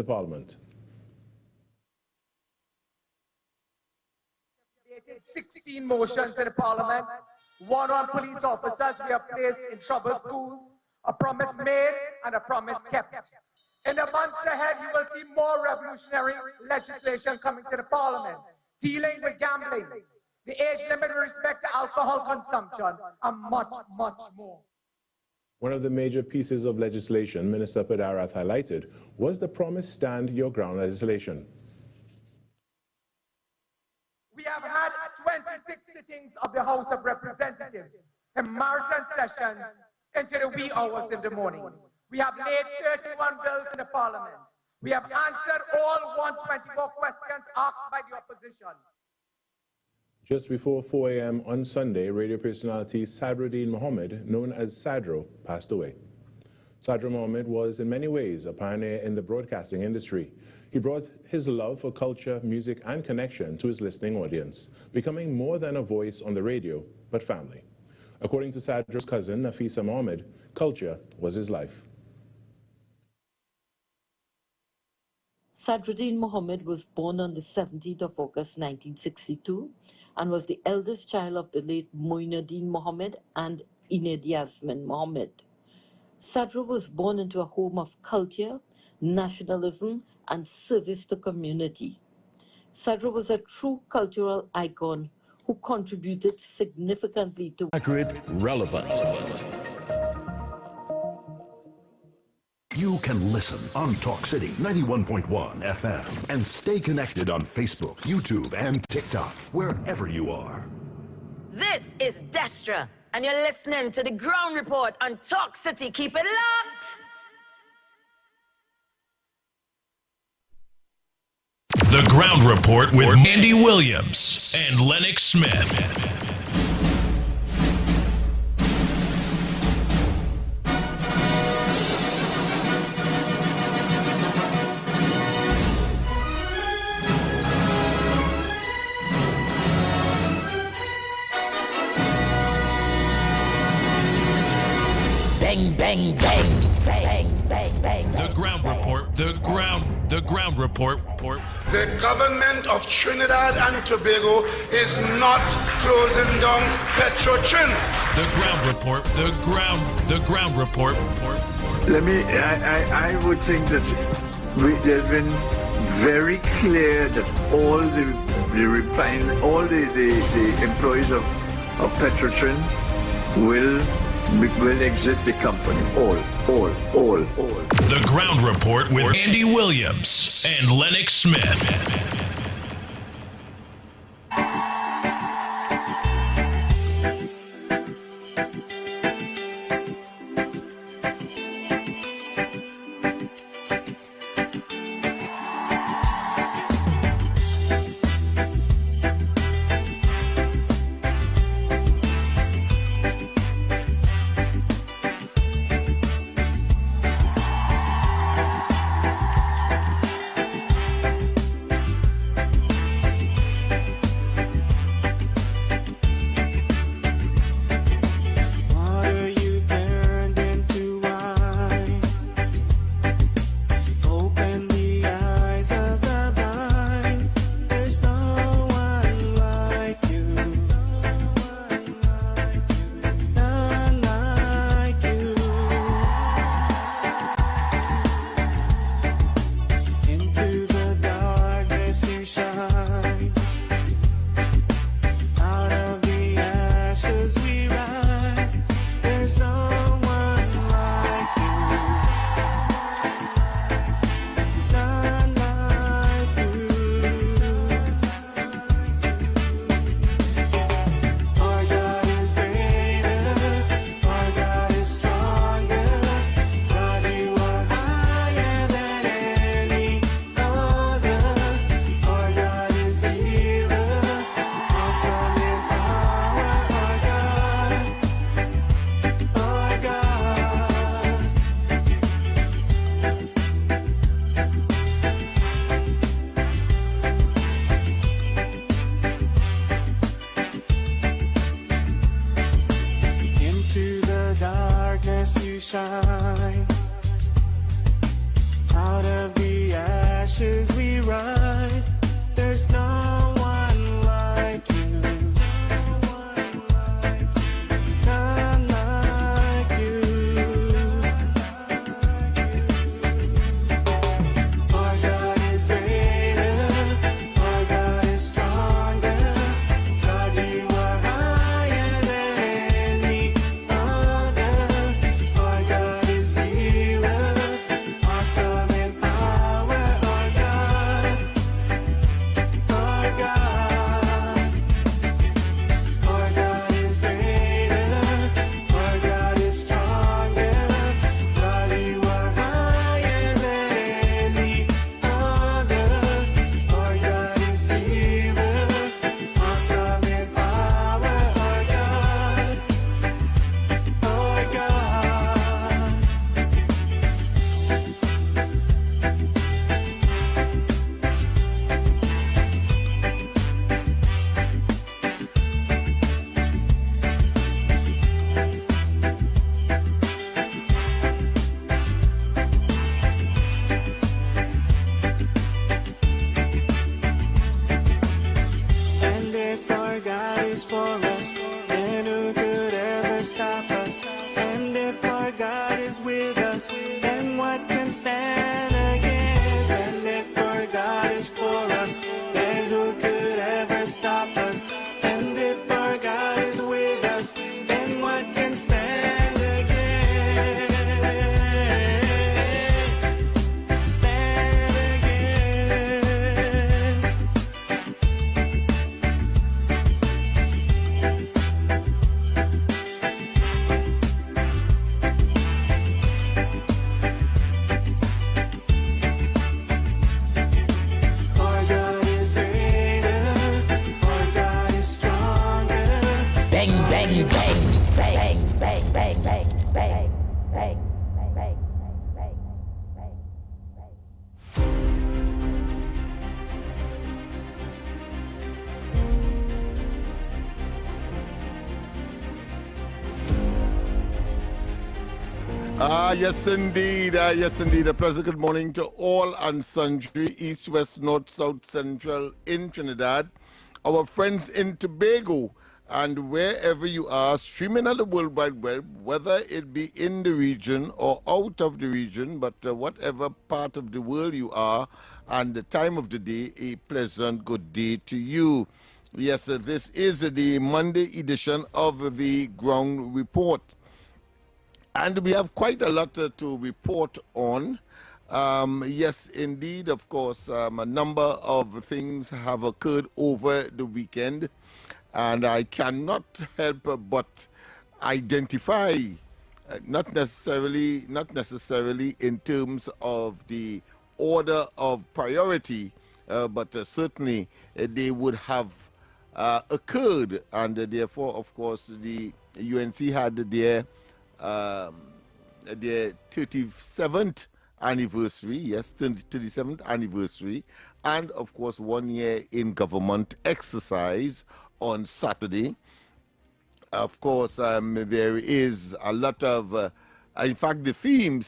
the Parliament. 16 motions in the Parliament, one on police officers we have placed in troubled schools, a promise made and a promise kept. In the months ahead, you will see more revolutionary legislation coming to the Parliament, dealing with gambling, the age limit with respect to alcohol consumption, and much, much more. One of the major pieces of legislation Minister Padarath highlighted was the Promise Stand Your Ground legislation. We have had 26 sittings of the House of Representatives in marathon sessions into the wee hours in the morning. We have laid 31 bills in the Parliament. We have answered all 124 questions asked by the opposition. Just before 4 a.m. on Sunday, radio personality Sadro Mohammed, known as Sadro, passed away. Sadro Mohammed was in many ways a pioneer in the broadcasting industry. He brought his love for culture, music, and connection to his listening audience, becoming more than a voice on the radio, but family. According to Sadro's cousin, Nafisa Mohammed, culture was his life. Sadruddin Mohammed was born on the 17th of August 1962 and was the eldest child of the late Moinuddin Mohammed and Ined Yasmin Mohammed. Sadro was born into a home of culture, nationalism, and service to community. Sadro was a true cultural icon who contributed significantly to accurate, relevant. You can listen on Talk City 91.1 FM and stay connected on Facebook, YouTube, and TikTok, wherever you are. This is Destra, and you're listening to the Ground Report on Talk City. Keep it locked! The Ground Report with Andy Williams and Lennox Smith. Bang, bang, bang, bang, bang, bang. The Ground Report, the Ground Report. The government of Trinidad and Tobago is not closing down Petrotrin. The Ground Report, the Ground Report. I would think that there's been very clear that all the employees of Petrotrin will exit the company. All. The Ground Report with Andy Williams and Lennox Smith. darkness you shine. Out of the bang, bang, bang, bang, bang, bang, bang, bang, bang, bang, bang. Yes, indeed. Yes, indeed. A pleasant good morning to all and sundry, east, west, north, south, central in Trinidad, our friends in Tobago, and wherever you are, streaming on the World Wide Web, whether it be in the region or out of the region, but whatever part of the world you are and the time of the day, a pleasant good day to you. Yes, this is the Monday edition of the Ground Report. And we have quite a lot to report on. Yes, indeed, of course, a number of things have occurred over the weekend, and I cannot help but identify, not necessarily in terms of the order of priority, but certainly they would have occurred, and therefore, of course, the UNC had their 37th anniversary, yes, 37th anniversary, and of course 1 year in government exercise on Saturday. Of course, there is a lot of, in fact, the theme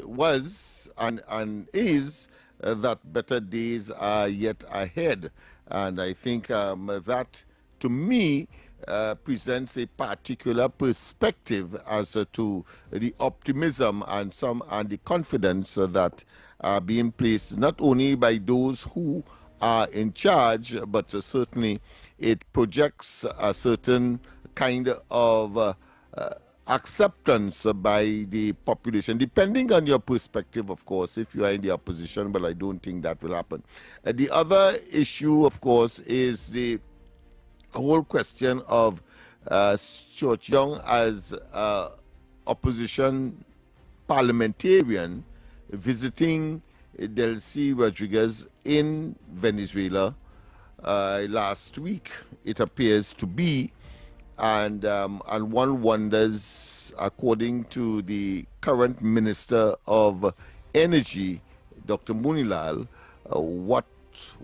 was and is that better days are yet ahead, and I think that, to me, presents a particular perspective as to the optimism and the confidence that are being placed not only by those who are in charge, but certainly it projects a certain kind of acceptance by the population, depending on your perspective, of course, if you are in the opposition, but I don't think that will happen. The other issue, of course, is the whole question of Stuart Young as opposition parliamentarian visiting Delcy Rodriguez in Venezuela last week, it appears to be, and one wonders, according to the current Minister of Energy, Dr. Munilal, what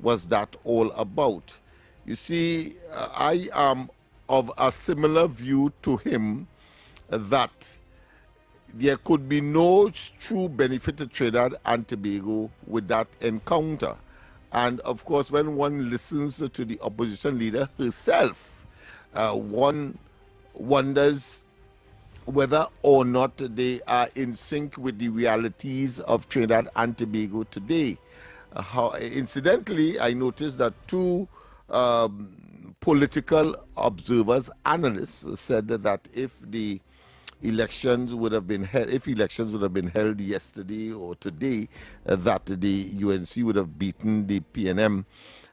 was that all about? You see, I am of a similar view to him that there could be no true benefit to Trinidad and Tobago with that encounter. And of course, when one listens to the opposition leader herself, one wonders whether or not they are in sync with the realities of Trinidad and Tobago today. Incidentally, I noticed that two political observers, analysts, said that if the elections would have been held yesterday or today, that the UNC would have beaten the PNM.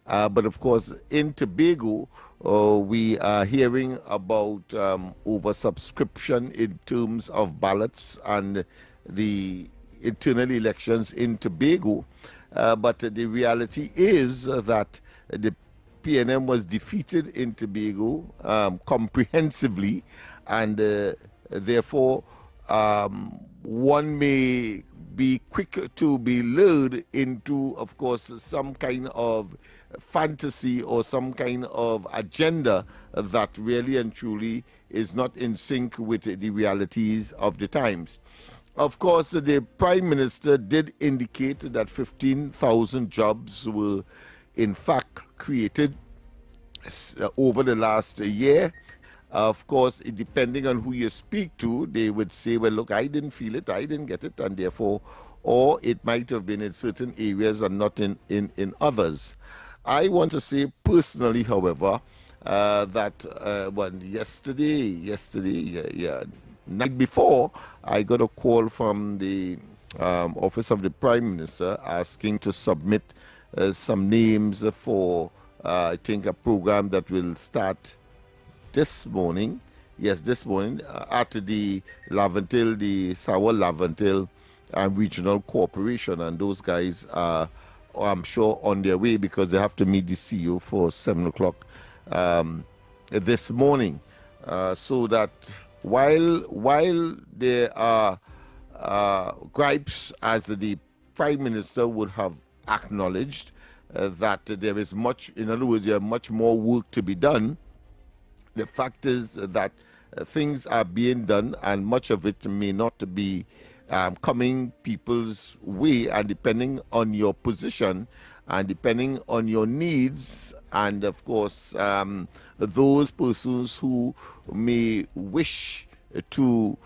But of course, in Tobago, we are hearing about oversubscription in terms of ballots and the internal elections in Tobago. But the reality is that the PNM was defeated in Tobago comprehensively, and therefore one may be quick to be lured into, of course, some kind of fantasy or some kind of agenda that really and truly is not in sync with the realities of the times. Of course, the Prime Minister did indicate that 15,000 jobs were in fact created over the last year. Of course, depending on who you speak to, they would say, well, look, I didn't feel it, I didn't get it, and therefore, or it might have been in certain areas and not in others. I want to say personally, however, that yesterday, night before, I got a call from the Office of the Prime Minister asking to submit some names for, I think, a program that will start this morning, at the Laventille, the Sour Laventille Regional Corporation, and those guys are, I'm sure, on their way because they have to meet the CEO for 7 o'clock this morning. so that while there are gripes, as the Prime Minister would have acknowledged, that there is much, in other words, there are much more work to be done. The fact is that things are being done, and much of it may not be coming people's way, and depending on your position and depending on your needs, and of course those persons who may wish to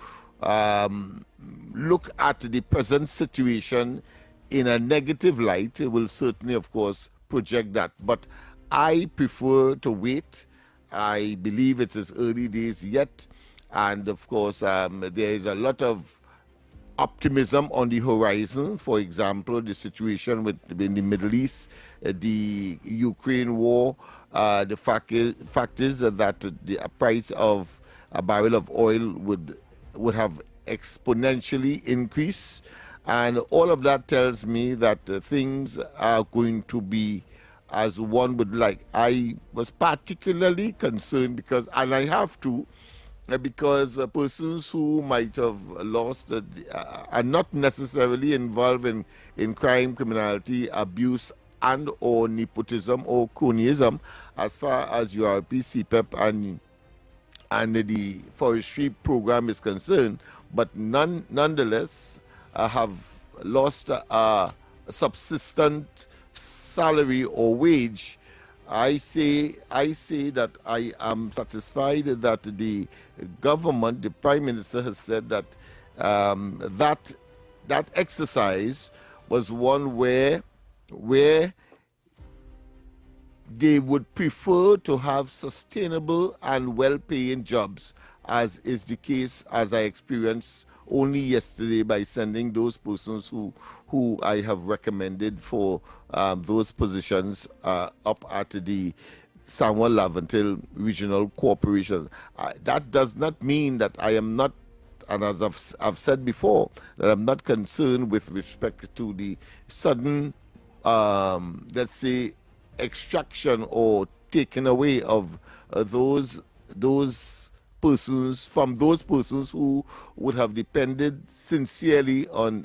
look at the present situation in a negative light will certainly, of course, project that. But I prefer to wait. I believe it is early days yet, and of course there is a lot of optimism on the horizon. For example, the situation in the Middle East, the Ukraine war. The fact is that the price of a barrel of oil would have exponentially increased, and all of that tells me that things are going to be as one would like. I was particularly concerned because persons who might have lost are not necessarily involved in crime, criminality, abuse, and or nepotism or cronyism, as far as URP, CPEP, and the forestry program is concerned, but nonetheless have lost a subsistent salary or wage. I say that I am satisfied that the government, the Prime Minister, has said that that exercise was one where they would prefer to have sustainable and well-paying jobs, as is the case, as I experienced only yesterday by sending those persons who I have recommended for those positions up at the Samuel Laventil Regional Corporation. That does not mean that I am not, and as I've said before, that I'm not concerned with respect to the sudden, let's say, extraction or taking away of those persons who would have depended sincerely on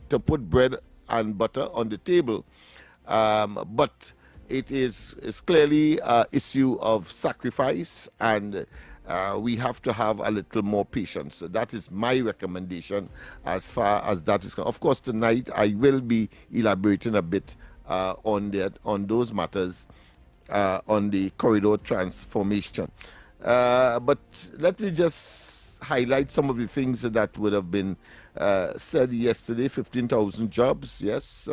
to put bread and butter on the table. But it is clearly an issue of sacrifice, and we have to have a little more patience. So that is my recommendation as far as that is concerned. Of course, tonight I will be elaborating a bit on those matters, on the corridor transformation. But let me just highlight some of the things that would have been said yesterday. 15,000 jobs, yes,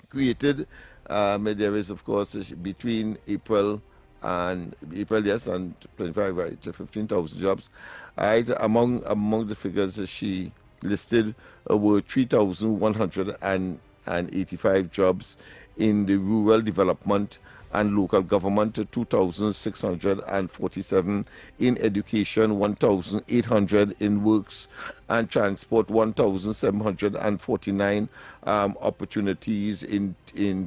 created. There is, of course, between April, yes, and 25, right, 15,000 jobs. Right, among the figures she listed were 3,185 jobs in the rural development and local government, 2,647 in education, 1,800 in works and transport, 1,749 opportunities in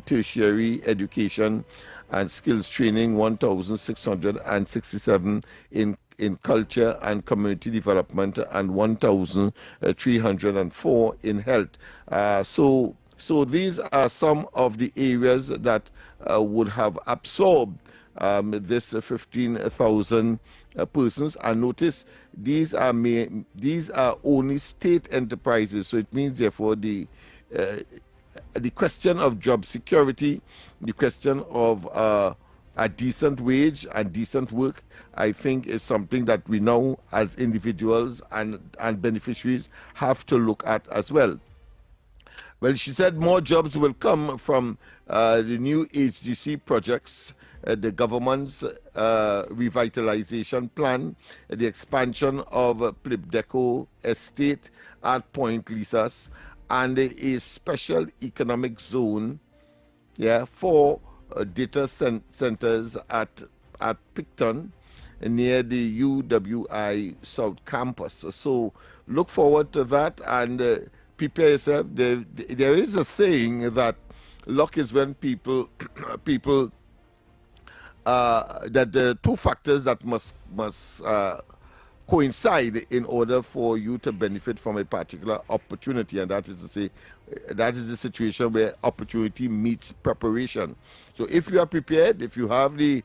tertiary education and skills training, 1,667 in culture and community development, and 1,304 in health. So these are some of the areas that would have absorbed this 15,000 persons. And notice these are only state enterprises. So it means, therefore, the question of job security, the question of a decent wage and decent work, I think is something that we now, as individuals and beneficiaries, have to look at as well. Well, she said more jobs will come from the new HDC projects, the government's revitalization plan, the expansion of Plibdeco Estate at Point Lisas, and a special economic zone, for data centers at Picton near the UWI South Campus. So look forward to that, and prepare yourself. There is a saying that luck is when people that there are two factors that must coincide in order for you to benefit from a particular opportunity, and that is to say, that is the situation where opportunity meets preparation. So if you are prepared, if you have the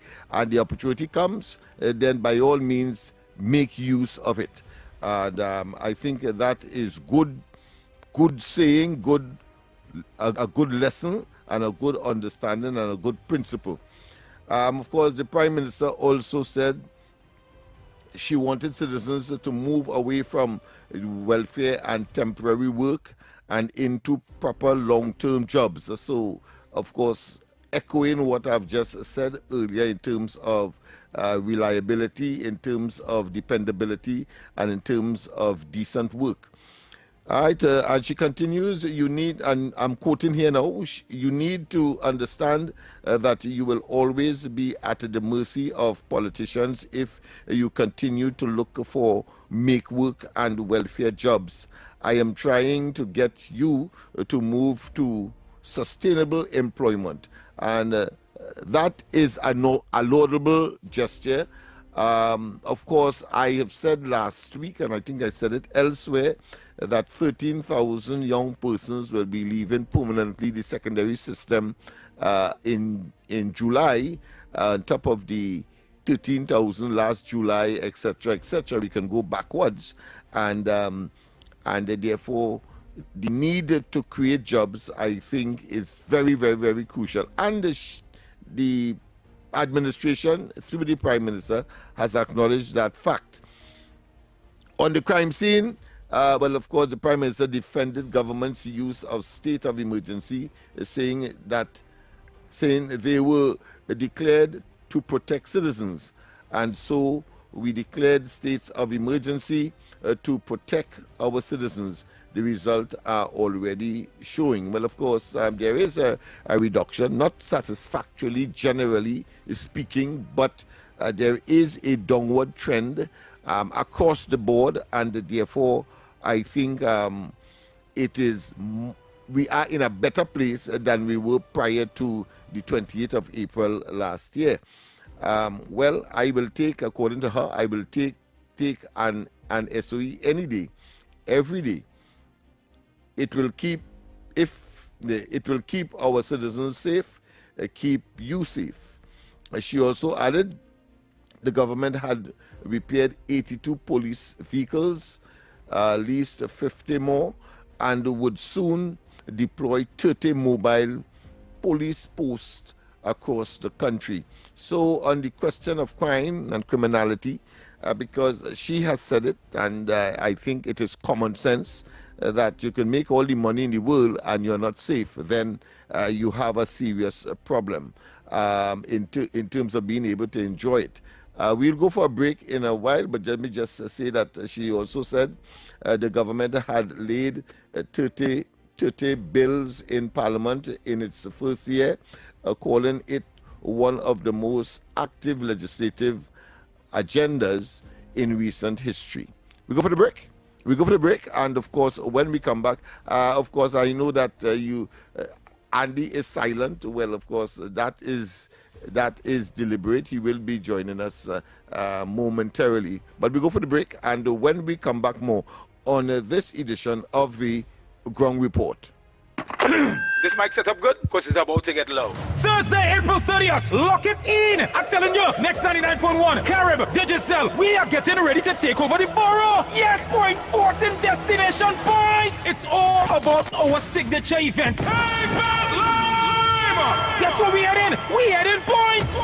opportunity comes, then by all means make use of it. And I think that is good saying, a good lesson, and a good understanding, and a good principle. Of course, the Prime Minister also said she wanted citizens to move away from welfare and temporary work and into proper long-term jobs. So, of course, echoing what I've just said earlier in terms of reliability, in terms of dependability, and in terms of decent work. All right, and she continues, you need, and I'm quoting here now, you need to understand that you will always be at the mercy of politicians if you continue to look for make work and welfare jobs. I am trying to get you to move to sustainable employment, and that is a laudable gesture. Of course, I have said last week, and I think I said it elsewhere, that 13,000 young persons will be leaving permanently the secondary system in July, on top of the 13,000 last July, etc., etc. We can go backwards, and therefore the need to create jobs, I think, is very, very, very crucial. And the administration, through the Prime Minister, has acknowledged that fact. On the crime scene, well, of course, the Prime Minister defended government's use of state of emergency, saying they were declared to protect citizens, and so we declared states of emergency to protect our citizens. The results are already showing. Well, of course, there is a reduction, not satisfactorily, generally speaking, but there is a downward trend across the board, and therefore, I think we are in a better place than we were prior to the 28th of April last year. Well, I will take, according to her, I will take an SOE any day, every day. It will keep our citizens safe, keep you safe. She also added the government had repaired 82 police vehicles, leased 50 more, and would soon deploy 30 mobile police posts across the country. So on the question of crime and criminality, because she has said it, and I think it is common sense, that you can make all the money in the world and you're not safe, then you have a serious problem in terms of being able to enjoy it. We'll go for a break in a while, but let me just say that she also said the government had laid 30 bills in Parliament in its first year, calling it one of the most active legislative agendas in recent history. We go for the break. And of course, when we come back, of course, I know that Andy is silent. Well, of course, that is deliberate. He will be joining us momentarily. But we go for the break, and when we come back, more on this edition of the Ground Report. This mic set up good? Because it's about to get low. Thursday, April 30th. Lock it in. I'm telling you, next 99.1, Carib, Digicel, we are getting ready to take over the borough. Yes, going forth in destination points. It's all about our signature event. Hey, Live! Guess what we heading? We heading points.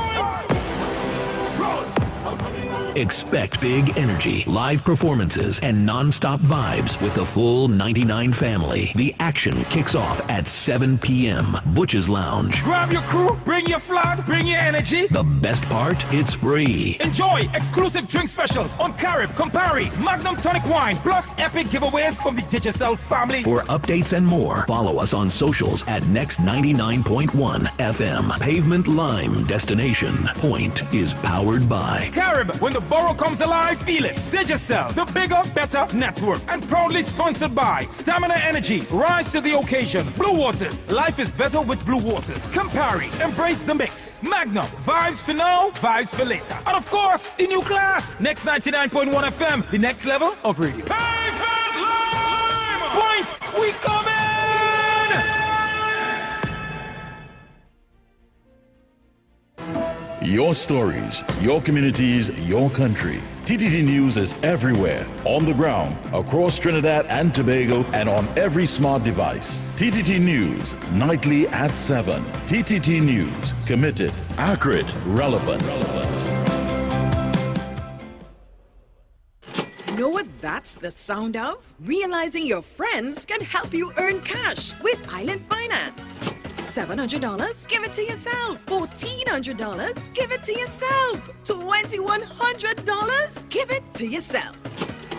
Expect big energy, live performances, and non-stop vibes with the full 99 family. The action kicks off at 7 p.m. Butch's Lounge. Grab your crew, bring your flag, bring your energy. The best part, it's free. Enjoy exclusive drink specials on Carib, Campari, Magnum Tonic Wine, plus epic giveaways from the Digicel family. For updates and more, follow us on socials at Next 99.1 FM. Pavement Lime Destination Point is powered by Carib, when the borough comes alive, feel it. Digicel, the bigger, better network. And proudly sponsored by Stamina Energy, rise to the occasion. Blue Waters, life is better with Blue Waters. Campari, embrace the mix. Magnum, vibes for now, vibes for later. And of course, the new class, Next 99.1 FM, the next level of radio. Point, we coming! Your stories, your communities, your country. TTT News is everywhere, on the ground, across Trinidad and Tobago, and on every smart device. TTT News, nightly at 7. TTT News, committed, accurate, relevant. Know what that's the sound of? Realizing your friends can help you earn cash with Island Finance. $700, give it to yourself. $1,400, give it to yourself. $2,100, give it to yourself.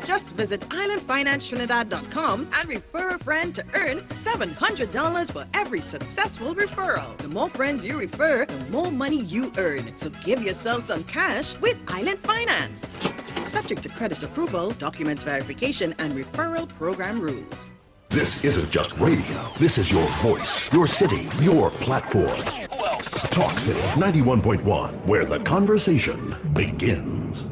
Just visit islandfinancetrinidad.com and refer a friend to earn $700 for every successful referral. The more friends you refer, the more money you earn. So give yourself some cash with Island Finance. Subject to credit approval, documents verification, and referral program rules. This isn't just radio. This is your voice, your city, your platform. Who else? Talk City 91.1, where the conversation begins.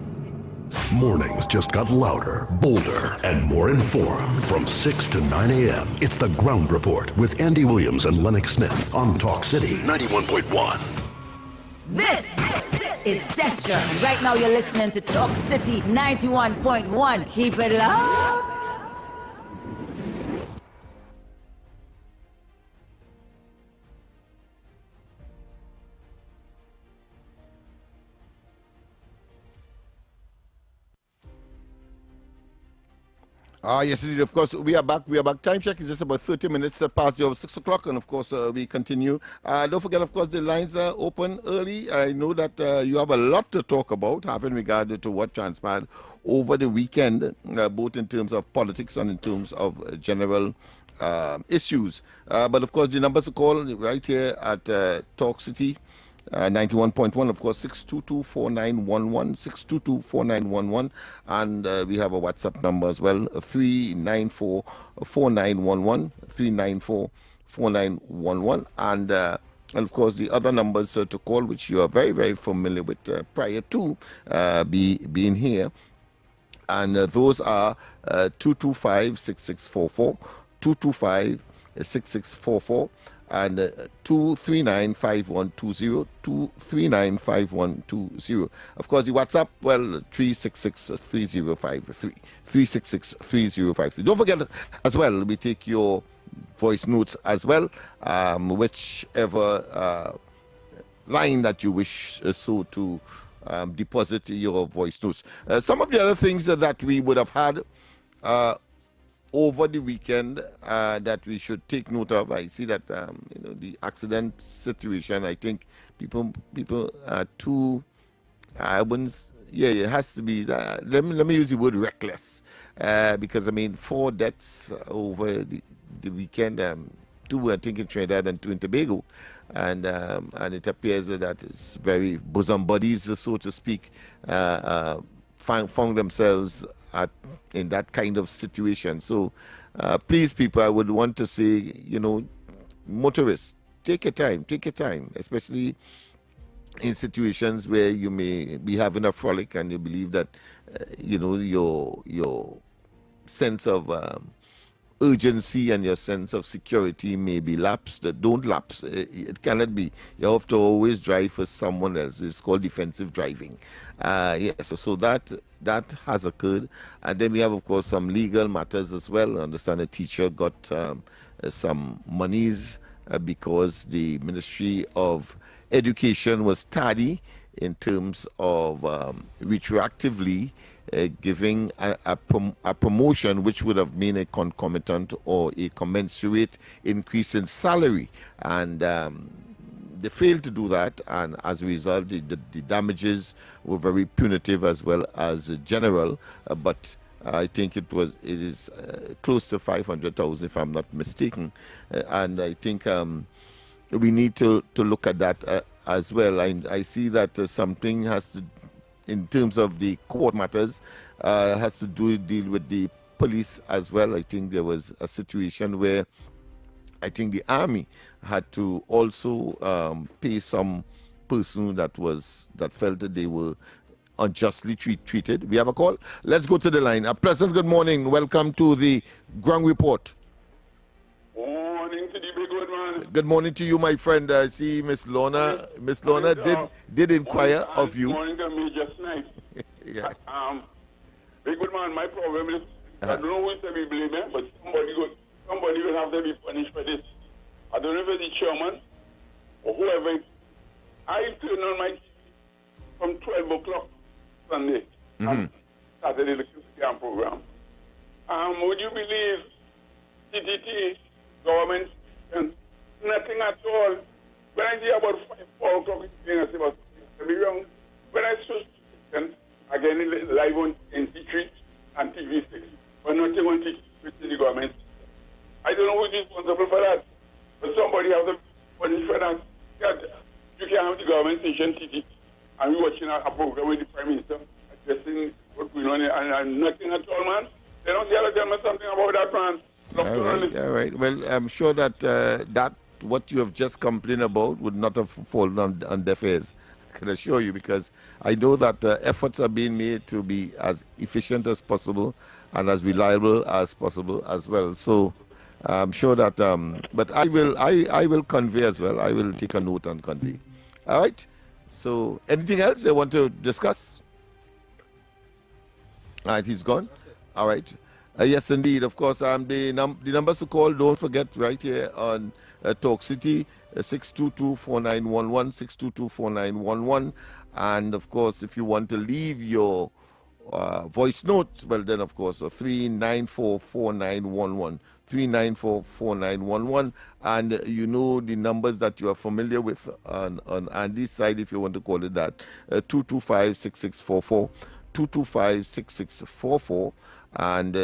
Mornings just got louder, bolder, and more informed. From 6 to 9 a.m., it's the Ground Report with Andy Williams and Lennox Smith on Talk City 91.1. This is Destra. Right now you're listening to Talk City 91.1. Keep it locked. Yes, indeed. Of course, we are back. Time check is just about 30 minutes past the hour of 6 o'clock, and of course, we continue. Don't forget, of course, the lines are open early. I know that you have a lot to talk about, having regard to what transpired over the weekend, both in terms of politics and in terms of general issues. But of course, the numbers to call right here at Talk City. 91.1, of course, 622-4911, 622-4911, and we have a WhatsApp number as well, 394-4911, 394-4911, and of course the other numbers to call, which you are very, very familiar with prior to being here, and those are 225-6644, 225-6644, and 239-5120, 239-5120. Of course, the WhatsApp, well, 366-3053, 366-3053. Don't forget as well, we take your voice notes as well, whichever line that you wish so to deposit your voice notes. Some of the other things that we would have had over the weekend that we should take note of. I see that the accident situation. I think people are too. I wouldn't. Yeah, it has to be. Let me use the word reckless, because I mean 4 deaths over the weekend. 2 I think in Trinidad and 2 in Tobago, and it appears that it's very bosom buddies, so to speak, found themselves in that kind of situation. So please, people, I would want to say, motorists, take your time, especially in situations where you may be having a frolic and you believe that your sense of urgency and your sense of security may be lapsed. Don't lapse. It cannot be. You have to always drive for someone else. It's called defensive driving. So that has occurred. And then we have, of course, some legal matters as well. I understand a teacher got some monies because the Ministry of Education was tardy in terms of retroactively giving a promotion which would have been a concomitant or a commensurate increase in salary, and they failed to do that, and as a result the damages were very punitive as well as general, but I think it is close to 500,000 if I'm not mistaken, and I think we need to look at that as well. I see that something has in terms of the court matters has to deal with the police as well. I think there was a situation where I think the army had to also pay some person that felt that they were unjustly treated. We have a call. Let's go to the line. Pleasant good morning. Welcome to the Ground Report. Morning to the big good man. Good morning to you, my friend. I see Miss Lorna. Miss Lorna did inquire of you. Morning to me just nice. Yeah. Big good man, my problem is I don't know who to be blamed, but somebody will have to be punished for this. I don't know if it's the chairman or whoever. I turn on my TV from 12 o'clock Sunday and started the scam program. Would you believe TTT government and nothing at all? When I see about 4 o'clock in the evening, I say, but be wrong. When I switch again live on NT3 and TV6, but nothing on TTT the government. I don't know who is responsible for that, but somebody has to punish for that. You can have the government station TTT and we're watching a program with the Prime Minister addressing what's going on and nothing at all, man. They don't tell me something about that, man. All right. Well, I'm sure that what you have just complained about would not have fallen on deaf ears. I can assure you, because I know that efforts are being made to be as efficient as possible and as reliable as possible as well. So I'm sure that, but I will convey as well. I will take a note and convey. All right. So anything else they want to discuss? All right, he's gone. All right. Yes, indeed. Of course, the numbers to call, don't forget, right here on Talk City, 622-4911, 622-4911. And, of course, if you want to leave your voice notes, well, then, of course, 394-4911, 394-4911. And you know the numbers that you are familiar with on Andy's side, if you want to call it that, 225-6644, 225-6644. And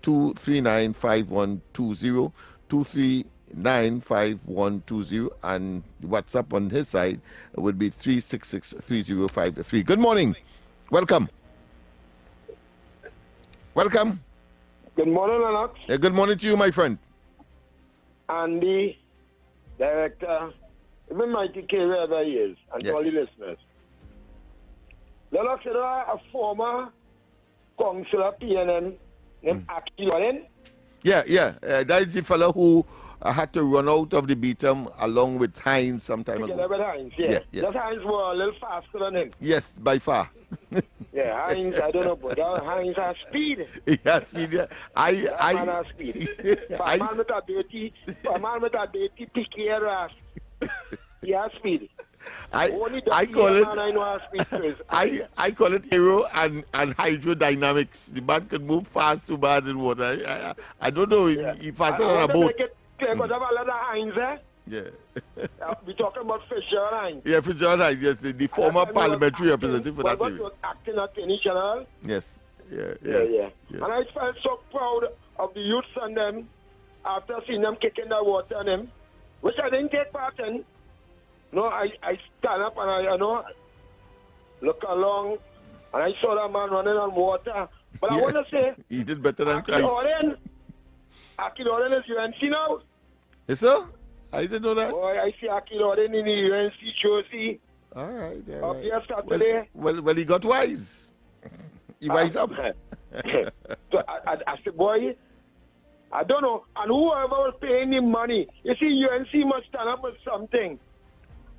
239-5120, 239-5120, and WhatsApp on his side would be 366-3053. Good morning. Welcome. Welcome. Good morning, Lennox. Good morning to you, my friend. Andy, director, even Mighty K, wherever he is, and all the listeners. Lennox, you know, a former councillor PNN named Aki Loren. Yeah. That is the fellow who had to run out of the beatum along with Hines some time ago. With Hines, yeah. Yes. That Hines were a little faster than him. Yes, by far. Yeah, Hines, I don't know, but Hines has speed. He has speed, yeah. Man has speed. For a man with a dirty picky ass, he has speed. I call it aero and hydrodynamics. The man can move fast to bad in water. I don't know if faster than a boat. Because of a lot of Hines, Yeah. We're talking about Fisher Hines. Yeah, Fisher Hines, yes, the former parliamentary representative for that area. Was acting attorney general. Yes. Yeah. And I felt so proud of the youths and them after seeing them kicking the water on them, which I didn't take part in. No, I stand up and I look along and I saw that man running on water. But I want to say, he did better than Christ. Aki Loren is UNC now. Yes, sir? I didn't know that. Boy, I see Aki Loren in the UNC jersey. All right. Up here Saturday. Well, he got wise. He wised up. So I said, boy, I don't know. And whoever was paying him money, you see, UNC must stand up with something.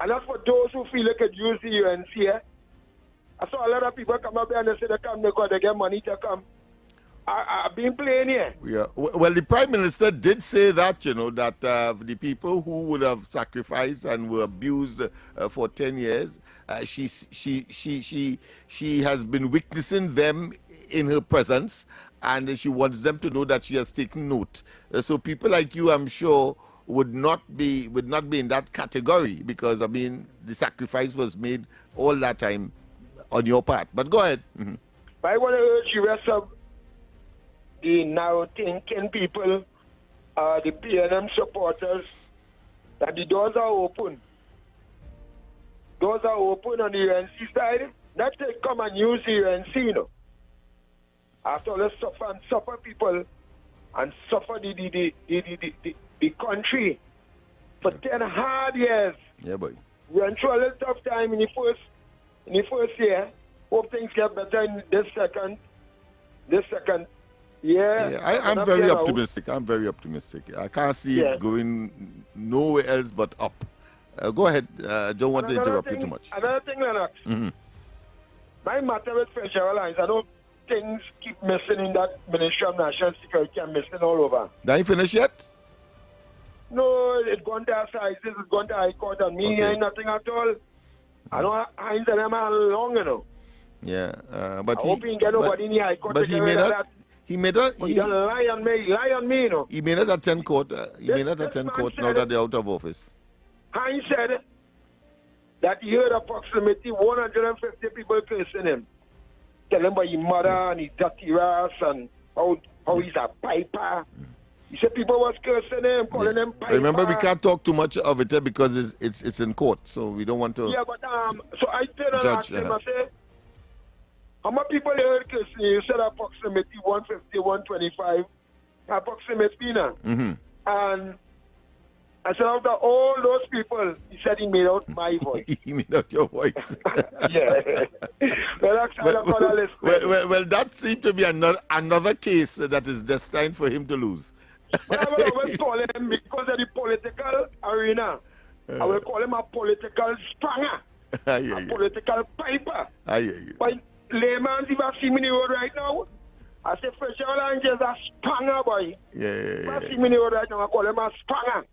And that's for those who feel they could use the UNC. I saw a lot of people come up here and they say they come because they get money to come. I've been playing here. Yeah. Well, the Prime Minister did say that, that the people who would have sacrificed and were abused for 10 years, she has been witnessing them in her presence, and she wants them to know that she has taken note. So people like you, I'm sure, would not be in that category, because the sacrifice was made all that time on your part. But go ahead. Mm-hmm. I want to urge the rest of the now thinking people, the PNM supporters, that the doors are open. Doors are open on the UNC side, Not to come and use the UNC, you know. After all the suffer people and suffer the country for 10 hard years. Yeah, boy. We went through a little tough time in the first year. Hope things get better in this second. Yeah, I'm very optimistic. I'm very optimistic. I can't see it going nowhere else but up. Go ahead. Don't want to interrupt you too much. Another thing, Lennox. My matter with French Airlines, I know things keep missing in that Ministry of National Security and missing all over. They ain't finished yet? No, it's gone to Assizes, it's gone to High Court, and me ain't nothing at all. I know Heinz and them are long, you know. Yeah, but I hope he get nobody in the High Court but to get rid of that. He made a He lie on me, you know. He may not attend court. He may not attend court now that they're out of office. Heinz said that he heard approximately 150 people cursing him. Telling him about his mother and his dirty ass and how he's a piper. He said people was cursing him, calling him piper. Remember, we can't talk too much of it because it's in court, so we don't want to. Yeah, but so I tell him, ask him, I say, how many people you heard cursing? You said approximately 150, 125, approximately, you know. And I said, after all those people, he said he made out my voice. He made out your voice. Yeah. Well, that seemed to be another case that is destined for him to lose. But I will always call him, because of the political arena, I will call him a political spranger, a political piper. But layman, if I see me in the road right now, I say, Fresh Airlines is a spranger, boy. If I see me in the road right now, I call him a spranger.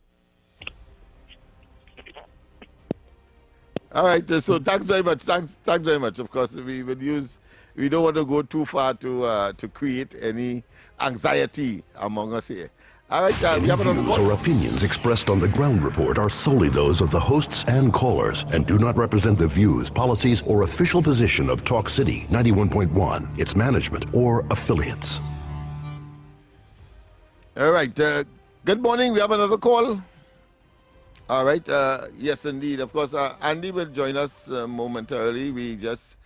All right, so thanks very much. Thanks very much. Of course, we don't want to go too far to create any anxiety among us here. All right, we have another views or opinions expressed on the ground report are solely those of the hosts and callers and do not represent the views, policies, or official position of Talk City 91.1, its management, or affiliates. All right, good morning. We have another call. All right. Yes, indeed. Of course, Andy will join us momentarily. We just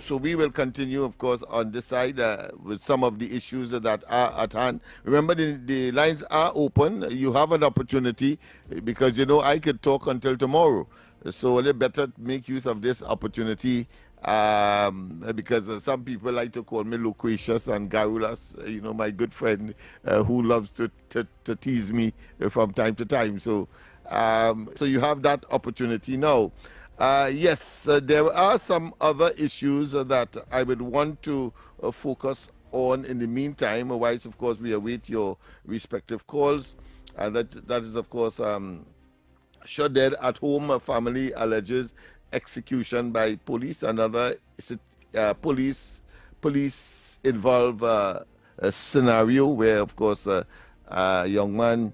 so we will continue, of course, on this side with some of the issues that are at hand. Remember, the lines are open. You have an opportunity because I could talk until tomorrow. So let better make use of this opportunity because some people like to call me loquacious and garrulous, my good friend who loves to tease me from time to time. So so you have that opportunity now. Yes, there are some other issues that I would want to focus on in the meantime, whilst, of course, we await your respective calls. That is, of course, shot dead at home family alleges execution by police. Another police involved scenario where, of course, a young man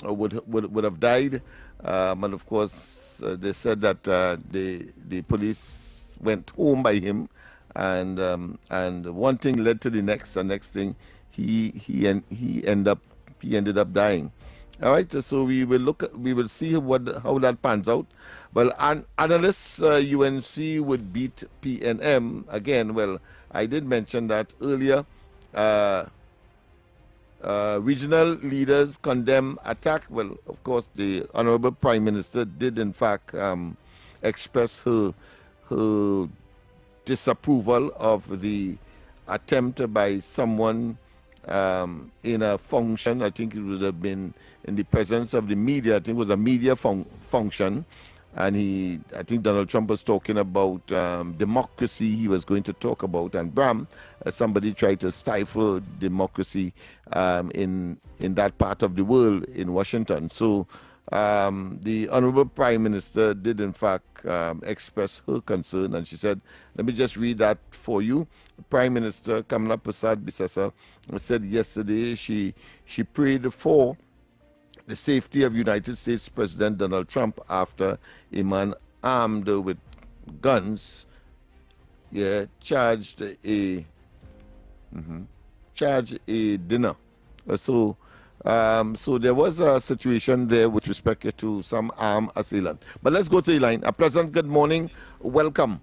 would have died. And of course, they said that the police went home by him, and one thing led to the next. The next thing, he ended up dying. All right, so we will see how that pans out. Well, analysts UNC would beat PNM again. Well, I did mention that earlier. Regional leaders condemn attack. Well, of course, the Honorable Prime Minister did in fact express her disapproval of the attempt by someone in a function. I think it would have been in the presence of the media. I think it was a media function. And I think Donald Trump was talking about democracy he was going to talk about. And Bram, somebody tried to stifle democracy in that part of the world in Washington. So the Honorable Prime Minister did in fact express her concern. And she said, let me just read that for you. Prime Minister Kamala Persad-Bissessar said yesterday she prayed for the safety of United States President Donald Trump after a man armed with guns charged a dinner. So there was a situation there with respect to some armed assailant. But let's go to the line. A pleasant good morning. Welcome.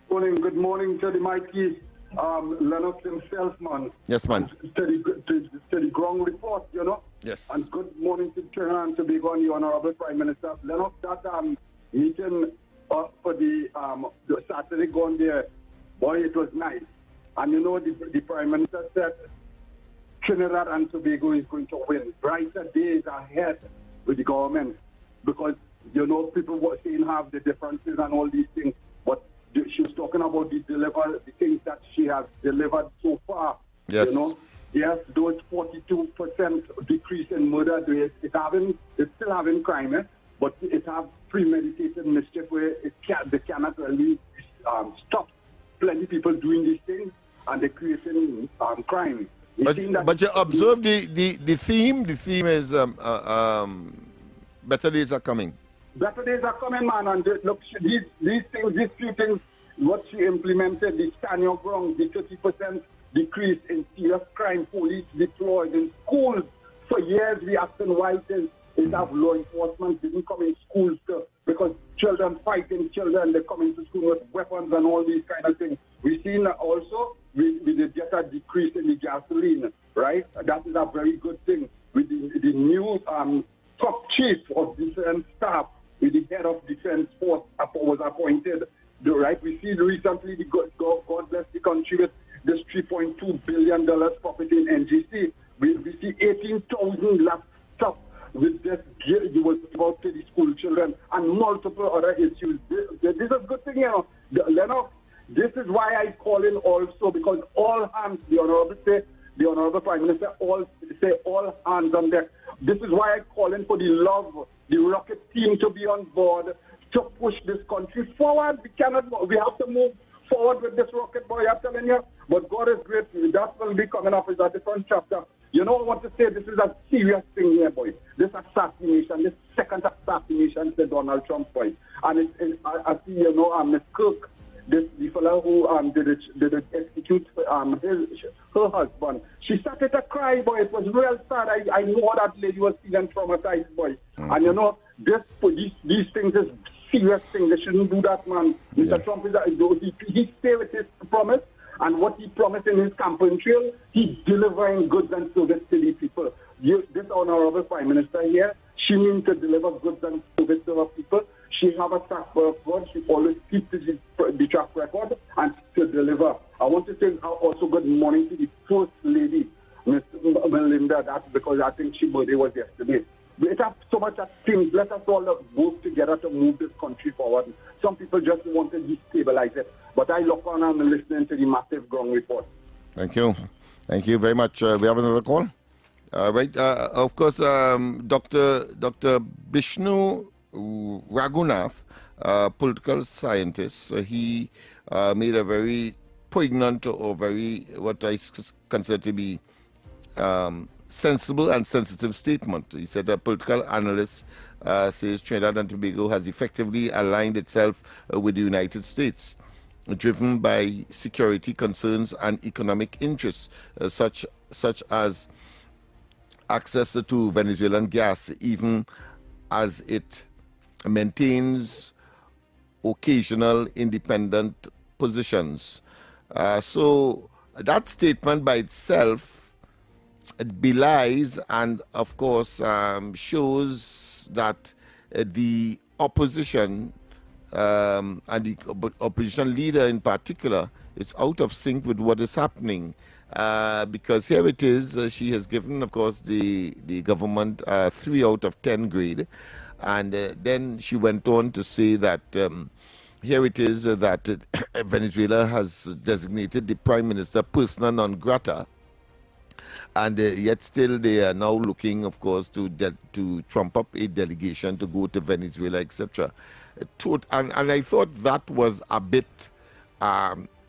Good morning to the mighty Lennox himself, man. Yes, man. Steady ground report, you know. Yes. And good morning to Trinidad and Tobago and the Honorable Prime Minister. Lennox, that meeting for the Saturday gone there, boy, it was nice. And you know, the Prime Minister said Trinidad and Tobago is going to win. Brighter days ahead with the government because, you know, people were saying have the differences and all these things, but she was talking about the things that she has delivered so far. Yes. You know, yes, those 42% decrease in murder rates, it's still having crime, but it have premeditated mischief where they cannot really stop plenty people doing these things and they're creating crime. But you observe the theme. The theme is better days are coming. Better days are coming, man. And look, these few things, what she implemented, the stand your ground, the 30% decrease in serious crime, police deployed in schools. For years, we asked them why it have law enforcement didn't come in schools because children fighting children, they come into school with weapons and all these kind of things. We've seen also we did get a decrease in the gasoline, right? That is a very good thing. With the new top chief of defense staff, with the head of defense force was appointed, right? We see recently, God bless the country with this $3.2 billion property in NGC. We see 18,000 laptops with this gear you was about to the school children and multiple other issues. This is a good thing, you know. Lennox, this is why I call in also, because all hands, the Honorable Prime Minister, all hands on deck. This is why I call in for the rocket team to be on board to push this country forward. We have to move forward with this rocket, boy, I'm telling you. But God is great. That will be coming up as a different chapter. You know, I want to say this is a serious thing here, boy. This assassination, this second assassination to Donald Trump, boy. And I see, you know, Ms. Cook, the fellow who did execute her husband. She started to cry, boy. It was real sad. I know that lady was feeling traumatized, boy. Mm-hmm. And you know, these things is serious things. They shouldn't do that, man. Mr. Trump he stay with his promise, and what he promised in his campaign trail, he's delivering goods and service to the people. This Honorable Prime Minister here, she means to deliver goods and service to our people. She have a track record. She always keeps the track record and to deliver. I want to say also good morning to the First Lady, Ms. Melinda. That's because I think her birthday was yesterday. It has so much at things. Let us all work together to move this country forward. Some people just want to destabilize it. But I look on and listening to the massive ground report. Thank you. Thank you very much. We have another call. Right. Of course, Dr. Bishnu Raghunath, political scientist, he made a very poignant or very, what I consider to be sensible and sensitive statement. He said a political analyst says Trinidad and Tobago has effectively aligned itself with the United States, driven by security concerns and economic interests, such as access to Venezuelan gas, even as it maintains occasional independent positions. So that statement by itself belies and, of course, shows that the opposition and the opposition leader in particular is out of sync with what is happening. Because here it is, she has given, of course, the government 3 out of 10 grade. And then she went on to say that here it is that Venezuela has designated the Prime Minister persona non grata. And yet still they are now looking, of course, to trump up a delegation to go to Venezuela, etc. And I thought that was a bit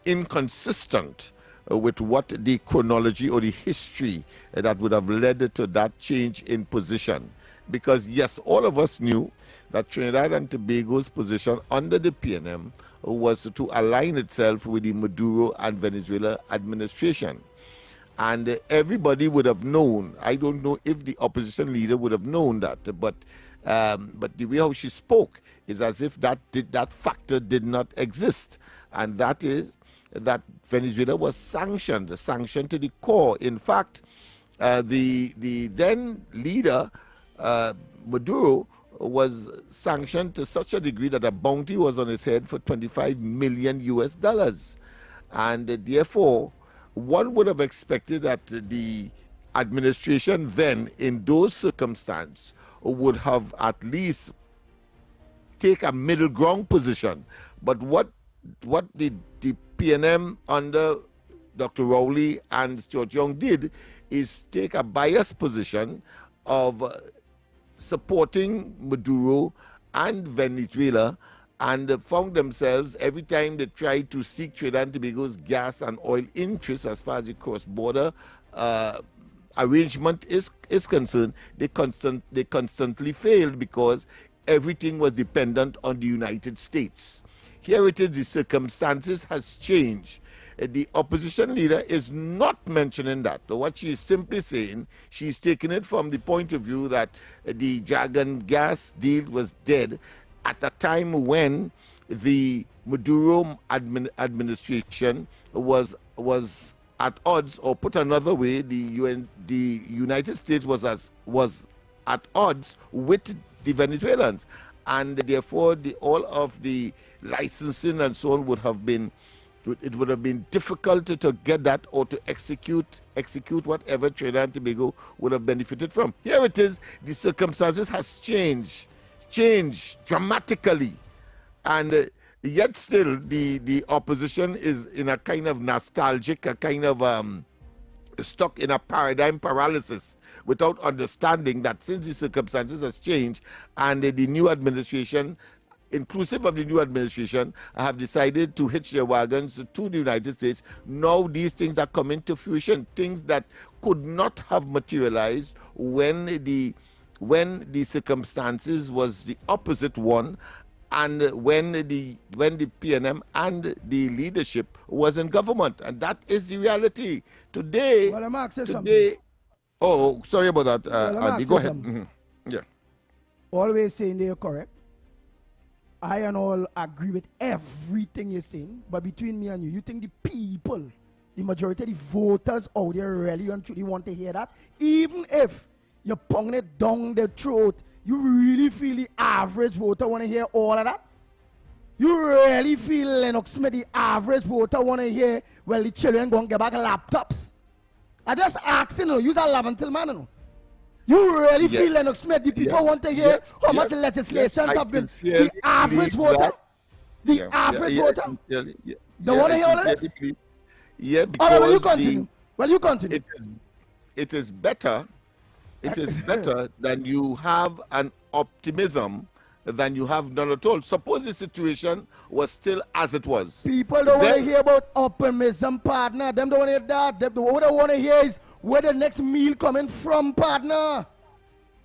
inconsistent with what the chronology or the history that would have led to that change in position. Because, yes, all of us knew that Trinidad and Tobago's position under the PNM was to align itself with the Maduro and Venezuela administration. And everybody would have known, I don't know if the opposition leader would have known that, but But the way how she spoke is as if that factor did not exist, and that is that Venezuela was sanctioned to the core. In fact, the then leader Maduro was sanctioned to such a degree that a bounty was on his head for $25 million US, and therefore one would have expected that the administration then, in those circumstances, would have at least take a middle ground position. But what the PNM under Dr. Rowley and Stuart Young did is take a biased position of supporting Maduro and Venezuela, and found themselves, every time they tried to seek Trinidad and Tobago's gas and oil interests as far as the cross-border arrangement is concerned, they constantly failed because everything was dependent on the United States. Here it is, the circumstances has changed. The opposition leader is not mentioning that. What she is simply saying, she's taking it from the point of view that the Dragon gas deal was dead at a time when the Maduro administration was at odds, or put another way, the United States was at odds with the Venezuelans, and therefore all of the licensing and so on would have been difficult to get that, or to execute whatever Trinidad and Tobago would have benefited from. Here it is, the circumstances has changed dramatically, and yet still the opposition is in a kind of nostalgic, a kind of stuck in a paradigm paralysis, without understanding that since the circumstances has changed and the new administration, inclusive of the new administration, have decided to hitch their wagons to the United States. Now these things are coming to fruition, things that could not have materialized when the circumstances was the opposite one, and when the PNM and the leadership was in government, and that is the reality today. Oh, sorry about that, Andy. Go ahead. Yeah. Always saying they're correct. I and all agree with everything you're saying, but between me and you think the people, the majority of the voters out there really and truly want to hear that? Even if you're pounding it down their throat, you really feel the average voter want to hear all of that? You really feel Lennox Smith, the average voter want to hear, well, the children going to get back laptops? I just asking you, you're a 11th man, you know. You really feel Lennox Smith, the people want to hear how much legislations have been. The average voter, the average voter, they want to hear all this? Yeah, because all right, you continue. It is better than you have an optimism than you have none at all. Suppose the situation was still as it was. People don't want to hear about optimism, partner. Them don't want to hear that. What they want to hear is where the next meal coming from, partner.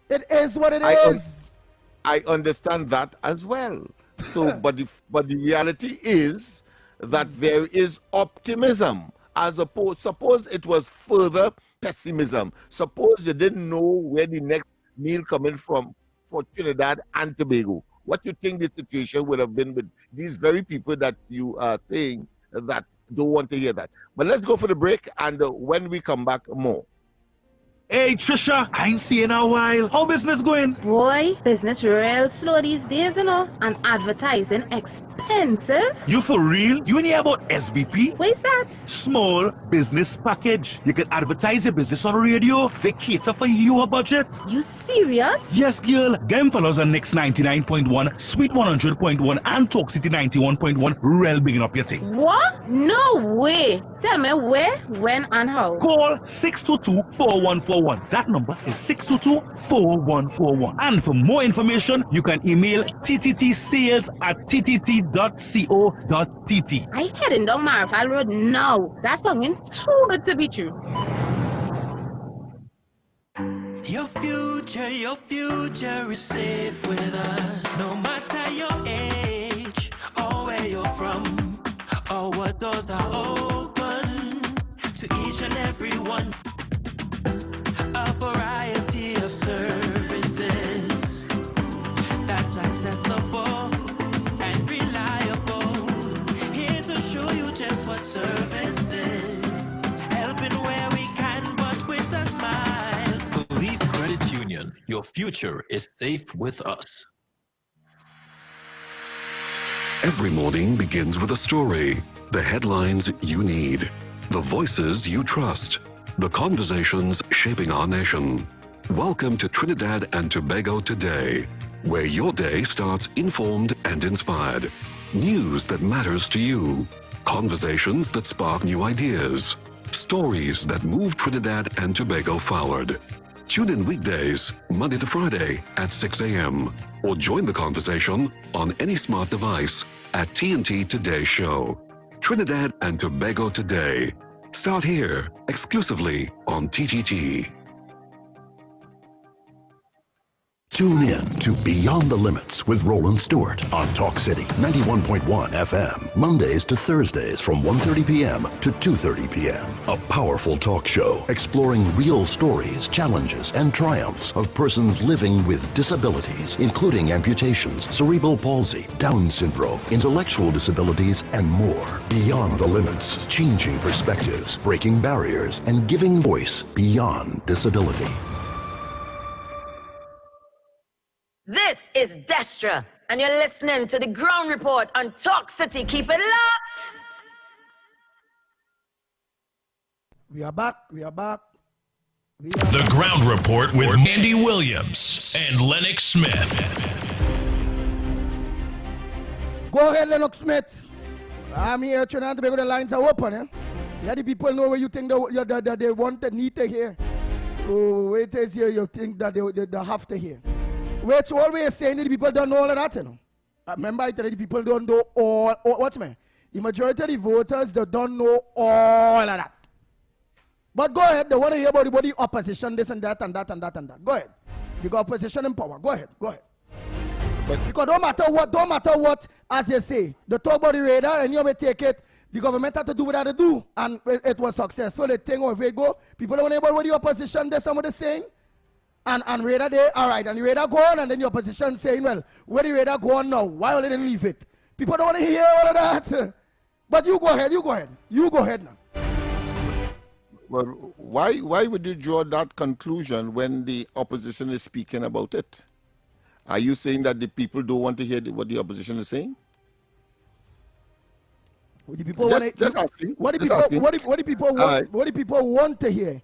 It is what it is. I understand that as well. So, but the reality is that there is optimism, as opposed. Suppose it was further pessimism. Suppose you didn't know where the next meal coming from for Trinidad and Tobago. What you think the situation would have been with these very people that you are saying that don't want to hear that? But let's go for the break, and when we come back, more. Hey Trisha, I ain't seen you in a while. How business going? Boy, business real slow these days, you know, and advertising expensive. You for real? You ain't hear about SBP? What is that? Small Business Package. You can advertise your business on radio. They cater for your budget. You serious? Yes, girl. Them fellows are Next 99.1, Sweet 100.1, and Talk City 91.1. Real bigging up your thing. What? No way. Tell me where, when, and how. Call 622-4141. That number is 622-4141. And for more information, you can email tttsales@ttt.co.tt. I heading down Marfal Road now. That's something too good to be true. Your future is safe with us. No matter your age or where you're from, or what doors are open to each and every one. A variety of services accessible and reliable. Here to show you just what service is. Helping where we can, but with a smile. Police Credit Union. Your future is safe with us. Every morning begins with a story, the headlines you need, the voices you trust, the conversations shaping our nation. Welcome to Trinidad and Tobago Today, where your day starts informed and inspired. News that matters to you, conversations that spark new ideas, stories that move Trinidad and Tobago forward. Tune in weekdays, Monday to Friday at 6 a.m. or join the conversation on any smart device at TNT Today Show. Trinidad and Tobago Today. Start here, exclusively on TTT. Tune in to Beyond the Limits with Roland Stewart on Talk City 91.1 FM, Mondays to Thursdays from 1:30 p.m. to 2:30 p.m. A powerful talk show exploring real stories, challenges, and triumphs of persons living with disabilities, including amputations, cerebral palsy, Down syndrome, intellectual disabilities, and more. Beyond the Limits, changing perspectives, breaking barriers, and giving voice beyond disability. This is Destra, and you're listening to the Ground Report on Talk City. Keep it locked. We are back. The Ground Report with Andy Williams and Lennox Smith. Go ahead, Lennox Smith. I'm here trying to make the lines are open. Eh? Let the people know where you think they want to need to hear. Oh, wait is here you think that they have to hear. Which always saying that the people don't know all of that, you know. Remember I tell you the people don't know all what's me? The majority of the voters they don't know all of that. But go ahead, they want to hear about the opposition, this and that and that and that and that. Go ahead. You got opposition in power. Go ahead. But because don't matter what, as you say, they talk about the radar and you may take it, the government had to do what they had to do, and it was successful. The thing of it go, people don't want to hear about what the opposition, there's somebody saying. And radar there, all right, and the radar go on, and then the opposition saying, well, where the radar go on now? Why they didn't leave it? People don't want to hear all of that. But you go ahead now. Well, why would you draw that conclusion when the opposition is speaking about it? Are you saying that the people don't want to hear what the opposition is saying? What do people want to hear?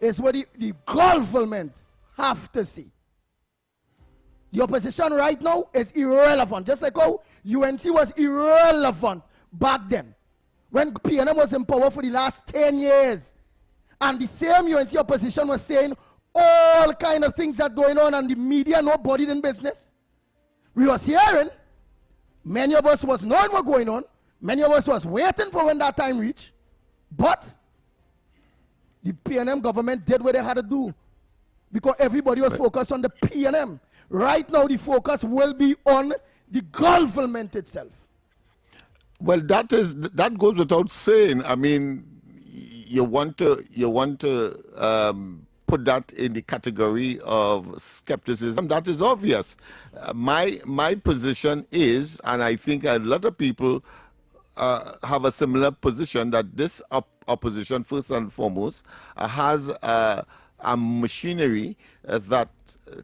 Is what the government have to see. The opposition right now is irrelevant. Just like how UNC was irrelevant back then. When PNM was in power for the last 10 years. And the same UNC opposition was saying all kind of things that going on, and the media nobody in business. We was hearing. Many of us was knowing what going on. Many of us was waiting for when that time reached. But the PNM government did what they had to do because everybody was focused on the PNM. Right now, the focus will be on the government itself. Well, that goes without saying. I mean, you want to put that in the category of skepticism. That is obvious. My position is, and I think a lot of people have a similar position, that this opposition, first and foremost, has a machinery that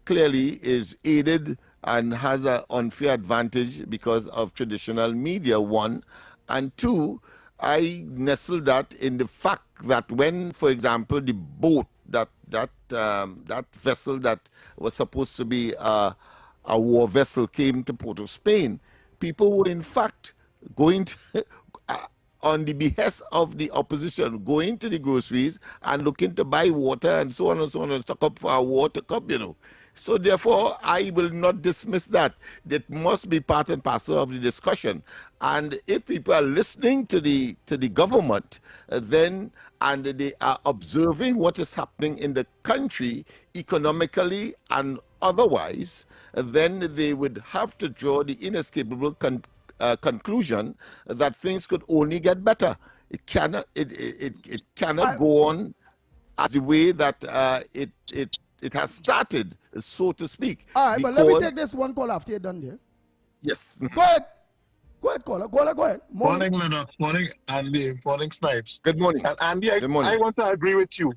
clearly is aided and has an unfair advantage because of traditional media, one. And two, I nestle that in the fact that when, for example, the boat, that vessel that was supposed to be a war vessel came to Port of Spain, people were in fact going to on the behest of the opposition, going to the groceries and looking to buy water and so on and stock up for a water cup, you know. So therefore, I will not dismiss that. That must be part and parcel of the discussion. And if people are listening to the government, then and they are observing what is happening in the country economically and otherwise, then they would have to draw the inescapable conclusion that things could only get better. It cannot go on as the way that it it has started, so to speak. All right, but let me take this one call after you're done there. Yes. Go ahead. Go ahead, caller. Go ahead. Morning, Lennox. Morning, Andy. Morning, Snipes. Good morning. And Andy, Good morning. I want to agree with you.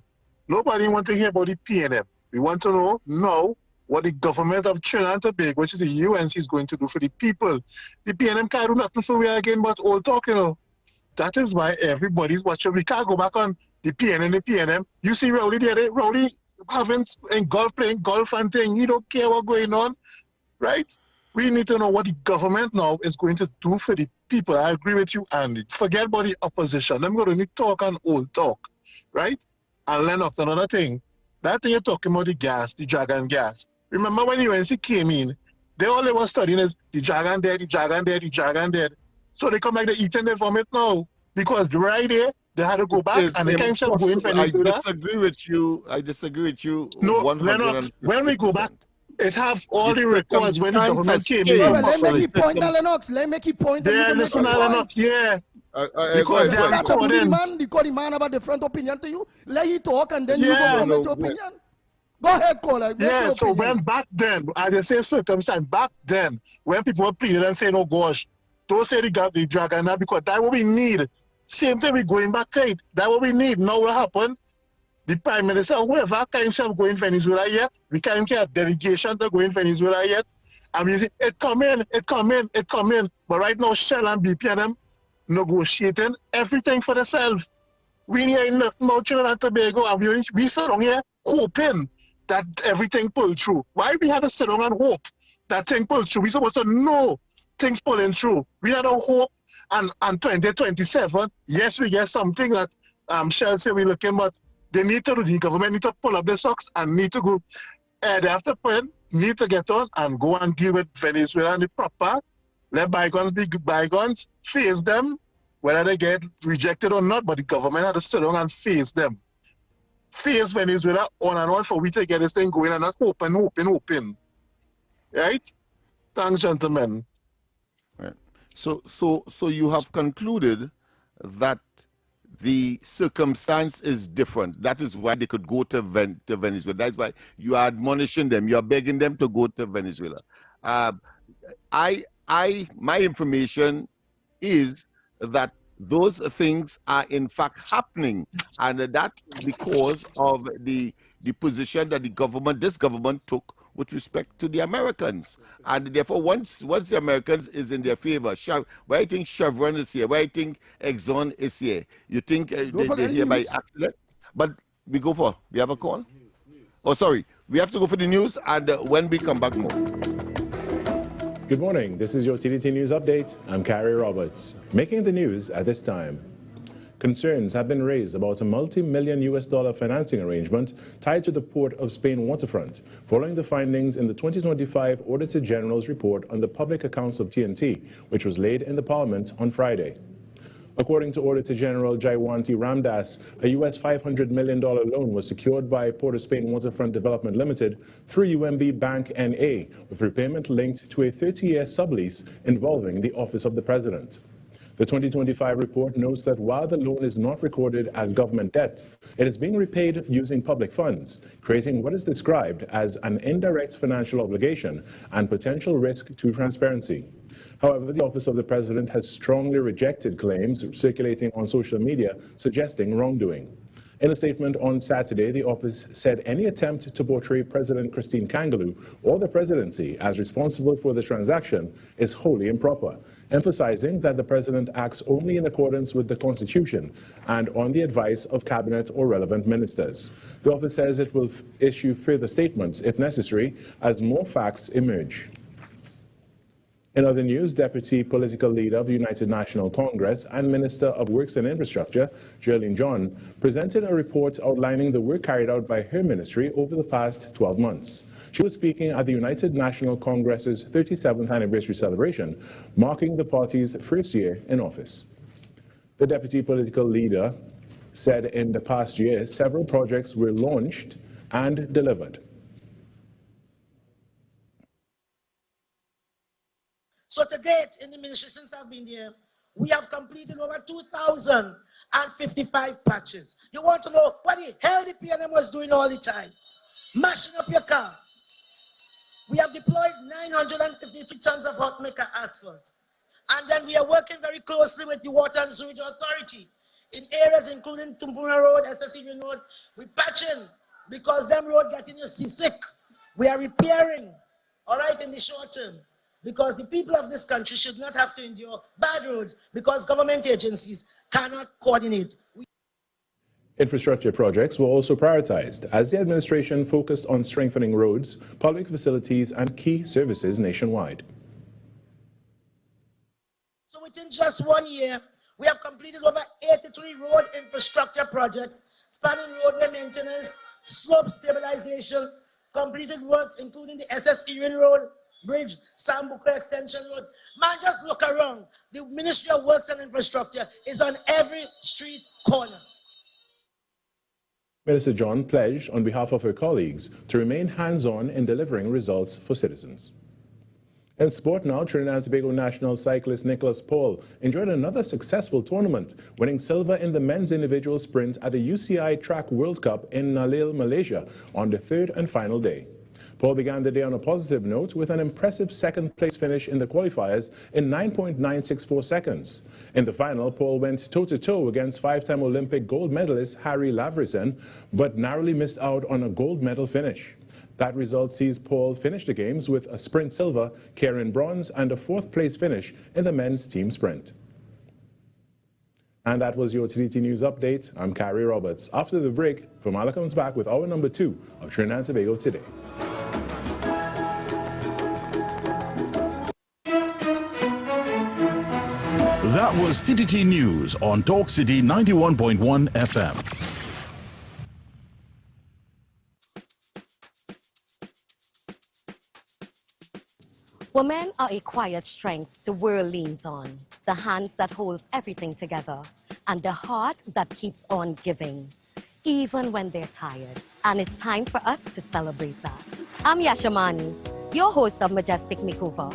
Nobody wants to hear about the PNM. We want to know now what the government of Trinidad and Tobago, which is the UNC, is going to do for the people. The PNM can't do nothing for we again but old talk, you know. That is why everybody's watching. We can't go back on the PNM. You see Rowley there, Rowley having in golf, playing golf and thing. You don't care what's going on, right? We need to know what the government now is going to do for the people. I agree with you, Andy. Forget about the opposition. Let me go to talk and old talk, right? And Lennox, another thing. That thing you're talking about, the gas, the dragon gas. Remember when UNC came in, they were studying is the dragon dead, the dragon dead, the dragon dead. So they come like they eat and they vomit now. Because right there, they had to go back and they can't go in Venezuela. I disagree with you. No, Lennox, when we go back, it have all the records when the government came in. Let me make you point, Lennox. Let me make you point. Yeah, listen, Lennox, yeah. Because they are the man about different opinion to you. Let he talk and then you go comment your opinion. Go ahead, caller. Yeah, so when back then, I just say circumstance, back then, when people were pleading and saying, oh gosh, don't say the dragon now because that's what we need. Same thing, we're going back to it. That's what we need. Now what happened? The Prime Minister, whoever can't himself go in Venezuela yet, we can't get a delegation to go in Venezuela yet. And we say, it come in. But right now, Shell and BP and them negotiating everything for themselves. We need nothing about Trinidad and Tobago, and we sit down here hoping that everything pull through. Why we had to sit down and hope that thing pull through? We supposed to know things pulling through. We had to hope, and 2027, yes, we get something that Shell say we're looking, but they need to do, the government need to pull up their socks and need to go, they have to point, need to get on and go and deal with Venezuela and the proper, let bygones be bygones, face them, whether they get rejected or not, but the government had to sit down and face them. Face Venezuela on and on for we to get this thing going and not hoping. Right? Thanks, gentlemen. Right. So you have concluded that the circumstance is different. That is why they could go to Venezuela. That's why you are admonishing them. You are begging them to go to Venezuela. My information is that those things are in fact happening, and that because of the position that this government took with respect to the Americans. And therefore, once the Americans is in their favor, why do you think Chevron is here? Why do you think Exxon is here? You think they're here by accident? But we have a call? Oh, sorry. We have to go for the news, and when we come back, more. Good morning. This is your TDT News Update. I'm Carrie Roberts. Making the news at this time. Concerns have been raised about a multi-million US dollar financing arrangement tied to the Port of Spain waterfront, following the findings in the 2025 Auditor General's report on the public accounts of TNT, which was laid in the Parliament on Friday. According to Auditor General Jaiwanti Ramdas, a US $500 million loan was secured by Port of Spain Waterfront Development Limited through UMB Bank NA, with repayment linked to a 30-year sublease involving the Office of the President. The 2025 report notes that while the loan is not recorded as government debt, it is being repaid using public funds, creating what is described as an indirect financial obligation and potential risk to transparency. However, the Office of the President has strongly rejected claims circulating on social media suggesting wrongdoing. In a statement on Saturday, the office said any attempt to portray President Christine Kangaloo or the presidency as responsible for the transaction is wholly improper, emphasizing that the president acts only in accordance with the Constitution and on the advice of cabinet or relevant ministers. The office says it will issue further statements if necessary as more facts emerge. In other news, Deputy Political Leader of the United National Congress and Minister of Works and Infrastructure, Jerlene John, presented a report outlining the work carried out by her ministry over the past 12 months. She was speaking at the United National Congress's 37th anniversary celebration, marking the party's first year in office. The Deputy Political Leader said in the past year, several projects were launched and delivered. So to date, in the ministry since I've been here, we have completed over 2,055 patches. You want to know what the hell the PNM was doing all the time? mashing up your car. We have deployed 953 tons of hot mix asphalt. And then we are working very closely with the Water and Sewage Authority in areas including Tumpuna Road, SSE Road. We patching because them road getting you sick. We are repairing, all right, in the short term. Because the people of this country should not have to endure bad roads because government agencies cannot coordinate. Infrastructure projects were also prioritized as the administration focused on strengthening roads, public facilities, and key services nationwide. So within just 1 year, we have completed over 83 road infrastructure projects spanning roadway maintenance, slope stabilization, completed works including the SS Erin Road, Bridge, Sambuca Extension Road. Man, just look around. The Ministry of Works and Infrastructure is on every street corner. Minister John pledged on behalf of her colleagues to remain hands-on in delivering results for citizens. In sport now, Trinidad and Tobago national cyclist Nicholas Paul enjoyed another successful tournament, winning silver in the men's individual sprint at the UCI Track World Cup in Nalil, Malaysia on the third and final day. Paul began the day on a positive note with an impressive second-place finish in the qualifiers in 9.964 seconds. In the final, Paul went toe-to-toe against five-time Olympic gold medalist Harry Lavrison, but narrowly missed out on a gold medal finish. That result sees Paul finish the games with a sprint silver, Kieran bronze, and a fourth-place finish in the men's team sprint. And that was your TDT News Update. I'm Carrie Roberts. After the break, Famala comes back with hour number 2 of Trinidad and Tobago Today. That was TTT News on Talk City 91.1 FM. Women are a quiet strength the world leans on, the hands that holds everything together, and the heart that keeps on giving, even when they're tired. And it's time for us to celebrate that. I'm Yashamani, your host of Majestic Makeover,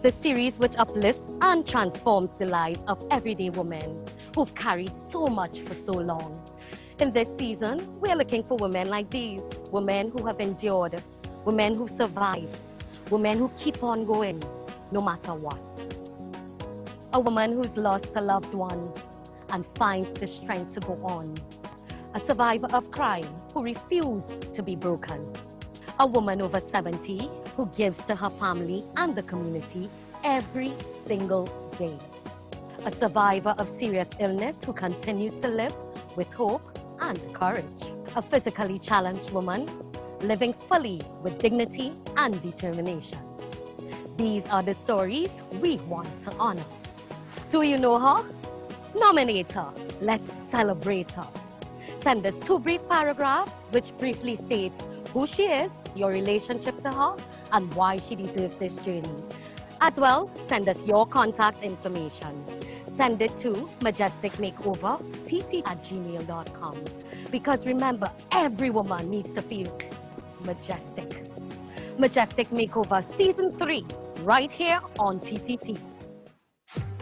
the series which uplifts and transforms the lives of everyday women who've carried so much for so long. In this season, we're looking for women like these, women who have endured, women who survived, women who keep on going, no matter what. A woman who's lost a loved one and finds the strength to go on. A survivor of crime who refused to be broken. A woman over 70 who gives to her family and the community every single day. A survivor of serious illness who continues to live with hope and courage. A physically challenged woman living fully with dignity and determination. These are the stories we want to honor. Do you know her? Nominate her. Let's celebrate her. Send us 2 brief paragraphs which briefly states who she is, your relationship to her, and why she deserves this journey. As well, send us your contact information. Send it to majesticmakeovertt@gmail.com. Because remember, every woman needs to feel majestic. Majestic Makeover Season 3, right here on TTT.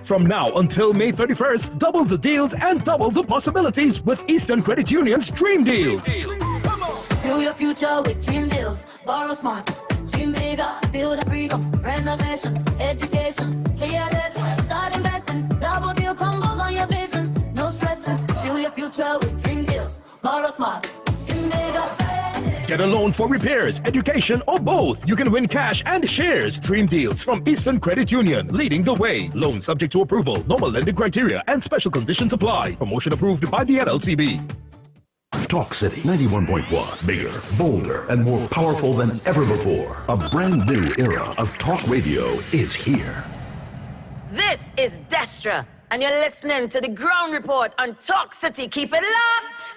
From now until May 31st, double the deals and double the possibilities with Eastern Credit Union's Dream Deals. Fuel your future with Dream Deals. Borrow smart, dream bigger, feel the freedom. Renovations, education, clear debt, start investing. Double deal combos on your vision. No stressing. Fuel your future with Dream Deals. Borrow smart, dream bigger. Get a loan for repairs, education, or both. You can win cash and shares. Dream Deals from Eastern Credit Union, leading the way. Loan subject to approval. Normal lending criteria and special conditions apply. Promotion approved by the NLCB. Talk City 91.1. Bigger, bolder, and more powerful than ever before. A brand new era of talk radio is here. This is Destra, and you're listening to the Ground Report on Talk City. Keep it locked.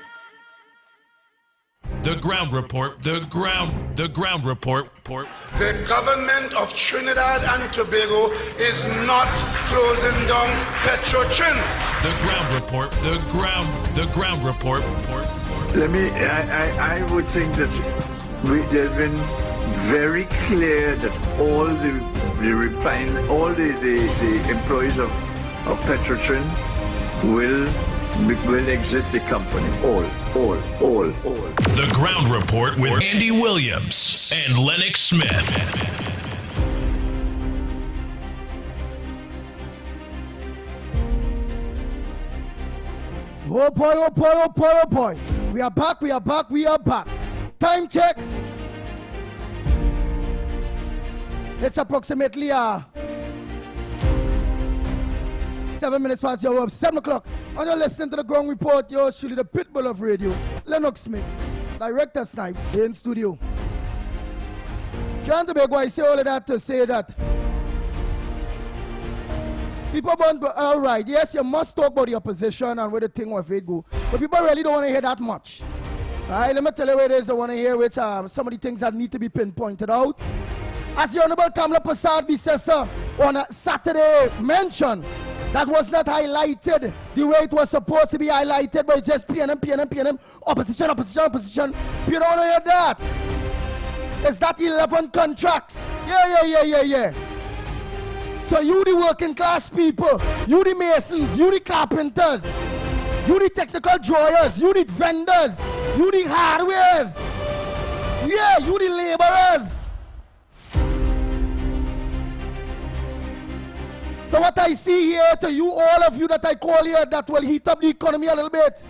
The Ground Report, the Ground Report. The government of Trinidad and Tobago is not closing down Petrotrin. The Ground Report, the Ground Report. I would think that there's been very clear that all the employees of Petrotrin will exit the company, all. The Ground Report with Andy Williams and Lennox Smith. Oh boy, oh boy, oh boy, oh boy. We are back, we are back, we are back. Time check. It's approximately 7 minutes past the hour of 7 o'clock. And you're listening to the Ground Report. You're surely the pitbull of radio. Lennox Smith, Director Snipes, here in studio. Can't be I say all of that to say that people want, all right, yes, you must talk about the opposition and where the thing with it go. But people really don't want to hear that much. All right, let me tell you what it is I want to hear, which some of the things that need to be pinpointed out. As the Honorable Kamala Prasad Bisesa on a Saturday mentioned, that was not highlighted the way it was supposed to be highlighted, but it's just PNM, opposition. You don't want to hear that. It's that 11 contracts. Yeah. So you the working class people, you the masons, you the carpenters, you the technical drawers, you the vendors, you the hardwares, yeah, you the laborers. So what I see here to you, all of you that I call here, that will heat up the economy a little bit.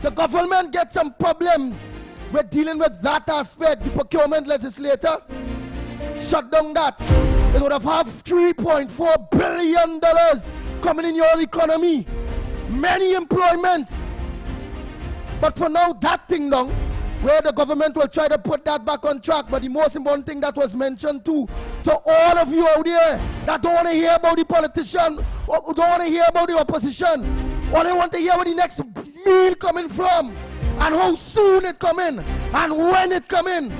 The government gets some problems with dealing with that aspect. The procurement legislator shut down that. It would have $3.4 billion coming in your economy. Many employment. But for now, that thing down, where the government will try to put that back on track. But the most important thing that was mentioned too, to all of you out there that don't want to hear about the politician, or don't want to hear about the opposition, or they want to hear where the next meal coming from, and how soon it come in, and when it come in.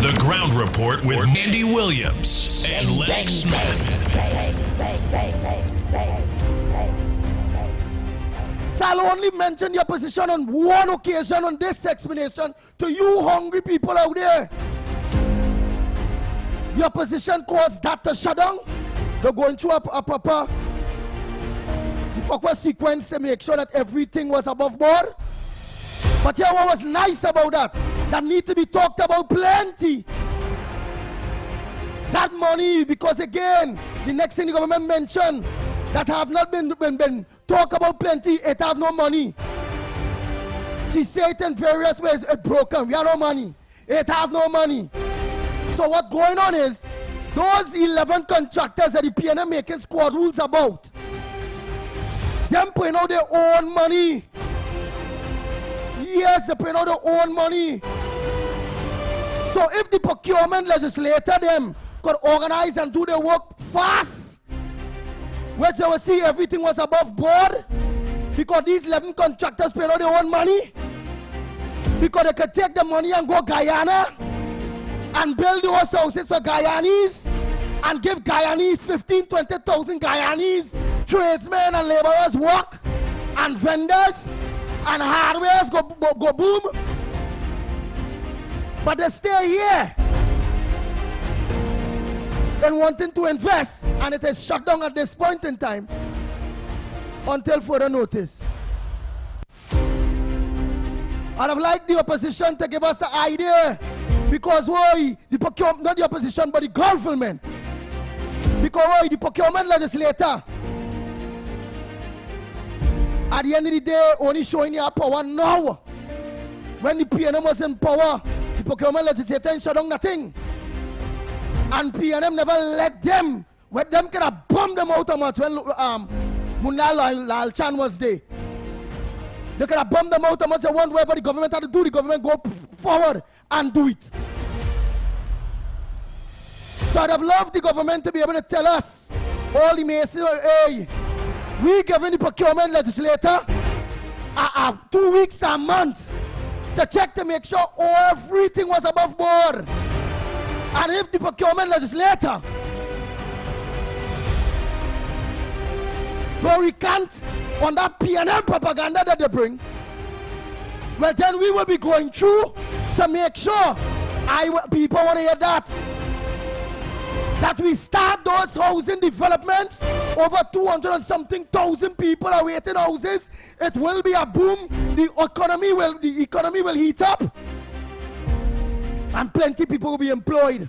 The Ground Report with Andy Williams and Lennox Smith. So I'll only mention the opposition on one occasion on this explanation to you hungry people out there. The opposition caused that to shut down. They're going through a proper sequence to make sure that everything was above board. But here what was nice about that need to be talked about plenty. That money, because again, the next thing the government mentioned, that have not been talk about plenty, it have no money. She said it in various ways, it broken, we have no money. It have no money. So what going on is, those 11 contractors that the PNM making squad rules about, them paying out their own money. Yes, they paying out their own money. So if the procurement legislator them could organize and do their work fast, which you will see everything was above board, because these 11 contractors paid out their own money, because they could take the money and go Guyana and build those houses for Guyanese and give Guyanese 15,000-20,000 Guyanese tradesmen and laborers work, and vendors and hardwares go boom. But they stay here and wanting to invest, and it is shut down at this point in time until further notice. I'd have liked the opposition to give us an idea, because why the procurement, not the opposition but the government, because why the procurement legislator at the end of the day only showing their power now. When the PNM was in power, the procurement legislator shut down nothing. And PNM never let them, when them could have bombed them out of much when Munal Lal Chan was there. They could have bombed them out of much. One whatever the government had to do, the government go forward and do it. So I'd have loved the government to be able to tell us, all the masons, hey, we giving the procurement legislator 2 weeks to a month to check to make sure everything was above board. And if the procurement legislator go recant on that PNM propaganda that they bring, well then we will be going through to make sure people want to hear that. that we start those housing developments. Over 200 and something thousand people are waiting houses. It will be a boom. The economy will heat up, and plenty people will be employed.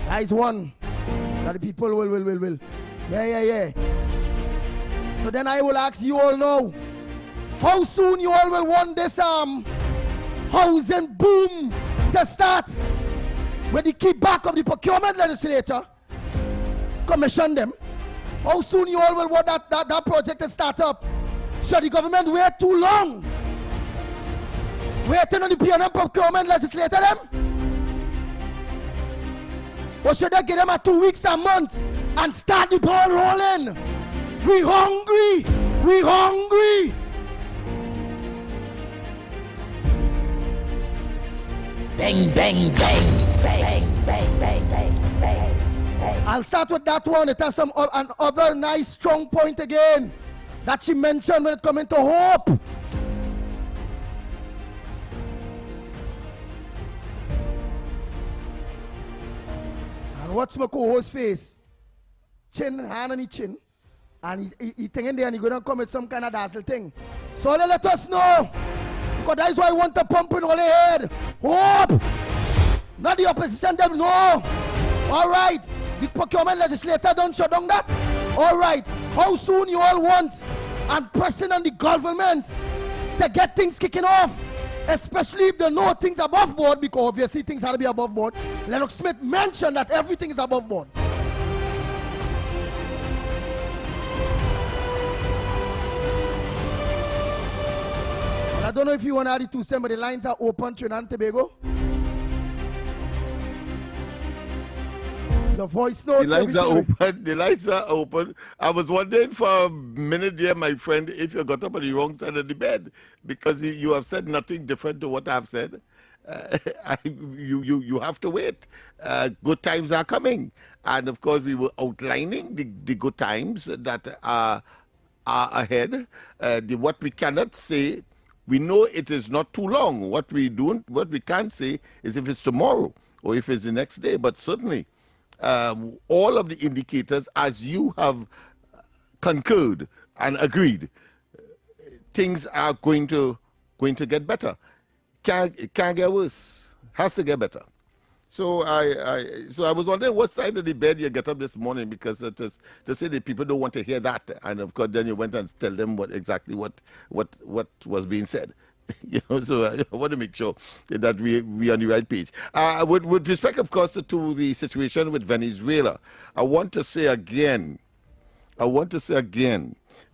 That is one that the people will. Yeah. So then I will ask you all now, how soon you all will want this housing boom to start? When the key back of the procurement legislator commission them, how soon you all will want that project to start up? Should the government wait too long? Waiting on the PNM procurement legislator them? Or should they give them a 2 weeks, a month, and start the ball rolling? We hungry! We hungry! Bang, bang, bang. Bang, bang, bang, bang, bang. I'll start with that one. It has some other nice strong point again that she mentioned when it comes to hope. And watch my co-host's face. Chin, hand on his chin. And he thinking there and he gonna come with some kind of dazzle thing. So let us know. Because that's why I want to pump in all the head. Hope! Not the opposition, them no. All right. The procurement legislator don't shut down that. All right. How soon you all want and pressing on the government to get things kicking off, especially if they know things above board, because obviously things have to be above board. Lennox Smith mentioned that everything is above board. Well, I don't know if you want to add it to some, but the lines are open, Trinidad and Tobago. The voice notes. The lines are open. The lines are open. I was wondering for a minute there, my friend, if you got up on the wrong side of the bed, because you have said nothing different to what I've said. You have to wait. Good times are coming, and of course we were outlining the good times that are ahead. What we cannot say, we know it is not too long. What we can't say is if it's tomorrow or if it's the next day, but certainly. All of the indicators, as you have concurred and agreed, things are going to get better. Can't get worse. Has to get better. So I was wondering what side of the bed you get up this morning, because to say that people don't want to hear that, and of course then you went and tell them exactly what was being said. So I want to make sure that we are on the right page. With respect, of course, to the situation with Venezuela, I want to say again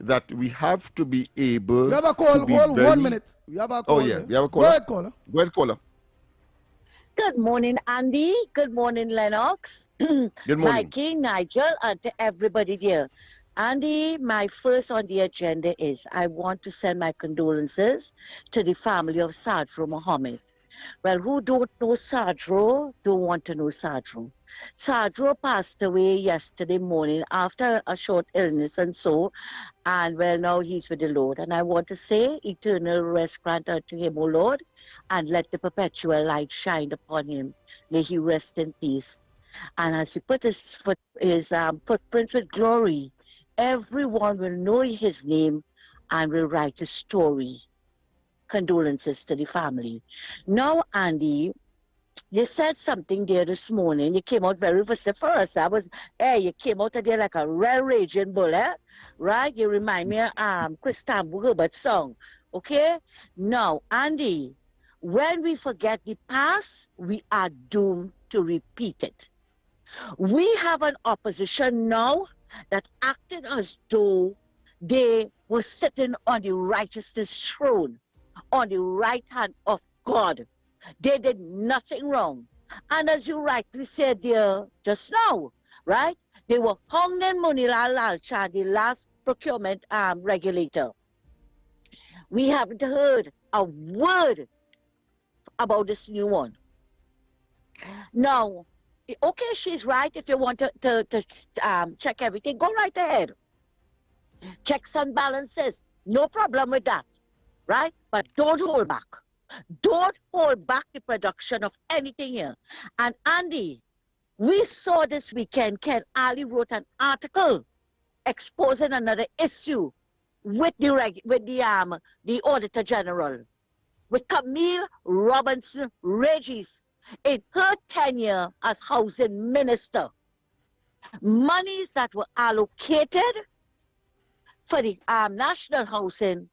that we have to be able. We have a call. Hold 1 minute. We have a call. Oh yeah, we have a caller. Go ahead, caller. Go ahead, caller. Good morning, Andy. Good morning, Lennox. Good morning, Mikey, Nigel, and to everybody there. Andy, my first on the agenda is I want to send my condolences to the family of Sadro Mohammed. Well, who don't know Sadro don't want to know Sadro. Sadro passed away yesterday morning after a short illness and well, now he's with the Lord. And I want to say, eternal rest grant unto him, O Lord, and let the perpetual light shine upon him. May he rest in peace. And as he put his footprints with glory, everyone will know his name and will write a story. Condolences to the family. Now, Andy, you said something there this morning. You came out very vociferous. You came out of there like a real raging bull, right? You remind me of Chris Tambo Herbert's song, okay? Now, Andy, when we forget the past, we are doomed to repeat it. We have an opposition now that acted as though they were sitting on the righteousness throne, on the right hand of God. They did nothing wrong. And as you rightly said there just now, right? They were hung in Munila Lalcha, the last procurement regulator. We haven't heard a word about this new one. Now, okay, she's right. If you want to check everything, go right ahead. Checks and balances, no problem with that, right? But don't hold back. Don't hold back the production of anything here. And Andy, we saw this weekend, Ken Ali wrote an article exposing another issue with the Auditor General, with Camille Robinson Regis in her tenure as housing minister. Monies that were allocated for the national housing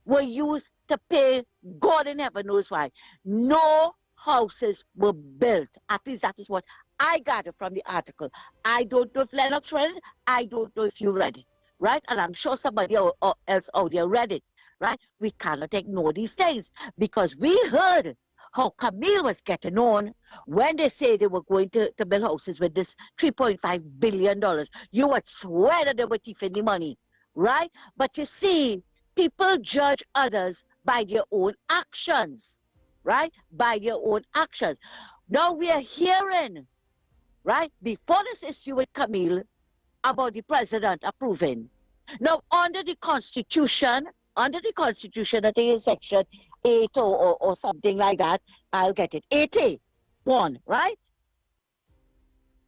were used to pay God in heaven knows why. No houses were built. At least that is what I gathered from the article. I don't know if Lennox read it. I don't know if you read it, right? And I'm sure somebody else out there read it, right? We cannot ignore these things because we heard how Camille was getting on when they say they were going to build houses with this $3.5 billion. You would swear that they were thieving the money, right? But you see, people judge others by their own actions, right? By their own actions. Now we are hearing, right, before this issue with Camille, about the president approving. Now, under the Constitution, I think it's section 8 or something like that, I'll get it, 81, right?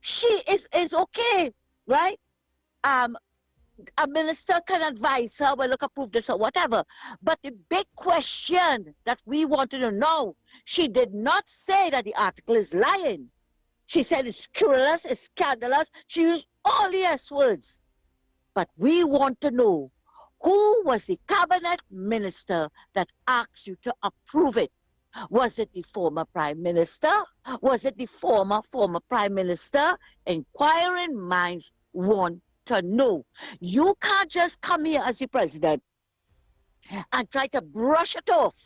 She is okay, right? A minister can advise her, well, look, approve this or whatever. But the big question that we wanted to know, she did not say that the article is lying. She said it's scurrilous, it's scandalous. She used all the S words. But we want to know, who was the cabinet minister that asked you to approve it? Was it the former prime minister? Was it the former prime minister? Inquiring minds want to know. You can't just come here as the president and try to brush it off.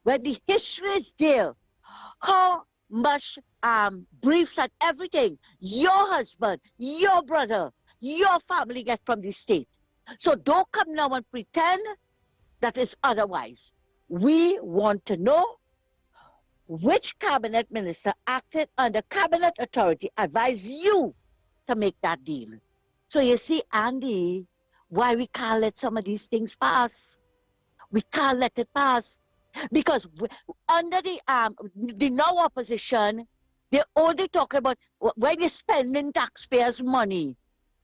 When the history is there, how much briefs and everything your husband, your brother, your family get from the state. So don't come now and pretend that it's otherwise. We want to know which cabinet minister acted under cabinet authority advised you to make that deal. So you see, Andy, why we can't let some of these things pass. We can't let it pass. Because under the now opposition, they're only talking about when you're spending taxpayers' money.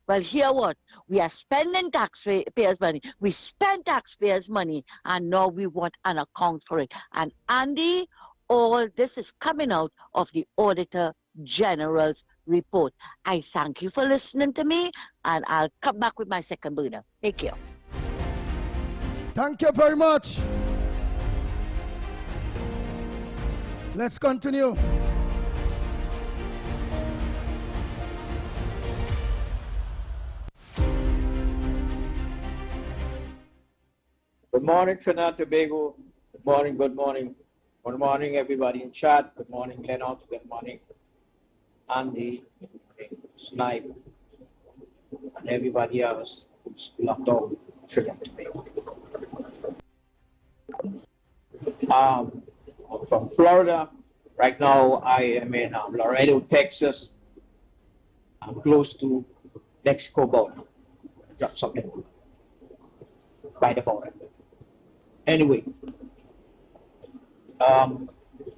Well, here what? We are spending taxpayers' money. We spend taxpayers' money, and now we want an account for it. And Andy, all this is coming out of the Auditor General's report. I thank you for listening to me, and I'll come back with my second burner. Take care. Thank you very much. Let's continue. Good morning, Trinidad and Tobago. Good morning, good morning. Good morning, everybody in chat. Good morning, Lennox. Good morning, Andy. Good morning, Snipe. And everybody else who's locked on Trinidad and Tobago. I'm from Florida. Right now, I am in Laredo, Texas. I'm close to Mexico border. Drop something by the border. Anyway,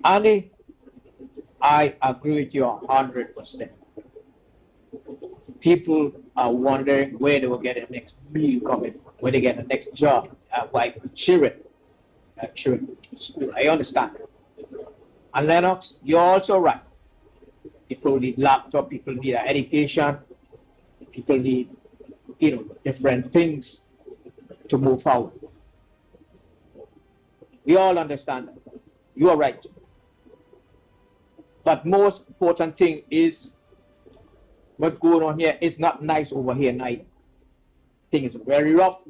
Andy, I agree with you 100%. People are wondering where they will get the next meal coming from, where they get the next job, like children. I understand. And Lennox, you're also right. People need laptop, people need education, people need, different things to move forward. We all understand that. You are right. But most important thing is what's going on here is not nice over here neither. Things are very rough.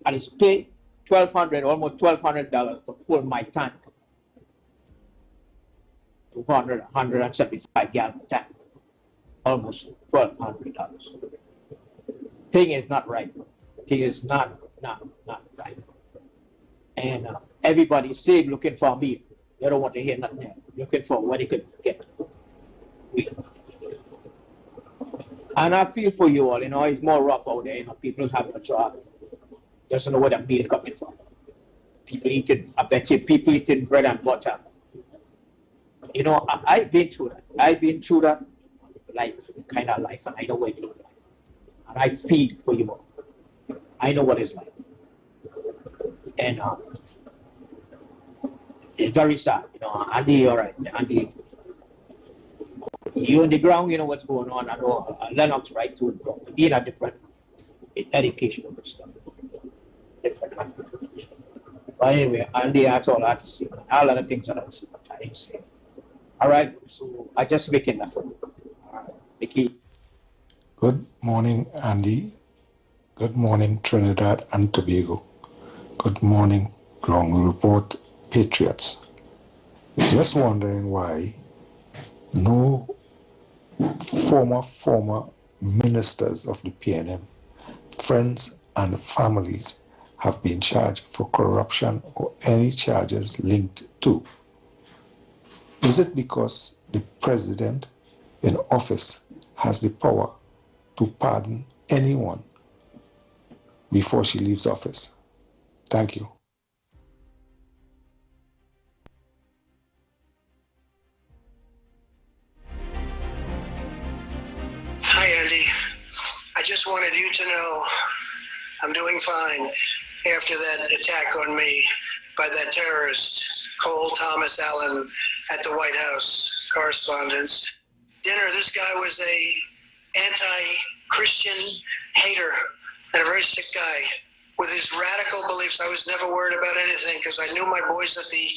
And it's paid $1,200, almost $1,200 to full my tank. 175 gallon tank. Almost $1,200. Thing is not right. Thing is not right. And everybody's saying looking for me. They don't want to hear nothing there. Looking for what they could get. And I feel for you all, it's more rough out there, people have a job. Doesn't know where the meal coming from. people eating, I bet you people eating bread and butter. You know, I've been through that. I've been through that kind of life, and I know what it looks like. And I feel for you. I know what it's like. And it's very sad, you know. Andy, all right, Andy, you on the ground, you know what's going on. I know Lennox, right, too. He had a different educational stuff. Different. But anyway, Andy, that's all I have to say. A lot of things that I didn't say. All right, so I just making that for you. Mickey. Good morning, Andy. Good morning, Trinidad and Tobago. Good morning, Ground Report Patriots. Just wondering why no former ministers of the PNM, friends and families have been charged for corruption or any charges linked to. Is it because the president in office has the power to pardon anyone before she leaves office? Thank you. Hi, Andy. I just wanted you to know I'm doing fine after that attack on me by that terrorist, Cole Thomas Allen, at the White House Correspondents' Dinner. This guy was a anti-Christian hater and a very sick guy with his radical beliefs. I was never worried about anything because I knew my boys at the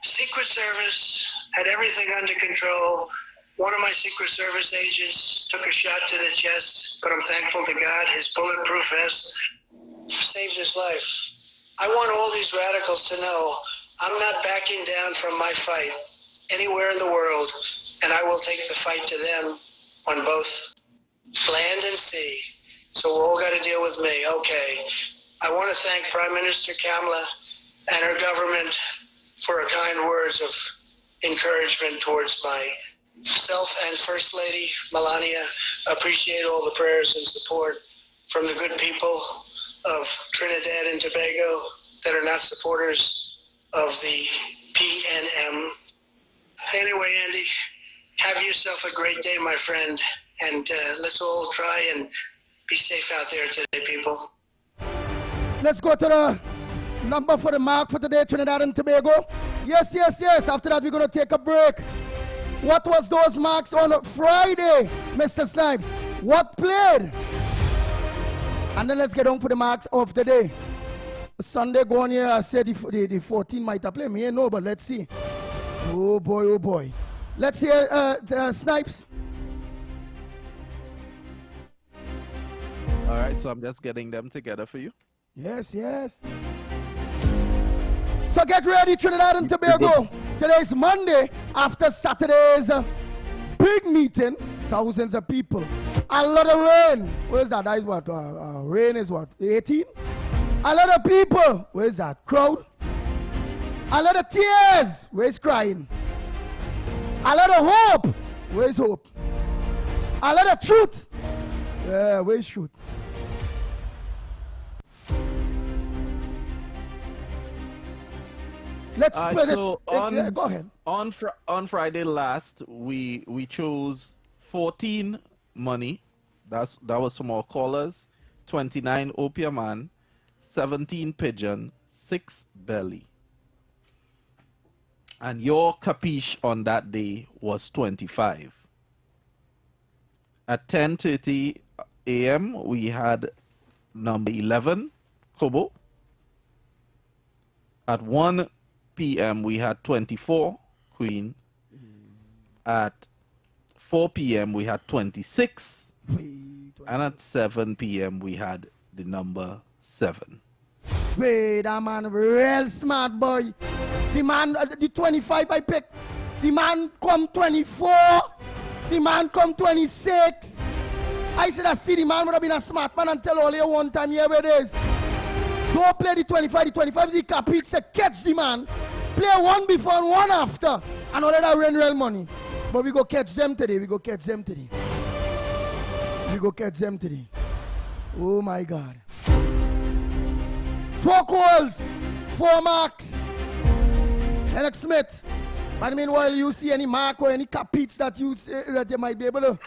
Secret Service had everything under control. One of my Secret Service agents took a shot to the chest, but I'm thankful to God his bulletproof vest saved his life. I want all these radicals to know I'm not backing down from my fight anywhere in the world, and I will take the fight to them on both land and sea. So we all got to deal with me. Okay. I want to thank Prime Minister Kamala and her government for her kind words of encouragement towards myself and First Lady Melania. Appreciate all the prayers and support from the good people of Trinidad and Tobago that are not supporters of the PNM. Anyway, Andy, have yourself a great day, my friend, and let's all try and be safe out there today, people. Let's go to the number for the mark for today, Trinidad and Tobago. Yes. After that, we're going to take a break. What was those marks on Friday, Mr. Snipes? What played? And then let's get on for the marks of the day. Sunday going here, I said the 14 might have played. Me ain't know, but let's see. Oh boy. Let's hear the Snipes. All right, so I'm just getting them together for you. Yes. So get ready, Trinidad and Tobago. Today's Monday after Saturday's big meeting. Thousands of people. A lot of rain. Where's that? That is what? Rain is what? 18? A lot of people. Where's that? Crowd. A lot of tears. Where's crying? A lot of hope. Where's hope? A lot of truth. Where's truth? Let's put so go ahead. On Friday last, we chose 14 money. That was from our callers. 29 opium man, 17 pigeon, 6 belly. And your capiche on that day was 25. At 10:30 a.m. we had number 11, Kobo. At 1 p.m. we had 24, Queen. At 4 p.m. we had 26. And at 7 p.m. we had the number 7. Wait, that man real smart boy. The man, the 25 I picked. The man come 24. The man come 26. I said I see the man would have been a smart man until only one time here where it is. Don't play the 25. The 25 is the capiche. Say catch the man. Play one before and one after. And all that rain real money. But we go catch them today. Oh my God. 4 calls. 4 marks. Lennox Smith. But meanwhile, you see any mark or any capiche that you might be able to.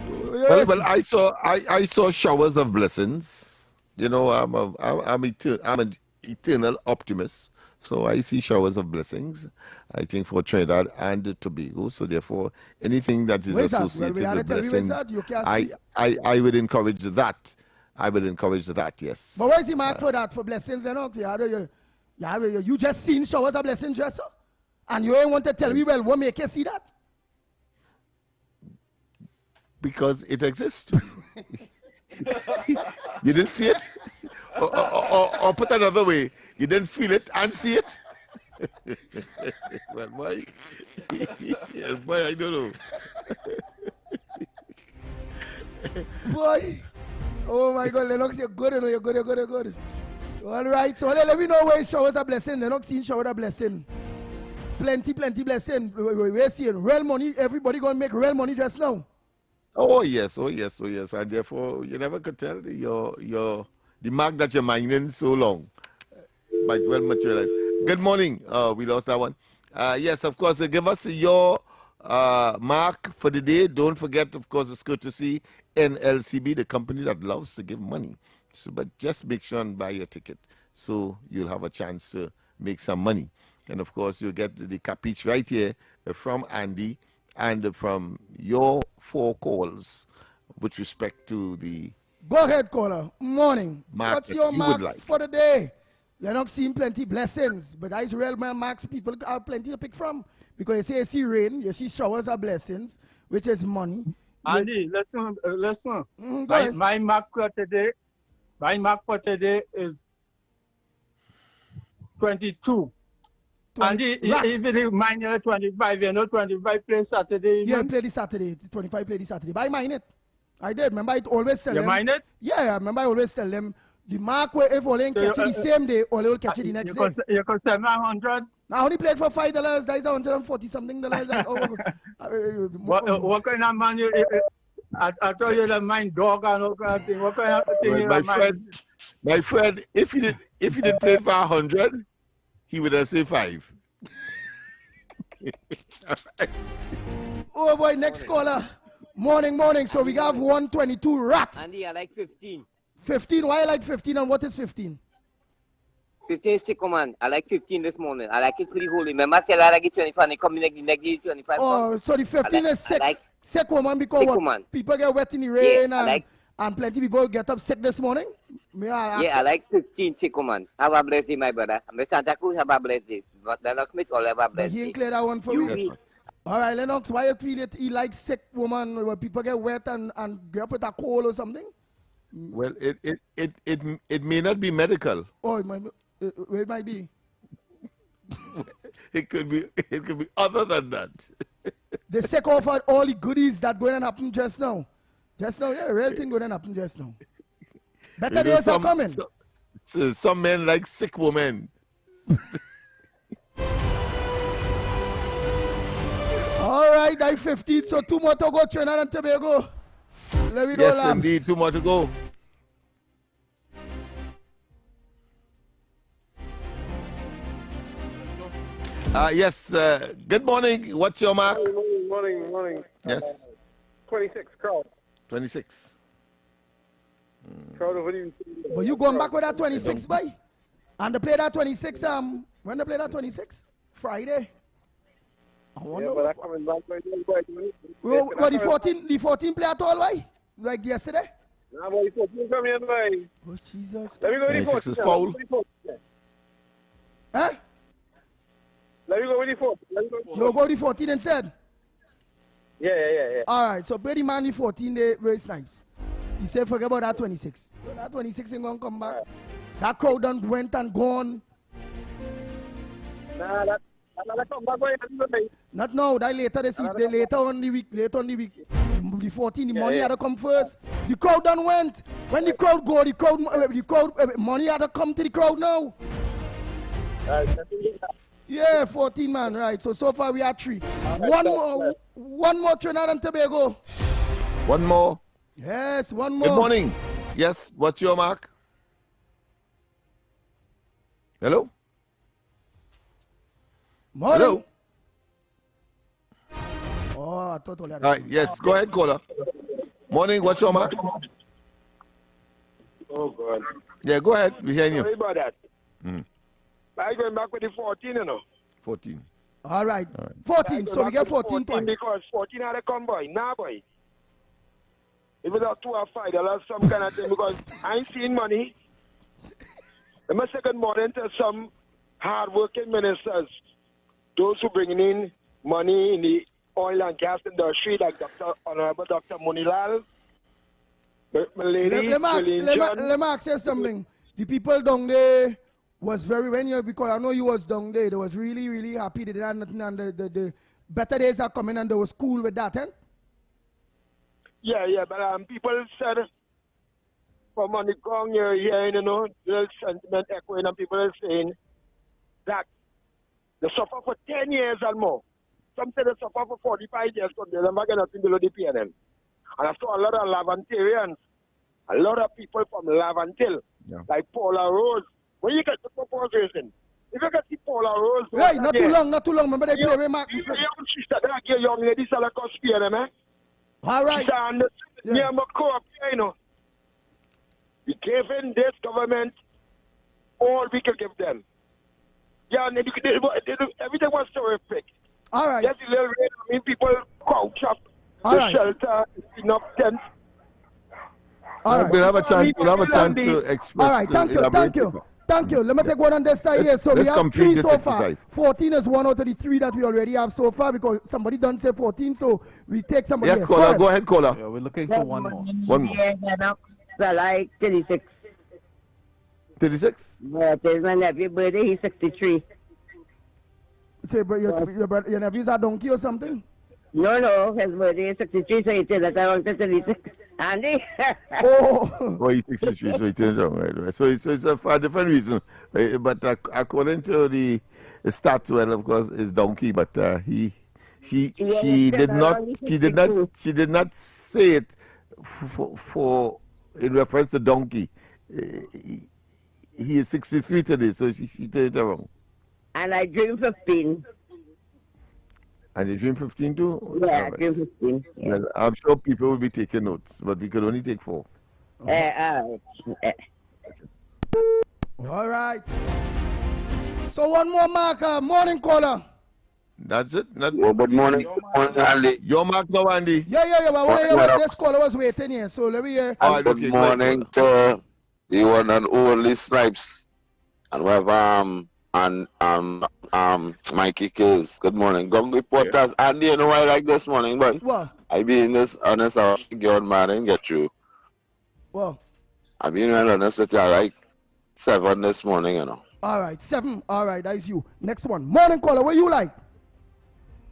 Well, I saw showers of blessings. You know, I'm an eternal optimist. So I see showers of blessings, I think, for Trinidad and Tobago. So therefore, anything that is associated with blessings, I would encourage that. I would encourage that, yes. But what is the mark for that, for blessings? You just seen showers of blessings, just so? And you ain't want to tell me, well, what make you see that? Because it exists. You didn't see it? Or put another way, you didn't feel it and see it? Well, boy, I don't know. Boy, oh my God, Lennox, you're good, you're good. All right, so let me know where showers are blessing. Lennox seen shower of blessing. Plenty blessing. We're seeing real money. Everybody gonna make real money just now. Oh yes. And therefore, you never could tell the mark that you're mining so long might well materialize. Good morning. We lost that one. Yes, of course. Give us your mark for the day. Don't forget, of course, it's courtesy NLCB, the company that loves to give money. So, but just make sure and buy your ticket so you'll have a chance to make some money. And of course, you'll get the capiche right here from Andy and from your 4 calls with respect to the... Go ahead, caller. Morning. What's your mark for the day? You're not seeing plenty blessings, but that's real marks people have plenty to pick from. Because you see rain, you see showers of blessings, which is money. Andy, listen. My mark for today is 22. Andy, even if mine is 25, 25 play Saturday. Yeah, play this Saturday. 25 play this Saturday. But I mine it. I did. Remember, I always tell them. You mine it? Yeah, remember, I always tell them the mark where if Ole catch it the same day, Ole will catch it the next day. You can sell me 100. Now, I only played for $5. That is $140 something. What kind of man you? I told you that mine dog and all kind of thing. What kind of thing? My friend, if he did play for 100, he would have said 5. Oh boy, next caller. Morning. So we have 122 rats. Andy, I like 15. 15? Why I like 15 and what is 15? 15 is sick, man. I like 15 this morning. I like it pretty holy. Remember, tell I like it 25 and they come in like the next day 25. Oh, so the 15 is sick. Sick woman because sick what? Woman. People get wet in the rain yeah, and plenty people get up sick this morning? I like 15 sick woman. Have a blessed day, my brother. Mr. Santa Cruz, have a blessed day. But Lennox Smith all have a blessed day. He ain't clear that one for me. All right, Lennox, why you feel it? He like sick woman where people get wet and get up with a cold or something? Well, it may not be medical. Oh, it might be. It could be other than that. They sick off all the goodies that going to happen just now. Just now, yeah, real thing going to happen just now. Better days are coming. Some men like sick women. All right, I 15, so 2 more to go, Trinidad and Tobago. Let me know, yes, indeed, 2 more to go. Yes, good morning. What's your mark? Morning. Yes. 26, crowd. 26. Crowd over the... But you going back with that 26, boy? And they play that 26, when they play that 26? Friday. I wonder. Yeah, but I'm coming back by the 14 play at all, why? Like yesterday? Nah, but the 14 come in, boy. Oh, Jesus. Let me go with the 14. Is foul. Huh? Let me go with the 14. You go with the 14 instead? Yeah. All right, so play the man the 14 day race snipes. You say forget about that 26. So that 26 ain't gonna come back. That crowd done went and gone. Nah, that come back by not now, that later this evening, later on the week. The 14, the money had to come first. The crowd done went. When the crowd go, the crowd money had to come to the crowd now. Yeah, 14 man, right. So far we are 3. One more Trinidad and Tobago. One more. Yes, one more. Good morning. Yes, what's your mark? Hello? Morning. Hello. Oh, I thought all All right, yes, go ahead, caller. Morning, what's your mark? Oh, God. Yeah, go ahead. We're hearing you. Sorry about that. Mm. I'm going back with the 14, you know. 14. All right. 14. So we get 14 twice. Because 14 had a convoy. Nah, boy. It was a $2 or $5, some kind of thing, because I ain't seen money. And my second morning to some hard-working ministers, those who bringing in money in the oil and gas industry, like Honorable Dr. Munilal, my lady, Let me ask you something. The people down there was very, because I know you was down there, they was really, really happy. They had nothing, and the better days are coming, and they was cool with that, eh? Yeah, but people said, from on the ground you're hearing, you know, little sentiment echoing, and people are saying that they suffer for 10 years and more. Some say they suffer for 45 years, but they're never going to see below the PNM. And I saw a lot of Lavantarians, a lot of people from Lavantil, like Paula Rose. When you get the proposition, if you get see Paula Rose, right, not too long. Remember they play with Mark. Young sister, that young lady, sell a cost PNM, eh? All right. Near my co-op, you know. We giving this government all we can give them. Yeah, and everything was terrific. All right. Just a little rain, I mean, people crouch up, shelter, enough tents. All right. We'll have a chance to express. All right, thank you. Let me take one on this side here. So we have 3 so far. 14 is 1 out of the 3 that we already have so far, because somebody done say 14, so we take somebody else. Yes, caller, go ahead, caller. Yeah, we're looking for one more. One more. Well, I 36. 36? Yeah, there's my nephew birthday, he's 63. Say, your nephews are donkey or something? No, his birthday is 63, so he said that I want to 36. Andy? Oh, he's 63, so he turned around, right. So it's for a different reason. Right? But according to the stats, well, of course, is donkey, but she did not say it for in reference to donkey. He is 63 today, so she turned it around. And I dream 15. And you dream 15 too? Yeah, I dream 15. Yeah. Well, I'm sure people will be taking notes, but we could only take 4. All right. So one more marker. Morning caller. That's it. Good morning. Good morning, Andy. Your mark now, Andy. Yeah. But this caller was waiting here, so let me hear. Good morning to the one and only Snipes, and we have Mikey Kills. Good morning, Gong reporters. Andy, you know why I like this morning, boy? What? I be in this honest, I get mad and get you. Well, I being real honest with you. I like 7 this morning, you know. All right, 7. All right, that's you. Next one. Morning caller. What you like?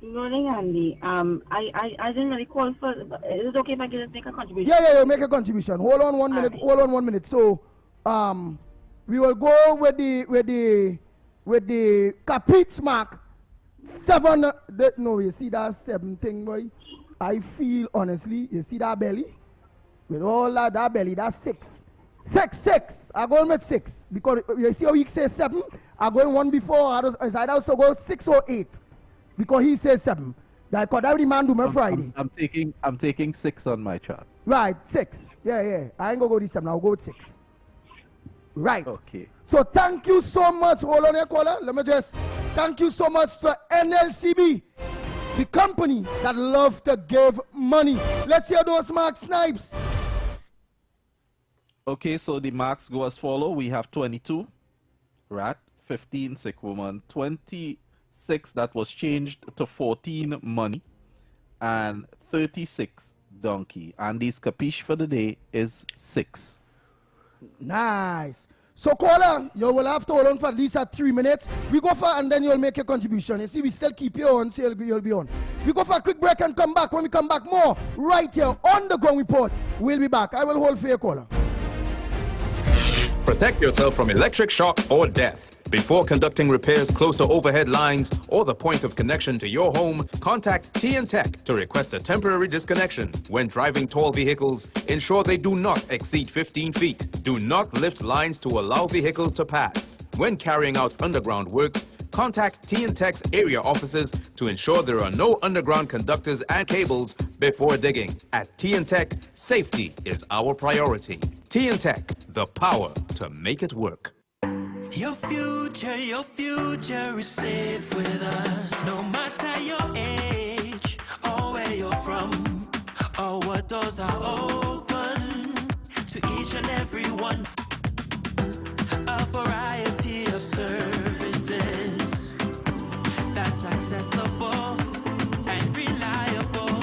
Good morning, Andy. I didn't really call for. Is it okay if I can make a contribution? Yeah. Make a contribution. Hold on 1 minute. Right. Hold on 1 minute. So, we will go with the Caprice mark. 7. No, you see that 7 thing, boy. I feel honestly. You see that belly? With all that belly, that's 6. 6. I go with 6 because you see how he says 7. I go in one before. I also go 6 or 8. Because he says 7. That could every man do my Friday. I'm taking 6 on my chart. Right, 6. Yeah. I ain't gonna go this 7. I'll go with 6. Right. Okay. So thank you so much. Hold on here, caller. Let me just thank you so much to NLCB, the company that love to give money. Let's hear those marks, Snipes. Okay, so the marks go as follow. We have 22 rat, 15 sick woman, 26 that was changed to 14 money, and 36 donkey. And this capiche for the day is 6. Nice. So caller, you will have to hold on for at least 3 minutes. We go for and then you'll make your contribution. You see, we still keep you on, so you'll be on. We go for a quick break and come back. When we come back, more right here on the Ground Report. We'll be back. I will hold for your caller. Protect yourself from electric shock or death. Before conducting repairs close to overhead lines or the point of connection to your home, contact TN Tech to request a temporary disconnection. When driving tall vehicles, ensure they do not exceed 15 feet. Do not lift lines to allow vehicles to pass. When carrying out underground works, Contact TNTech's area offices to ensure there are no underground conductors and cables before digging. At TNTech, safety is our priority. TNTech, the power to make it work. Your future is safe with us. No matter your age or where you're from, or what doors are open to each and every one. A variety of services that's accessible and reliable.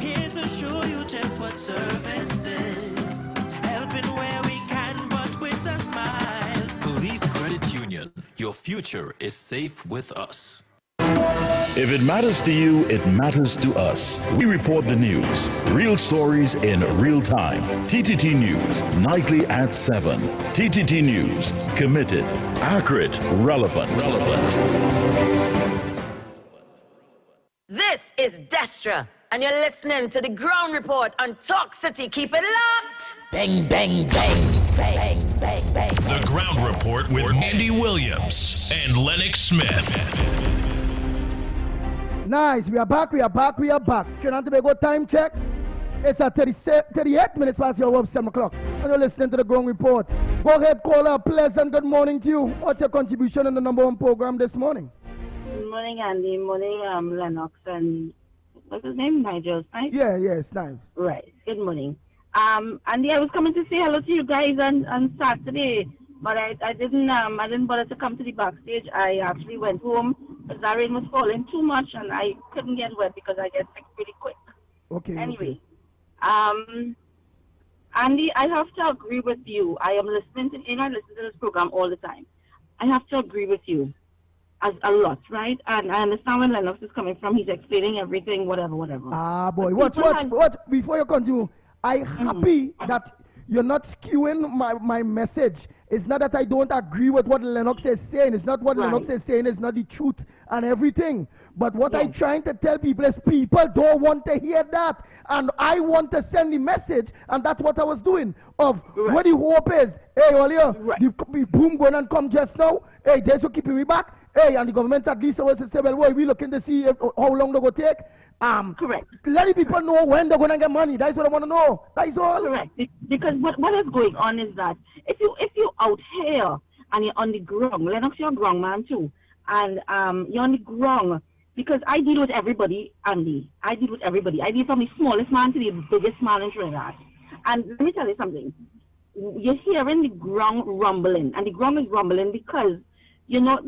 Here to show you just what service is. Helping where we can, but with a smile. Police Credit Union, your future is safe with us. If it matters to you, it matters to us. We report the news, real stories in real time. TTT News, nightly at 7. TTT News, committed, accurate, relevant. This is Destra, and you're listening to the Ground Report on Talk City. Keep it locked. Bang, bang, bang, bang, bang, bang. The Ground Report with Andy Williams and Lennox Smith. Nice, we are back. Trinidad Tobago time check. It's at 38 minutes past your 7 o'clock. And you're listening to the Ground Report. Go ahead, caller. Pleasant good morning to you. What's your contribution in the number one program this morning? Good morning, Andy. Morning, Lennox. And what's his name? Nigel, right? Yeah, it's nice. Right. Good morning. Andy, I was coming to say hello to you guys on Saturday, but I didn't bother to come to the backstage. I actually went home because the rain was falling too much and I couldn't get wet because I get sick pretty quick. Okay. Anyway, Andy, I have to agree with you. I listen to this program all the time. I have to agree with you a lot, right? And I understand where Lennox is coming from. He's explaining everything, whatever. Ah, boy. What? Before you continue, I'm happy that you're not skewing my message. It's not that I don't agree with what Lennox is saying. It's not what Lennox is saying. It's not the truth and everything. But what I'm trying to tell people is people don't want to hear that. And I want to send the message. And that's what I was doing. Of what the hope is. Hey, earlier, the boom going and come just now. Hey, there's who keeping me back. Hey, and the government at least always say, well, we looking to see how long they're going to take. Correct. Letting people know when they're going to get money. That's what I want to know. That's all. Correct. Because what is going on is that if you out here and you're on the ground, Lennox, you're a ground man too, and you're on the ground, because I deal with everybody, Andy. I deal with everybody. I deal from the smallest man to the biggest man in Trinidad. And let me tell you something. You're hearing the ground rumbling, and the ground is rumbling because, you know,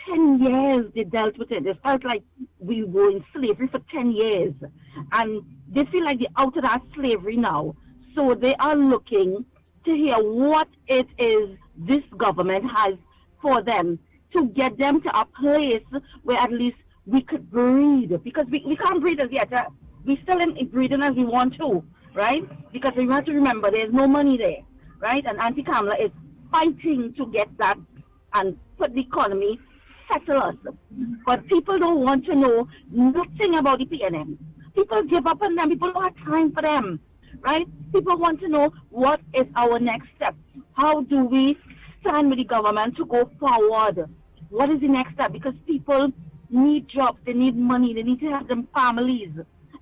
10 years they dealt with it. They felt like we were in slavery for 10 years. And they feel like they're out of that slavery now. So they are looking to hear what it is this government has for them to get them to a place where at least we could breathe. Because we can't breathe as yet. We still ain't breathing as we want to, right? Because we have to remember there's no money there, right? And Auntie Kamala is fighting to get that and put the economy, settle us. But people don't want to know nothing about the PNM. People give up on them. People don't have time for them, right? People want to know what is our next step. How do we stand with the government to go forward? What is the next step? Because people need jobs. They need money. They need to have them families.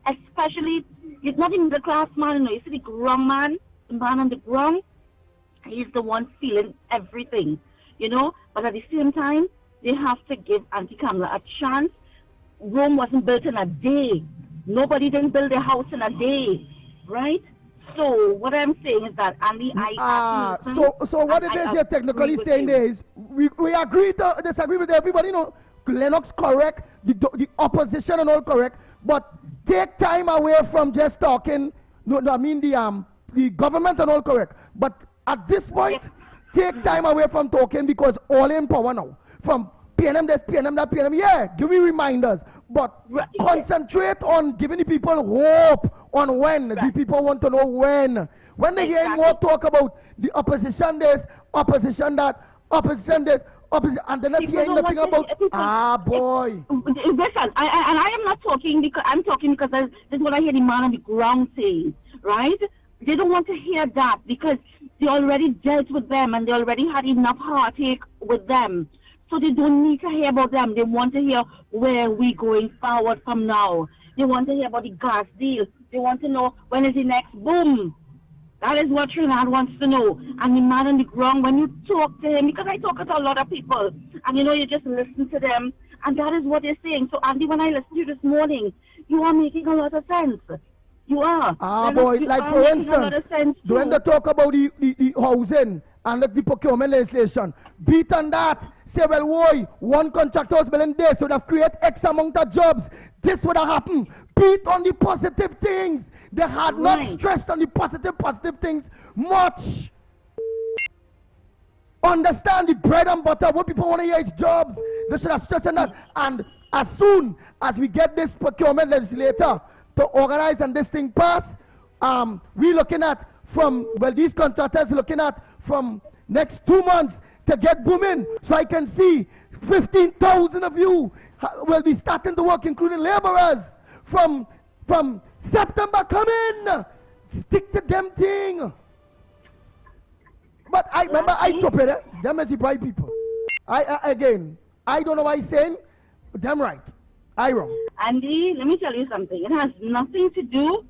Especially, it's not even the class man, you see the ground man, the man on the ground, he's the one feeling everything, you know? But at the same time, they have to give Auntie Kamala a chance. Rome wasn't built in a day. Nobody didn't build a house in a day, right? So what I'm saying is that, Andy, so what it is you're technically saying is, we agree to disagree with everybody, you know, Lennox correct, the opposition and all correct, but take time away from just talking, the government and all correct, but at this point, take time away from talking because all in power now. From PNM this, PNM that, PNM, give me reminders. But concentrate on giving the people hope on when. The people want to know when. When they hear more talk about the opposition this, opposition that, opposition this, opposition, and they're not hearing nothing about, boy. Listen, I am not talking because I'm talking because this is what I hear the man on the ground saying, right? They don't want to hear that because they already dealt with them and they already had enough heartache with them. So they don't need to hear about them. They want to hear where we going forward from now. They want to hear about the gas deal. They want to know when is the next boom. That is what Trinidad wants to know. And the man on the ground, when you talk to him, because I talk to a lot of people, and you just listen to them, and that is what they're saying. So Andy, when I listened to you this morning, you are making a lot of sense. You are. Boy, like for instance, when they talk about the housing and the procurement legislation, beat on that, say, well, why, one contractor was building this, would have created X amount of jobs. This would have happened. Beat on the positive things. They had not stressed on the positive things much. Understand the bread and butter. What people want to hear is jobs. They should have stressed on that. And as soon as we get this procurement legislator to organize and this thing pass, we looking at these contractors looking at from next 2 months to get booming. So I can see 15,000 of you will be starting to work, including laborers, from September coming. Stick to them thing. But I remember I chop it. Them is the bright people. I don't know what he's saying. But them right. I wrong. Andy, let me tell you something. It has nothing to do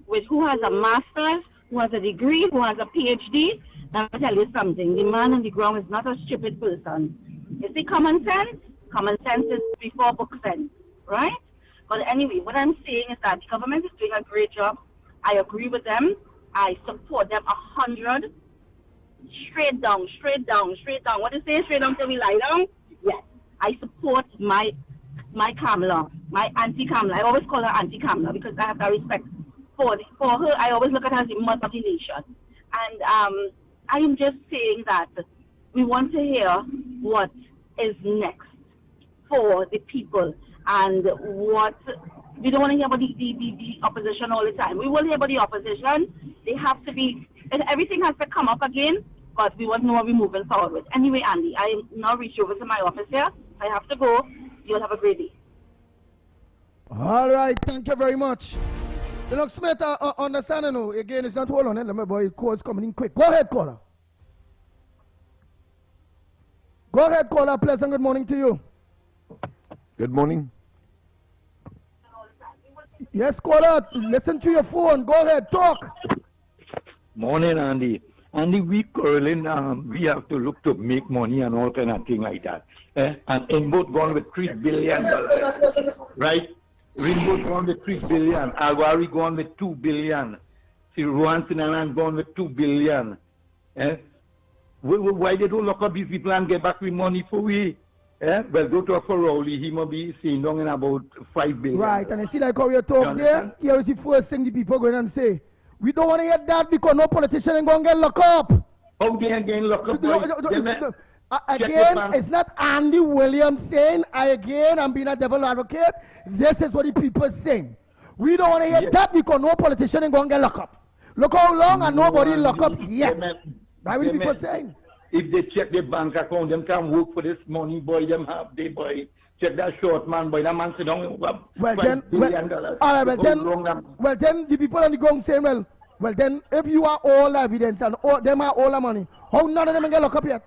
with who has a master's, who has a degree, who has a PhD. Let me tell you something. The man on the ground is not a stupid person. You see common sense? Common sense is before book sense, right? But anyway, what I'm saying is that the government is doing a great job. I agree with them. I support them 100. Straight down. What do you say? Straight down till we lie down? Yes. I support my Kamala, my Auntie Kamala. I always call her Auntie Kamala because I have that respect for her. I always look at her as the mother of the nation. And I am just saying that we want to hear what is next for the people and what we don't want to hear about the opposition all the time. We will hear about the opposition. They have to be, everything has to come up again, but we want to know what we're moving forward with. Anyway, Andy, I am now reached over to my office here. I have to go. You'll have a great day. All right, thank you very much. Lennox Smith, understand, again, it's not hold on, let me boy, call's coming in quick. Go ahead, caller. Go ahead, caller. Pleasant good morning to you. Good morning. Yes, caller, listen to your phone. Go ahead, talk. Morning, Andy. Andy, we currently, we have to look to make money and all kind of thing like that. And Inboat gone with $3 billion, right? Ringboat gone with $3 billion. Alwari gone with $2 billion. Ruan Sinanan gone with $2 billion. Why they don't lock up these people and get back with money for we? Well, go to a Rowley, he must be seen down in about $5 billion. Right, and you see like how you talk there, here is the first thing the people going and say. We don't want to hear that because no politician ain't going to get locked up. How they ain't getting locked up? Again, it's not Andy Williams saying, I'm being a devil advocate. This is what the people saying. We don't want to hear that because no politician ain't going to get locked up. Look how long and nobody locked up yet. That's what the people saying. If they check their bank account, them can work for this money, boy, them have, they boy. Check that short man, boy, that man sit down over $5 billion. All right, well then the people on the ground say, well then if you are all evidence and them are all the money, how none of them get locked up yet?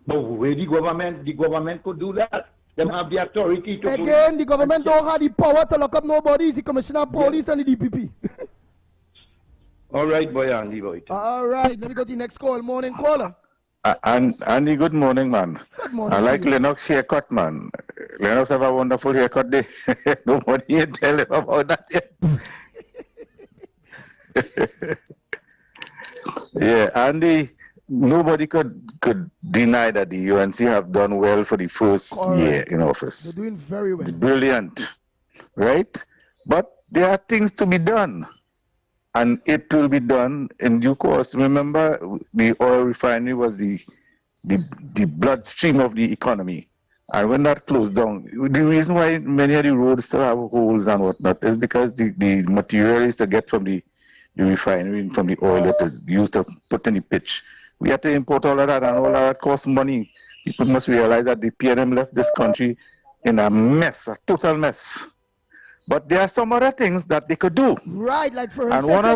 But where the government could do that. They have the authority to again, the government don't have the power to lock up nobody. It's the commissioner of police and the DPP. All right, boy, Andy, boy. All right, let me go to the next call. Morning, caller. Andy, good morning, man. Good morning. I like Lennox haircut, man. Lennox have a wonderful haircut day. Nobody ain't tell him about that yet. Yeah, Andy, nobody could deny that the UNC have done well for the first year in office. They're doing very well. Brilliant, right? But there are things to be done. And it will be done in due course. Remember, the oil refinery was the bloodstream of the economy. And when that closed down, the reason why many of the roads still have holes and whatnot is because the material is to get from the refinery and from the oil that is used to put in the pitch. We have to import all of that, and all of that costs money. People must realize that the PNM left this country in a mess, a total mess. But there are some other things that they could do. Right, like for instance, plenty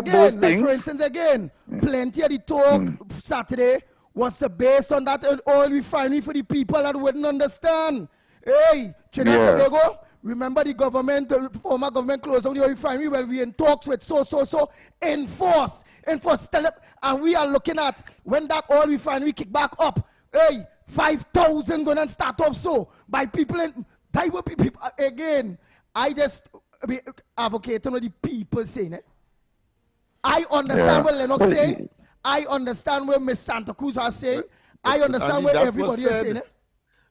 of the talk Saturday was the based on that oil refinery for the people that wouldn't understand. Hey, Trinidad and Tobago, remember the government, the former government closed down the oil refinery? Well, we in talks with so, enforce, tell them, and we are looking at when that oil refinery kick back up, hey, 5,000 gonna start off so by people, and that will be people, again, I just advocating what the people saying, eh? I understand what Lennox saying. I understand what Miss Santa Cruz are saying. I understand what everybody is saying.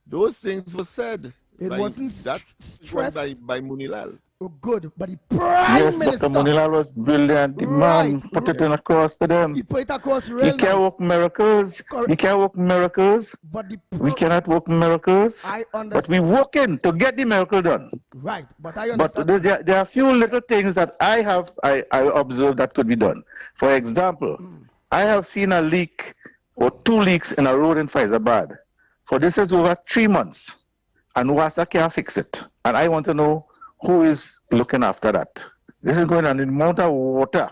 Those things were said. It wasn't stressed by Munilal. Oh, good, but the Prime Minister. Dr. Munilal was brilliant. The man put it in across to them. He put it across real He can't work miracles. He can't work miracles. But we cannot work miracles. I understand. But we working to get the miracle done. Right, but I understand. But there are a few little things that I observed that could be done. For example, I have seen a leak or 2 leaks in a road in Faizabad. For this is over 3 months. And WASA can't fix it. And I want to know who is looking after that. This is going on in the amount of water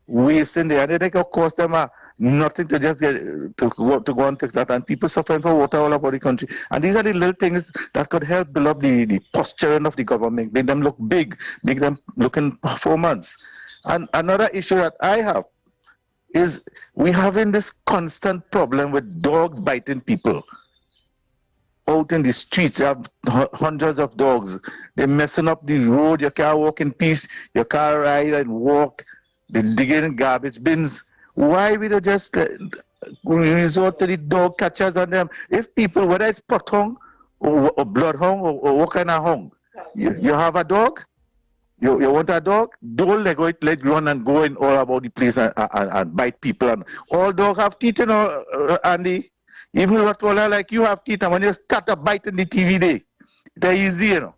wasting there. And they can cost them nothing to just get to go and fix that. And people suffering for water all over the country. And these are the little things that could help build up the posturing of the government, make them look big, make them look in performance. And another issue that I have is we having this constant problem with dogs biting people. Out in the streets, you have hundreds of dogs. They're messing up the road. You can't walk in peace. You can't ride and walk. They're digging in garbage bins. Why we don't just resort to the dog catchers on them? If people, whether it's pot hung or bloodhound or what kind of hung, you have a dog, you want a dog, don't let it run and go in all about the place and bite people. And all dogs have teeth, you know, Andy. Even Rottweiler like you have teeth, and when you start a bite in the TV, they're easy, you know.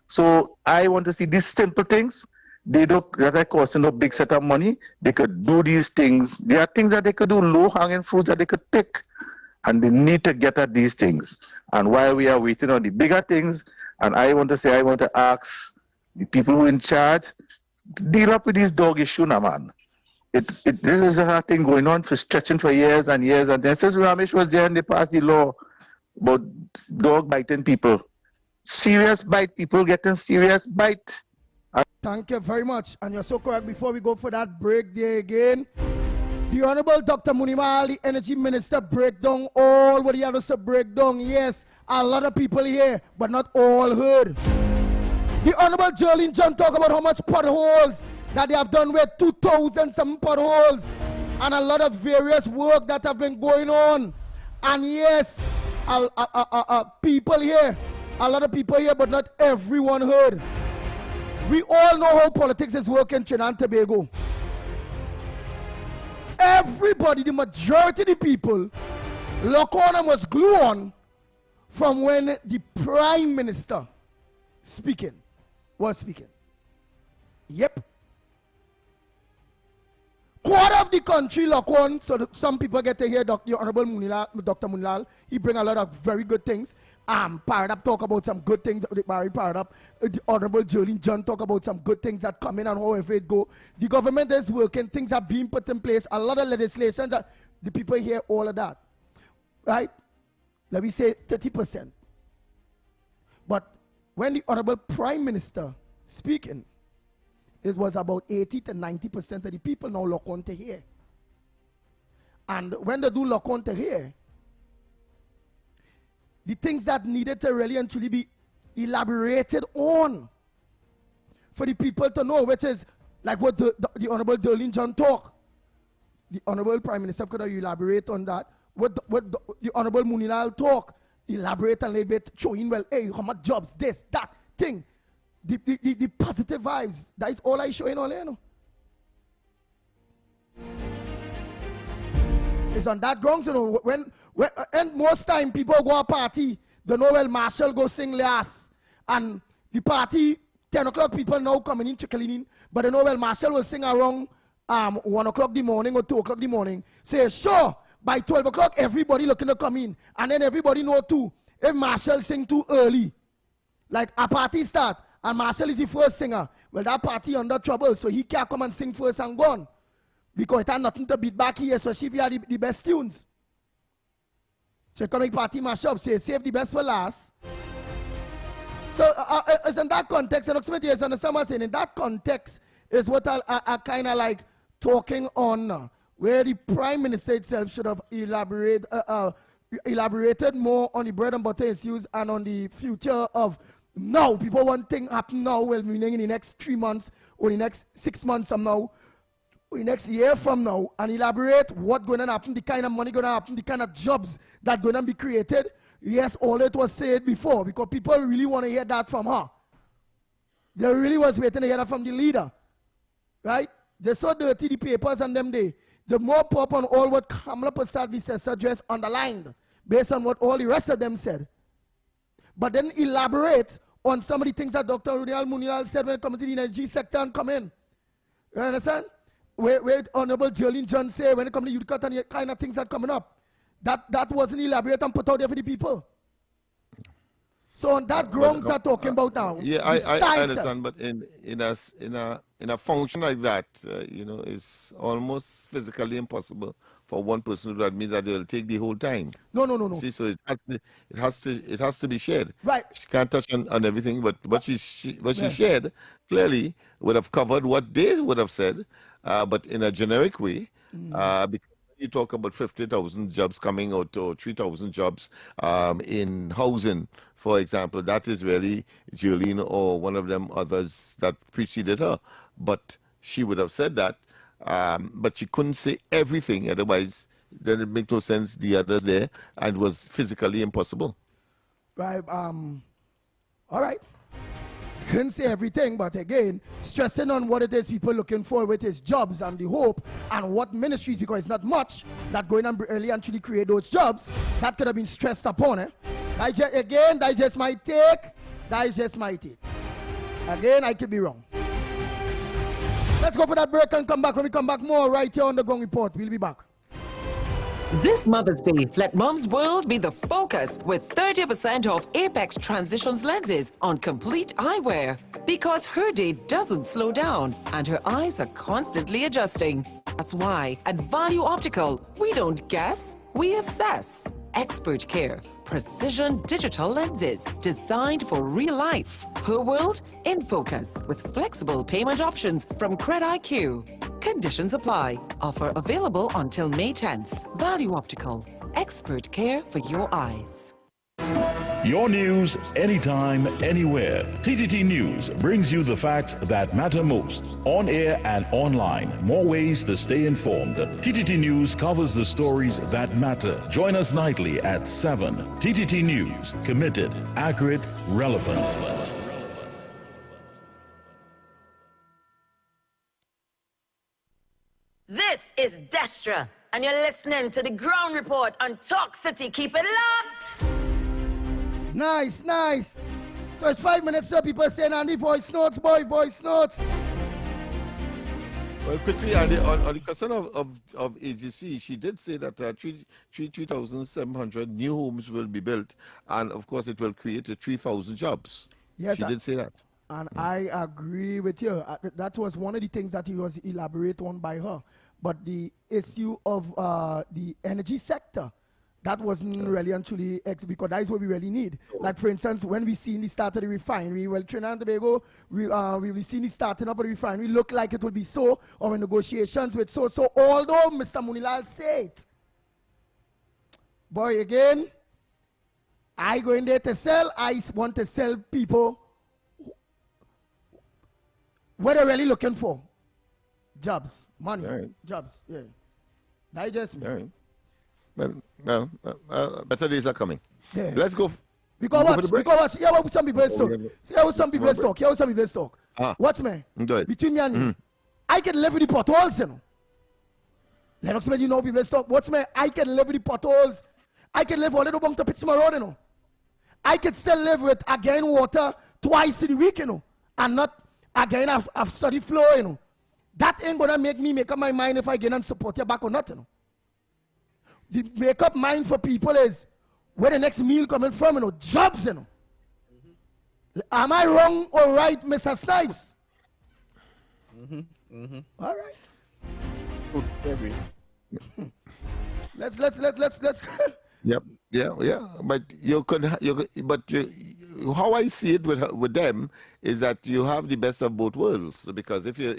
So I want to see these simple things. They don't, that are costing a big set of money. They could do these things. There are things that they could do, low-hanging fruits that they could pick. And they need to get at these things. And while we are waiting on the bigger things, and I want to ask the people who are in charge, deal up with this dog issue now, man. This is a thing going on for stretching for years and years. And then since Ramesh was there and they passed the law about dog biting people. Serious bite, people getting serious bite. Thank you very much. And you're so correct. Before we go for that break there again, the Honorable Dr. Munimali, the Energy Minister, break down all what he had to break down. Yes, a lot of people here, but not all heard. The Honorable Jolene John talk about how much potholes that they have done with 2,000 some potholes and a lot of various work that have been going on. And yes, people here, a lot of people here, but not everyone heard. We all know how politics is working in Trinidad and Tobago. Everybody, the majority of the people, lock on and was glue on from when the Prime Minister was speaking. Yep. Quarter of the country lock on, so some people get to hear Dr. Honorable Dr. Munilal. He bring a lot of very good things. Paradap talk about some good things. Barry Paradap, the Honorable Jolene John talk about some good things that come in and however it go. The government is working. Things are being put in place. A lot of legislation that the people hear all of that, right? Let me say 30%. But when the Honorable Prime Minister speaking, it was about 80 to 90% of the people now lock on to hear. And when they do lock on to hear, the things that needed to really and truly be elaborated on for the people to know, which is like what the Honorable Jolene John talk. The Honorable Prime Minister could have elaborate on that. What the Honorable Munilal talk, elaborate a little bit, showing, well, hey, how much jobs, this, that, thing. The positive vibes. That is all I showing all you know. It's on that grounds, you know, when and most time people go a party, the Noel Marshall go sing last. And the party, 10 o'clock people now coming in, trickling in, but the Noel Marshall will sing around 1 o'clock the morning or 2 o'clock the morning. Say, sure, by 12 o'clock everybody looking to come in. And then everybody know too, if Marshall sing too early, like a party start, and Marshall is the first singer, well, that party under trouble, so he can't come and sing first and gone. Because it had nothing to beat back here, especially if he had the best tunes. So economic party mashup say save the best for last. So it's in that context, and is understand what I'm saying. In that context is what I kind of like talking on, where the Prime Minister itself should have elaborated more on the bread and butter issues and on the future of now. People want things happen now, well, meaning in the next 3 months or the next 6 months from now, or the next year from now, and elaborate what going to happen, the kind of money going to happen, the kind of jobs that going to be created. Yes, all it was said before, because people really want to hear that from her. They really was waiting to hear that from the leader, right? They so dirty the papers on them day. The more pop on all what Kamala Prasad said, suggest underlined, based on what all the rest of them said. But then elaborate on some of the things that Dr. Runal Munial said when it comes to the energy sector and come in. You understand? Where Honorable Jolene John say when it comes to youth cut and the kind of things that coming up. That wasn't elaborate and put out there for the people. So on that grounds are talking about now. Yeah, I understand, but in a function like that, you know, it's almost physically impossible for one person to admit that they will take the whole time. No. See, so it has to be shared. Right. She can't touch on everything, but what she shared clearly would have covered what they would have said, but in a generic way, because you talk about 50,000 jobs coming out or 3,000 jobs in housing, for example. That is really Jolene or one of them others that preceded her. But she would have said that, but she couldn't say everything. Otherwise, then it makes no sense, the others there, and it was physically impossible. Right. All right. Couldn't say everything, but again, stressing on what it is people looking for with his jobs and the hope and what ministries, because it's not much that going and early and truly create those jobs, that could have been stressed upon. That just my take. Again, I could be wrong. Let's go for that break and come back. When we come back, more right here on the Gong Report. We'll be back. This Mother's Day, let Mom's World be the focus with 30% off Apex Transitions lenses on complete eyewear. Because her day doesn't slow down and her eyes are constantly adjusting. That's why at Value Optical, we don't guess, we assess. Expert care, precision digital lenses designed for real life. Her world in focus with flexible payment options from Credit IQ. Conditions apply. Offer available until May 10th. Value Optical. Expert care for your eyes. Your news, anytime, anywhere. TTT News brings you the facts that matter most. On air and online. More ways to stay informed. TTT News covers the stories that matter. Join us nightly at 7. TTT News. Committed, accurate, relevant. This is Destra, and you're listening to the Ground Report on Talk City. Keep it locked. Nice. So it's 5 minutes, so people saying, Andy, voice notes, boy, voice notes. Well, quickly, Andy, on the question of AGC, she did say that 3,700 new homes will be built, and of course it will create 3,000 jobs. Yes, she did say that. And I agree with you. That was one of the things that he was elaborate on by her. But the issue of the energy sector, that wasn't really and truly, because that is what we really need. Like, for instance, when we see the start of the refinery, well, Trinidad and Tobago, we will see the starting of the refinery look like it will be so, or in negotiations with so. So, although Mr. Munilal said, boy, again, I go in there to sell, I want to sell people what they're really looking for. Jobs, money, jobs, yeah. Digest me. Well, better days are coming. Yeah. Let's go. Because yeah, what some people talk. Yeah, what some people talk. What's me? Between me and you, I can live with the potholes, you know. Lennox, you know, people talk. What's me? I can live with the potholes. I can live all the way to Pittsburgh Road, you know. I can still live with again water twice a week, you know, and not again I've study flow, you know. That ain't gonna make me make up my mind if I get and support you back or not, you know. The make up mind for people is where the next meal coming from, you know, jobs, you know. Am I wrong or right, Mr. Snipes? All right. Yep. Yeah. But how I see it with them is that you have the best of both worlds, because if you're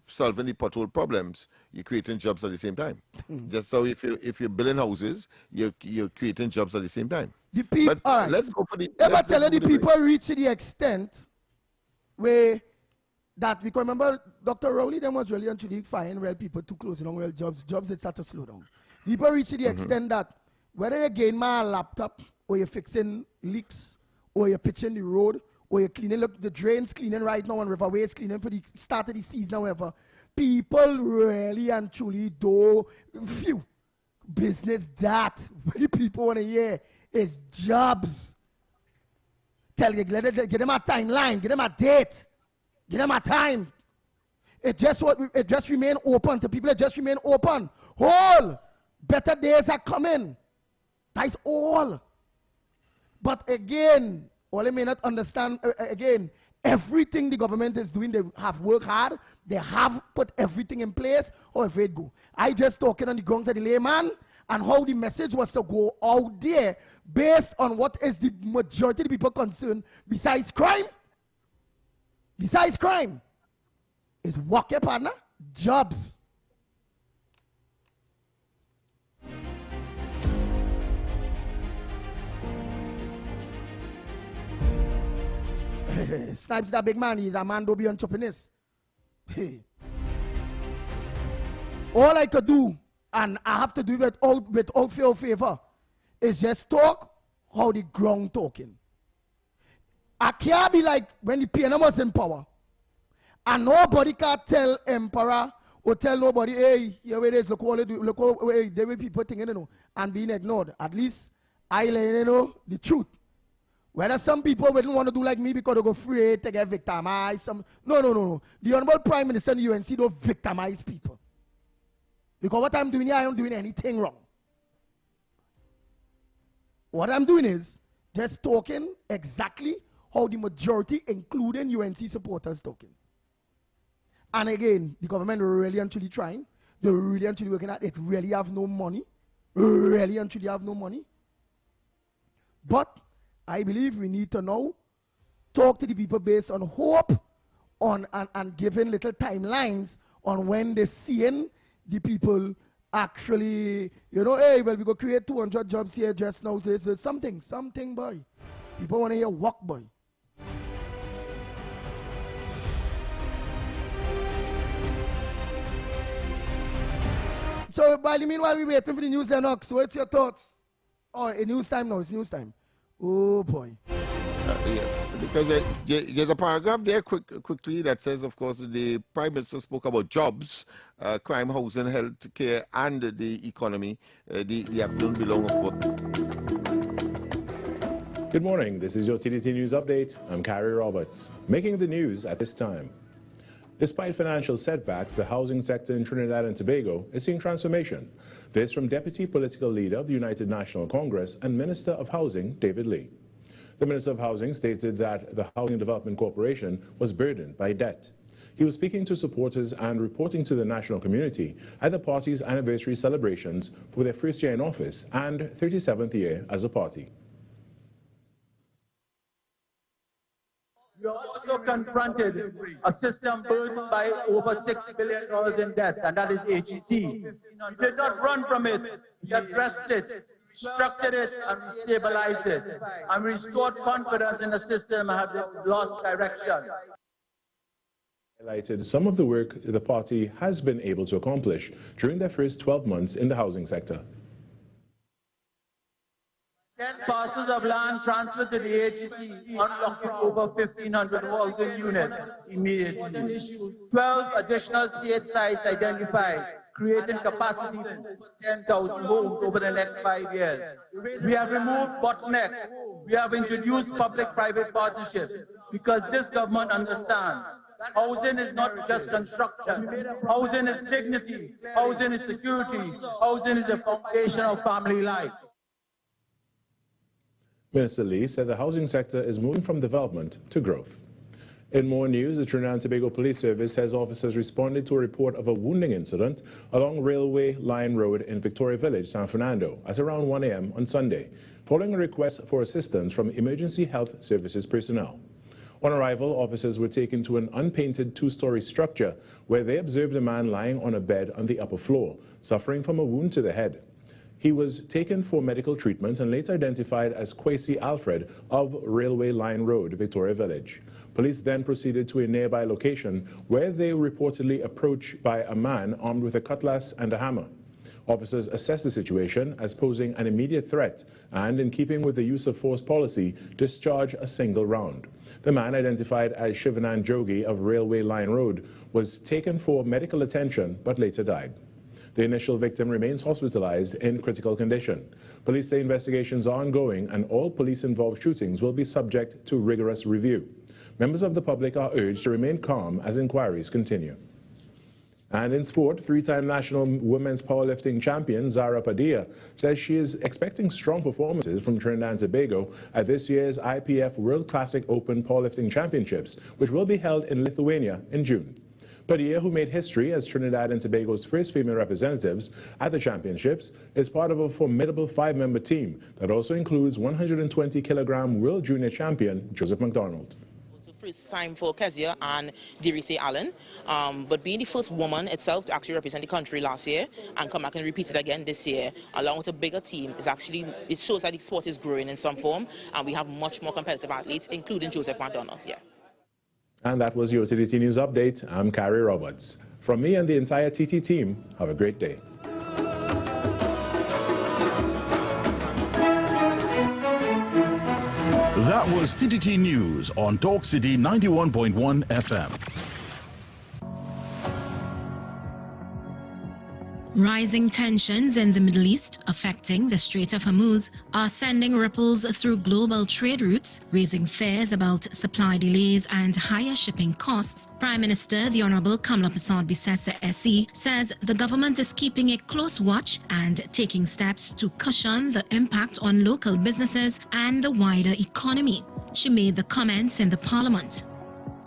solving the pothole problems, you're creating jobs at the same time. Just so if you're building houses, you're creating jobs at the same time. The people. But Right. let's go for the. Ever tell the people reach to the extent where that, because remember Dr. Rowley them was really actually fine well people too close along well jobs it start to slow down. People reach to the extent that whether you gain my laptop or you're fixing leaks or you're pitching the road or you're cleaning, look, the drains cleaning right now and riverways cleaning for the start of the season or whatever, people really and truly do few business that what the people want to hear is jobs. Get them a timeline, get them a date, get them a time. It just remain open to people. It just remain open. All better days are coming. That's all. But again, all I may not understand, again, everything the government is doing, they have worked hard, they have put everything in place, or if it go. I just talking on the grounds of the layman and how the message was to go out there based on what is the majority of the people concerned besides crime. Besides crime, is work, partner, jobs. Snipes that big man, he's a man don't be entrepreneurs. All I could do, and I have to do it without fear or favor, is just talk how the ground talking. I can't be like when the PNM was in power, and nobody can tell emperor or tell nobody, hey, here it is, look what they do, look what there will people thinking, and being ignored. At least I let the truth. Whether some people wouldn't want to do like me because they go afraid to get victimized. No. The Honorable Prime Minister and the UNC don't victimize people. Because what I'm doing here, I am doing anything wrong. What I'm doing is just talking exactly how the majority, including UNC supporters, talking. And again, the government really and truly trying. They really and truly working at it. Really have no money. Really and truly have no money. But I believe we need to now talk to the people based on hope and giving little timelines on when they're seeing the people actually, hey, well, we go create 200 jobs here just now. There's something, boy. People want to hear work, boy. So, by the meanwhile, we're waiting for the news, Lennox. What's your thoughts? Oh, it's news time now. It's news time. Oh boy. Yeah, because there's a paragraph there quickly that says, of course, the Prime Minister spoke about jobs, crime, housing, health care, and the economy. The afternoon belong, of course. Good morning. This is your TTT News Update. I'm Carrie Roberts. Making the news at this time. Despite financial setbacks, the housing sector in Trinidad and Tobago is seeing transformation. This from Deputy Political Leader of the United National Congress and Minister of Housing, David Lee. The Minister of Housing stated that the Housing Development Corporation was burdened by debt. He was speaking to supporters and reporting to the national community at the party's anniversary celebrations for their first year in office and 37th year as a party. We are also confronted a system burdened by over $6 billion in debt, and that is HEC. We did not run from it. We addressed it, structured it, and we stabilized it, and restored confidence in the system and had lost direction. Highlighted some of the work the party has been able to accomplish during their first 12 months in the housing sector. 10 parcels of land transferred to the HEC, unlocking over 1,500 housing units immediately. 12 additional state sites identified, creating capacity for 10,000 homes over the next 5 years. We have removed bottlenecks. We have introduced public-private partnerships because this government understands housing is not just construction. Housing is dignity. Housing is security. Housing is the foundation of family life. Minister Lee said the housing sector is moving from development to growth. In more news, the Trinidad and Tobago Police Service says officers responded to a report of a wounding incident along Railway Line Road in Victoria Village, San Fernando, at around 1 a.m. on Sunday, following a request for assistance from Emergency Health Services personnel. On arrival, officers were taken to an unpainted two-story structure where they observed a man lying on a bed on the upper floor, suffering from a wound to the head. He was taken for medical treatment and later identified as Kwesi Alfred of Railway Line Road, Victoria Village. Police then proceeded to a nearby location where they were reportedly approached by a man armed with a cutlass and a hammer. Officers assessed the situation as posing an immediate threat and, in keeping with the use of force policy, discharged a single round. The man, identified as Shivanan Jogi of Railway Line Road, was taken for medical attention but later died. The initial victim remains hospitalized in critical condition. Police say investigations are ongoing and all police-involved shootings will be subject to rigorous review. Members of the public are urged to remain calm as inquiries continue. And in sport, three-time national women's powerlifting champion Zara Padilla says she is expecting strong performances from Trinidad and Tobago at this year's IPF World Classic Open Powerlifting Championships, which will be held in Lithuania in June. Padilla, who made history as Trinidad and Tobago's first female representatives at the championships, is part of a formidable five-member team that also includes 120-kilogram World Junior champion Joseph McDonald. First time for Kezia and Dirise Allen, but being the first woman itself to actually represent the country last year and come back and repeat it again this year, along with a bigger team, it shows that the sport is growing in some form, and we have much more competitive athletes, including Joseph McDonald. Yeah. And that was your TTT News Update. I'm Carrie Roberts. From me and the entire TT team, have a great day. That was TTT News on Talk City 91.1 FM. Rising tensions in the Middle East affecting the Strait of Hormuz are sending ripples through global trade routes, raising fears about supply delays and higher shipping costs. Prime Minister the Honorable Kamla Persad-Bissesseh SE says the government is keeping a close watch and taking steps to cushion the impact on local businesses and the wider economy. She made the comments in the Parliament.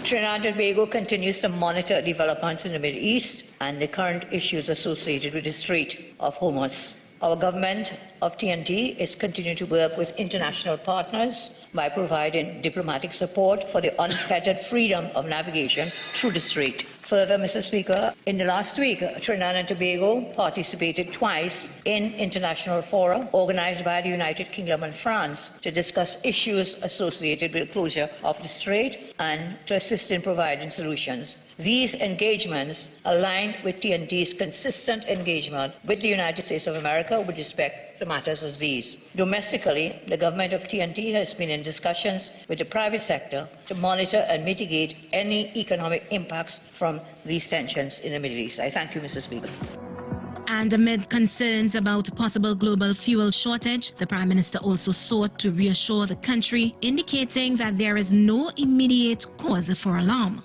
Trinidad and Tobago continues to monitor developments in the Middle East and the current issues associated with the Strait of Hormuz. Our government of TNT is continuing to work with international partners by providing diplomatic support for the unfettered freedom of navigation through the strait. Further, Mr. Speaker, in the last week, Trinidad and Tobago participated twice in international fora organized by the United Kingdom and France to discuss issues associated with the closure of the strait and to assist in providing solutions. These engagements align with TNT's consistent engagement with the United States of America with respect to matters as these. Domestically, the government of TNT has been in discussions with the private sector to monitor and mitigate any economic impacts from these tensions in the Middle East. I thank you, Mr. Speaker. And amid concerns about a possible global fuel shortage, the Prime Minister also sought to reassure the country, indicating that there is no immediate cause for alarm.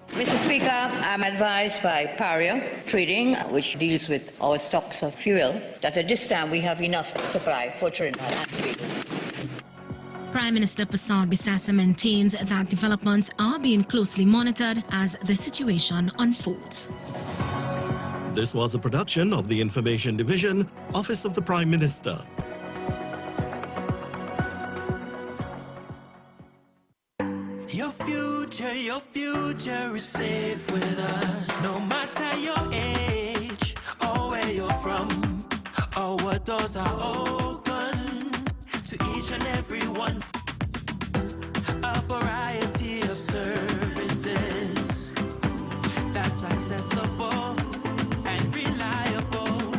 Mr. Speaker, I'm advised by Paria Trading, which deals with our stocks of fuel, that at this time we have enough supply for Trinidad and Tobago. Prime Minister Persad-Bissesseh maintains that developments are being closely monitored as the situation unfolds. This was a production of the Information Division, Office of the Prime Minister. Your future is safe with us. No matter your age or where you're from, or what doors are open to each and every one. A variety of services that's accessible and reliable.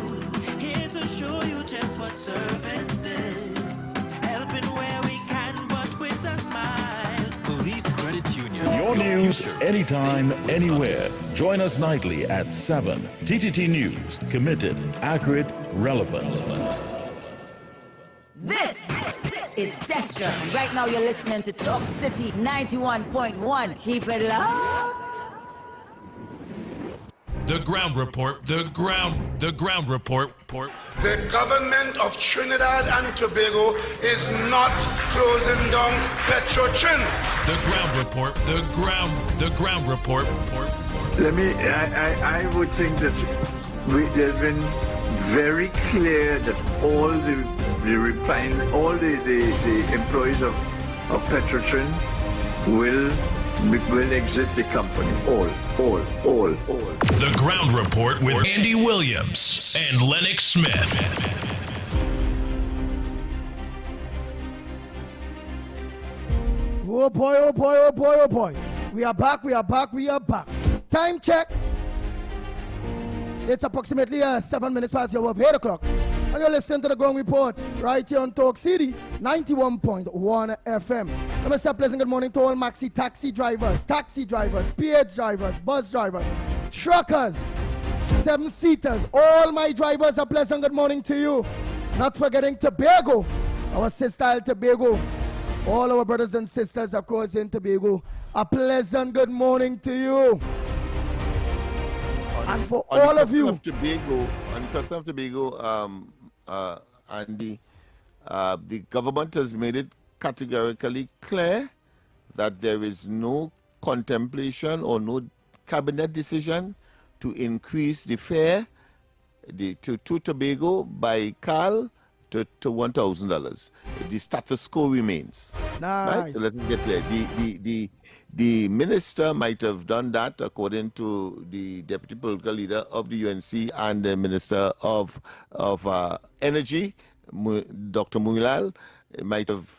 Here to show you just what service is. Helping where we can, but with a smile. Police Credit Union. Your news, anytime, anywhere. Join us nightly at 7. TTT News. Committed, accurate, relevant. This is Destra. Right now you're listening to Talk City 91.1. Keep it locked. The ground report. The ground report. The government of Trinidad and Tobago is not closing down Petrotrin. The ground report. The ground report. I would think that there's been very clear that all the employees of Petrotrin will exit the company. All. The ground report with Andy Williams and Lennox Smith. Oh boy. We are back. Time check. It's approximately 7 minutes past the hour of 8 o'clock. And you're listening to the Ground Report right here on Talk City 91.1 FM. Let me say a pleasant good morning to all maxi taxi drivers, PH drivers, bus drivers, truckers, 7-seaters. All my drivers, a pleasant good morning to you. Not forgetting Tobago, our sister Tobago. All our brothers and sisters across in Tobago, a pleasant good morning to you. And for all of you. On the question of Tobago, Andy, the government has made it categorically clear that there is no contemplation or no cabinet decision to increase the fare to Tobago by CAL to $1,000. The status quo remains. Nice. Right? So let's get clear. The minister might have done that, according to the deputy political leader of the UNC and the minister of energy, Dr. Mungilal, might have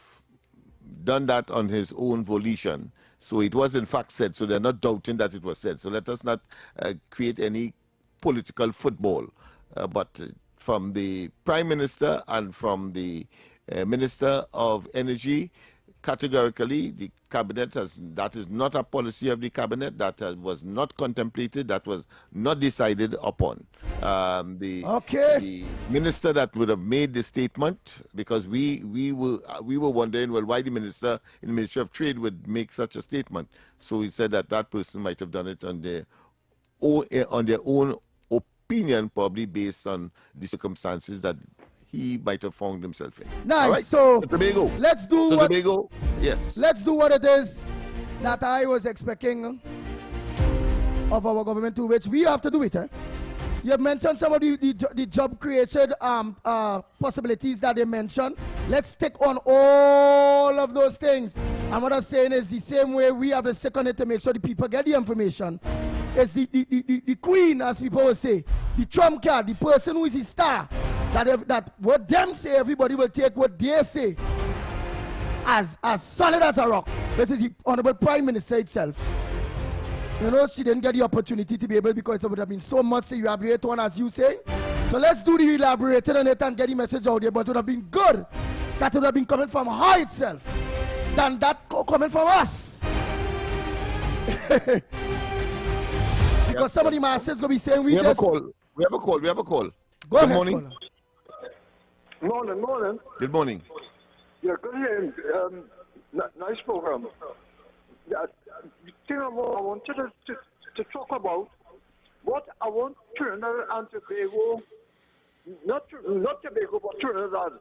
done that on his own volition. So it was in fact said. So they're not doubting that it was said. So let us not create any political football. But from the Prime Minister and from the Minister of Energy, categorically, the cabinet that is not a policy of the cabinet, that was not contemplated, that was not decided upon. The minister that would have made the statement, because we were wondering, well, why the minister in the Ministry of Trade would make such a statement. So he said that person might have done it on their own opinion, probably based on the circumstances that he might have found himself in. Nice. Right. So Tobago. Let's do Tobago. Yes. Let's do what it is that I was expecting of our government to, which we have to do it. You have mentioned some of the job creation possibilities that they mentioned. Let's stick on all of those things. And what I'm saying is the same way we have to stick on it to make sure the people get the information. It's the queen, as people will say, the trump card, the person who is the star, that what them say, everybody will take what they say as solid as a rock. This is the Honorable Prime Minister itself. You know, she didn't get the opportunity to be able, because it would have been so much to elaborate on, as you say. So let's do the elaborating on it and get the message out there. But it would have been good that would have been coming from her itself than that coming from us. Because some of the masses going to be saying we have a call. We have a call. Go ahead. Morning. Morning. Good morning. Yeah, good evening. Nice program. I wanted to talk about what I want Trinidad and Tobago, not Tobago, but Trinidad,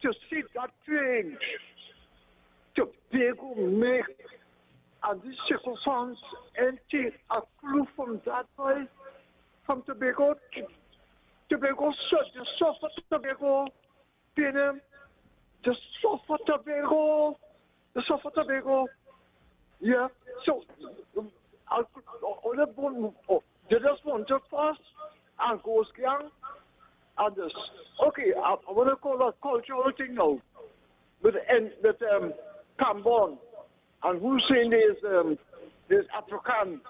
to see that change. Tobago make and these circumstances and take a clue from that way, from Tobago. Tobago, just suffer Tobago, Benin, just suffer Tobago, Yeah, so they just want to fast and go gang and this. Okay, I want to call a cultural thing now with Cambon. And who's saying there's African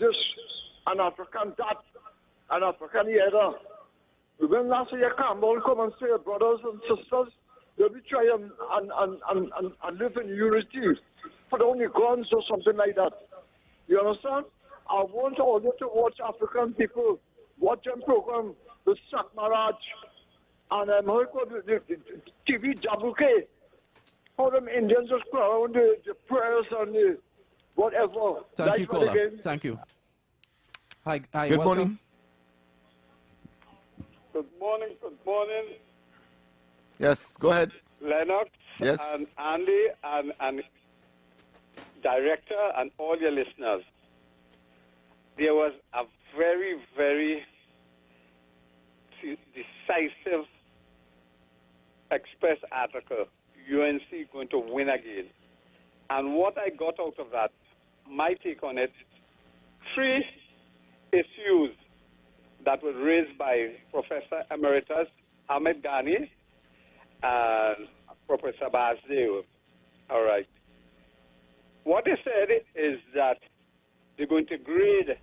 this and African that and African the other. When last year Cambon come and say, brothers and sisters, they'll be trying and live in unity. Put on your guns or something like that. You understand? I want all you to watch African people, watch them program with Sak Maraj and the TV Jabuke. How them Indians just go around the prayers and the whatever. Thank you, caller. Thank you. Hi, Good welcome. morning. Good morning, good morning, Yes, go ahead. Lennox Yes. and Andy and director and all your listeners. There was a very, very decisive Express article, UNC going to win again. And what I got out of that, my take on it, 3 issues that were raised by Professor Emeritus Ahmed Ghani and Professor Basdeo. All right. What they said is that they're going to grade,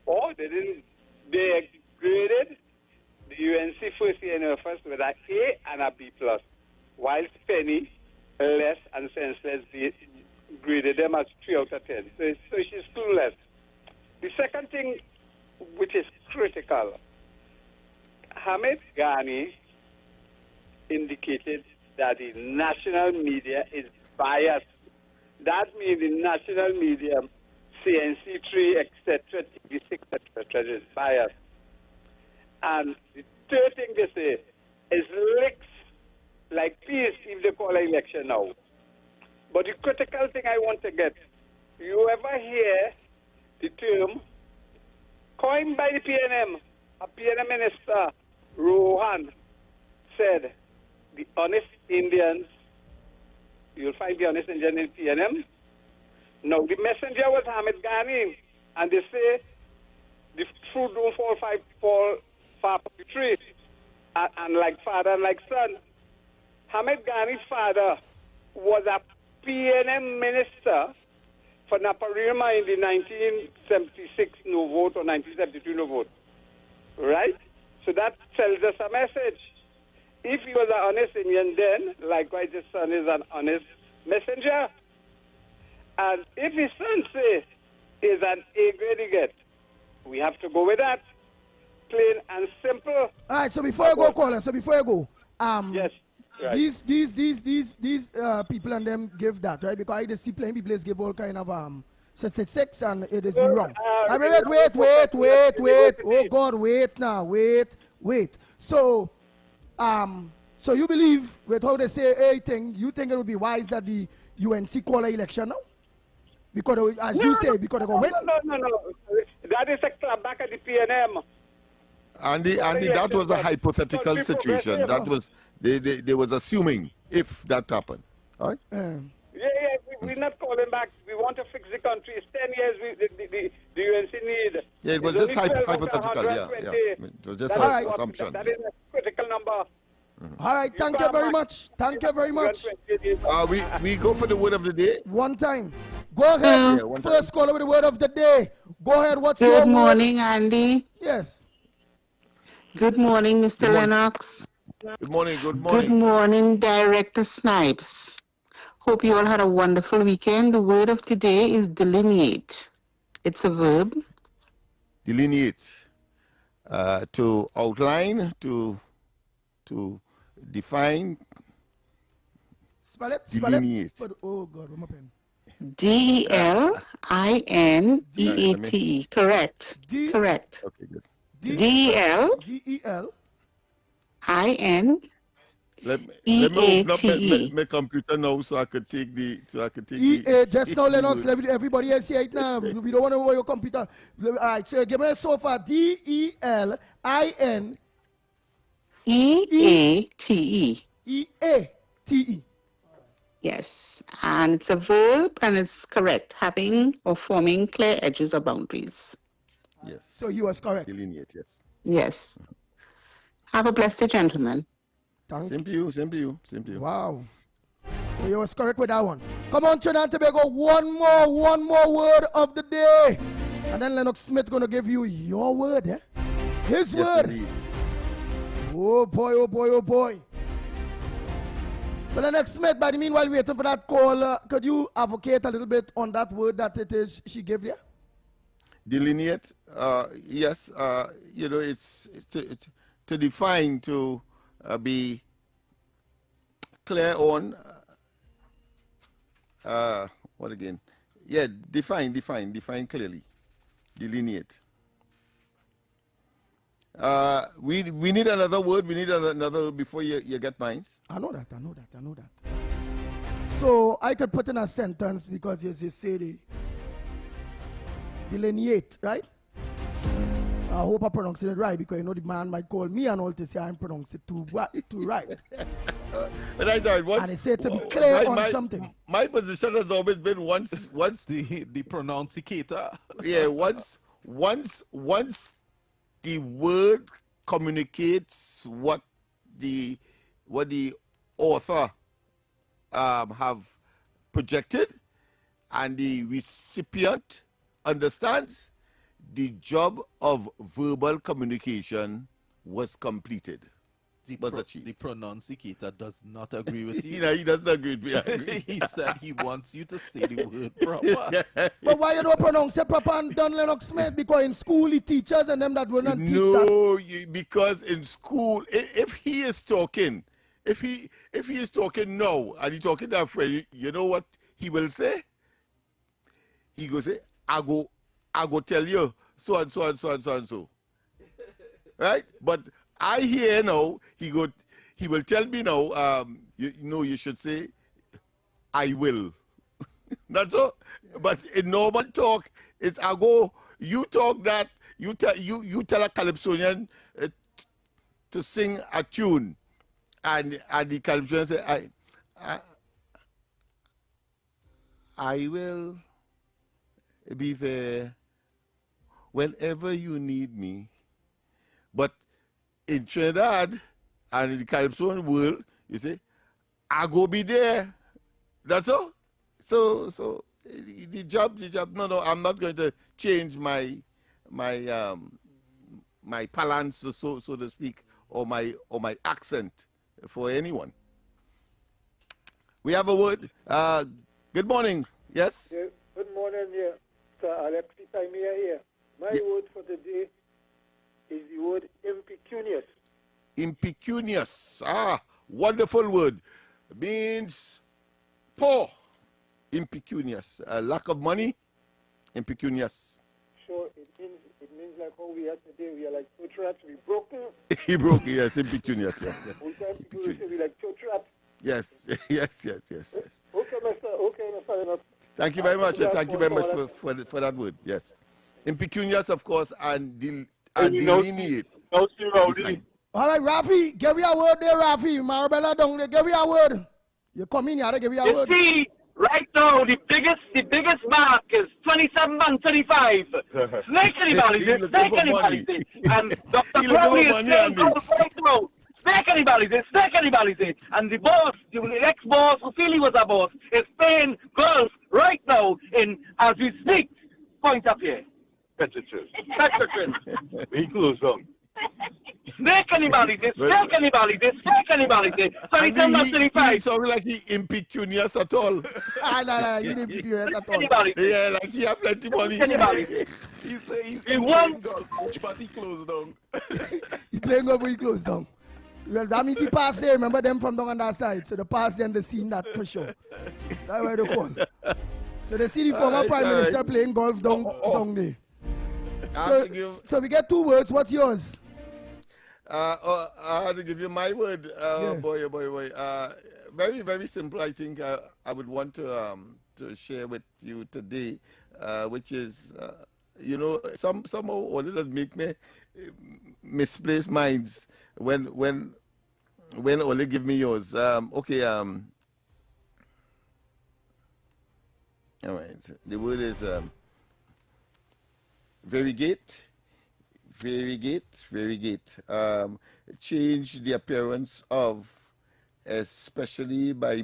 or they graded the UNC first year first with an A and a B+, whilst Penny, less and senseless, they graded them as 3 out of 10. So she's clueless. The second thing, which is critical, Hamid Ghani indicated that the national media is biased. That means the national media, CNC3, etc., TV6, etc., is biased. And the third thing they say is licks, like peace if they call an election now. But the critical thing I want to get, you ever hear the term coined by the PNM, a PNM minister, Rohan, said, the honest Indians, you'll find the honest Indian in PNM. Now, the messenger was Hamid Ghani, and they say the fruit don't fall far from the tree, and like father and like son. Hamid Ghani's father was a PNM minister for Naparima in the 1976 no vote or 1972 no vote. Right? So that tells us a message. If he was an honest Indian then, likewise his son is an honest messenger. And if his son says is an A-grade he gets, we have to go with that. Plain and simple. All right, so before you go, caller, yes, right. These people and them give that, right? Because I just see plenty people give all kind of statistics and it is wrong. I mean, wait. Oh God, wait now, wait. So you believe with how they say everything, you think it would be wise that the UNC call an election now? Because as you say, because they go win? No. That is a clap back at the PNM. Andy, that was a hypothetical situation. That was they was assuming if that happened. All right? We're not calling back. We want to fix the country. It's 10 years the UNC need. Yeah, it was just hypothetical. Yeah. It was just an assumption. That is a critical number. All right, thank you very much. We go for the word of the day. One time. Go ahead. First caller with the word of the day. Go ahead. What's your word? Good morning, Andy. Yes. Good morning, Mr. Lennox. Good morning. Good morning, Director Snipes. Hope you all had a wonderful weekend. The word of today is delineate. It's a verb. Delineate. To outline, to define. Spell it. Delineate. Oh God, where's my pen? D-E-L-I-N-E-A-T-E. Correct. Correct. Okay, good. D-E-L-I-N. Let me open up my computer now so I could take the just now, Lennox, everybody else here right now. We don't want to know your computer. All right, so give me so far. D-E-L-I-N E-A-T-E. E-A-T-E. Yes, and it's a verb and it's correct. Having or forming clear edges or boundaries. Yes. So you was correct. Delineate, yes. Yes. Have a blessed day, gentlemen. Same to you. Wow. So you was correct with that one. Come on, Trinidad and Tobago. One more word of the day. And then Lennox Smith gonna give you your word, eh? His word. Indeed. Oh boy. So Lennox Smith, by the meanwhile waiting for that call, could you advocate a little bit on that word that it is she gave you? Delineate, yes. It's to define, to be clear on. What again? Yeah, define clearly. Delineate. We need another word. We need another word before you get mine. I know that. So I could put in a sentence because you say the delineate, right? I hope I pronounced it right because the man might call me and all to say I pronounced it too right. Right. And he said to be clear on something. My position has always been once the pronunciator. Yeah, once the word communicates what the author have projected and the recipient understands, the job of verbal communication was completed. The pronunciator does not agree with you. He doesn't agree with me. I agree. He said he wants you to say the word proper. But why you don't pronounce it proper and done Lennox Smith? Because in school he teaches and them that will not teach that. No, because in school, if he is talking now and he's talking to a friend, you know what he will say? He go say, I go tell you so and so and so and so and so. Right? But I hear now, he will tell me now, you should say, I will. That's all. But in normal talk, it's I go, you talk that, you tell a calypsonian to sing a tune, and the calypsonian say, I will be there whenever you need me. But in Trinidad and in the Caribbean world, you say, I go be there. That's all. So the job. No, I'm not going to change my balance, so to speak, or my accent for anyone. We have a word. Good morning. Yes. Yeah, good morning, Sir Alexis Taimia here. My word for today is the word impecunious. Impecunious. Wonderful word. Means poor. Impecunious. Lack of money. Impecunious. Sure, it means like how we are today. We are like two traps. We broken. He broke. Yes, impecunious. Yes. One time people will say we like two traps. Yes. Okay, Mr. Thank you very much. Thank you very much for that word. Yes. Impecunious, of course, and delineate. No, Rowdy. All right, Rafi, give me a word there, Rafi. Marabella down there, give me a word. You come in here, give me a word. You see, right now, the biggest mark is 27.35. Snake anybody's it, snake anybody's it. And Dr. Crowley is saying golf right now. Snake anybody's it. And the boss, the ex-boss who feel he was a boss, is playing golf right now as we speak. Point up here. Petritrin. We close down. Snake anybody's it, snake anybody's it. 27.35. He sounded like he impecunious at all. No, he didn't impecunious at all. Yeah, like he have plenty money. He's playing golf, but he closed down. He playing golf, but he closed down. Well, that means he passed there. Remember them from down on that side. So the pass and the scene that for sure. That's where they call. So they see the former Prime Minister playing golf down there. So we get two words. What's yours? I had to give you my word. Boy. Very, very simple. I think I would want to share with you today, which is, somehow all it does make me misplace minds when only give me yours. Okay. All right. The word is variegate. Change the appearance of, especially by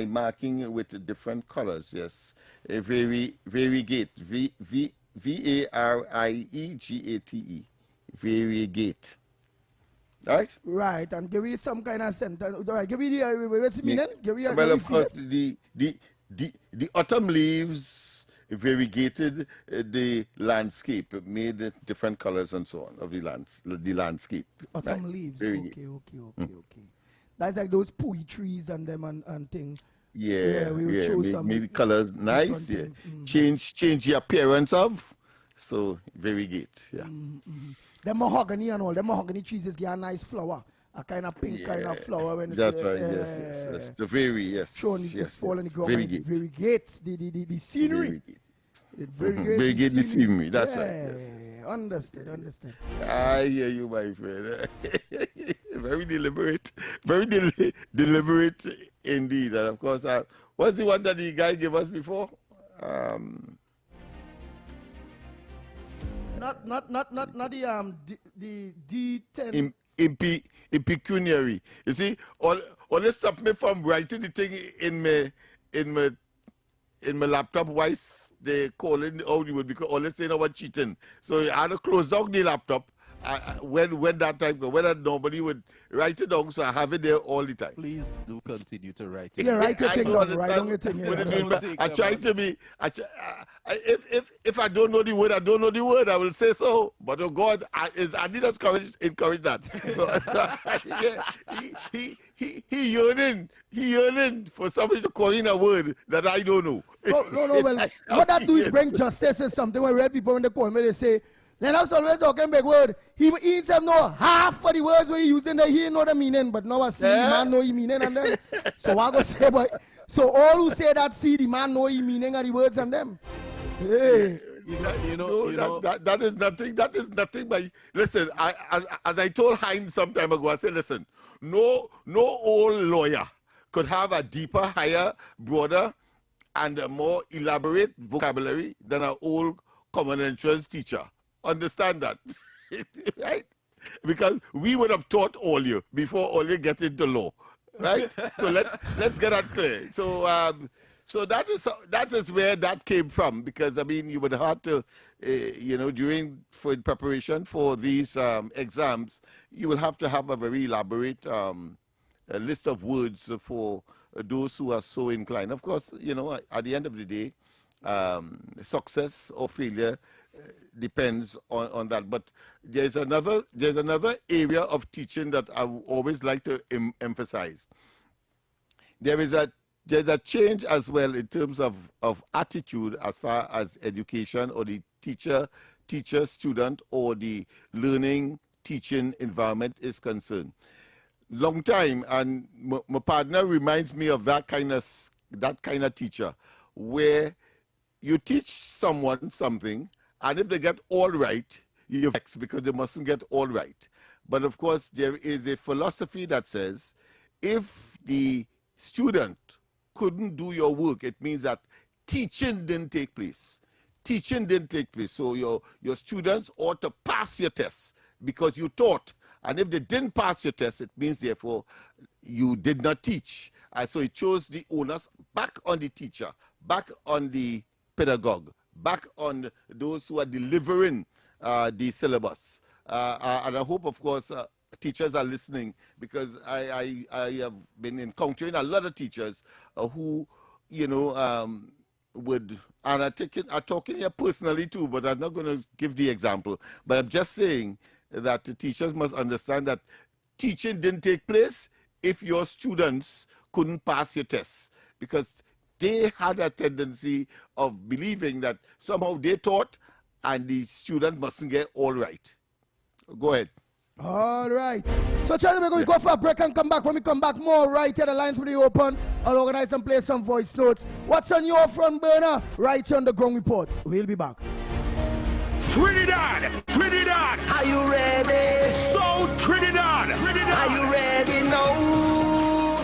marking with different colors. Yes, variegate. VARIEGATE. Variegate. Right. Right, and give me some kind of sentence. Right, give me the what's the meaning? Well, of course, the autumn leaves variegated the landscape, made different colors and so on of the landscape. Autumn leaves. Okay. That's like those pui trees and them and things. Yeah. Made the colors nice. Yeah. Change the appearance of. So variegate. Yeah. The mahogany and all, the mahogany trees is get a nice flower. A kind of pink kind of flower when that's right. Yes. The very yes. Fall on the ground. Very gates. The scenery. Very good the scenery. That's right. Yes. Understood. I hear you, my friend. Very deliberate. Very deliberate indeed. And of course, what's the one that the guy gave us before? Not the D10. Impecuniary. You see, all stop me from writing the thing in my laptop. Why they call it audio because all they say about cheating. So I had to close down the laptop when that time go. When nobody would write it down, so I have it there all the time. Please do continue to write it. Yeah, write your thing down. Write down your thing. I try to be. If I don't know the word, I don't know the word. I will say so. But oh God, I did encourage that. So yeah, he yearning for somebody to call in a word that I don't know. No. Well, what that do is bring justice is something when red people when they call me, they say, Lennox always talking big word. He himself know half of the words we using there, he know the meaning, but now I see the man know the meaning and them. So I go say, but so all who say that see the man know the meaning of the words and them. Hey. That is nothing. That is nothing. But listen, as I told Heinz some time ago, I said, listen, no old lawyer could have a deeper, higher, broader, and a more elaborate vocabulary than an old common entrance teacher. Understand that, right? Because we would have taught all you before all you get into law, right? So let's get that clear. So that is where that came from. Because I mean, you would have to, for preparation for these exams, you will have to have a very elaborate a list of words for those who are so inclined. Of course, at the end of the day, success or failure depends on that. But there's another area of teaching that I always like to emphasize. There's a change as well in terms of attitude as far as education or the teacher, student, or the learning, teaching environment is concerned. Long time, and my partner reminds me of that kind of teacher, where you teach someone something, and if they get all right, you're vexed because they mustn't get all right. But of course, there is a philosophy that says, if the student couldn't do your work, it means that teaching didn't take place. Teaching didn't take place. So your students ought to pass your tests because you taught. And if they didn't pass your test, it means, therefore, you did not teach. And so it shows the onus back on the teacher, back on the pedagogue, back on those who are delivering the syllabus. And I hope, of course, teachers are listening, because I have been encountering a lot of teachers who, would, and I'm talking here personally too, but I'm not going to give the example. But I'm just saying that the teachers must understand that teaching didn't take place if your students couldn't pass your tests, because they had a tendency of believing that somehow they taught and the student mustn't get all right. Go ahead. All right. So, Charlie, we're going to go for a break and come back. When we come back, more right here, the lines will be open. I'll organize and play some voice notes. What's on your front burner? Right here on the Ground Report. We'll be back. Trinidad, are you ready? So Trinidad, are you ready now?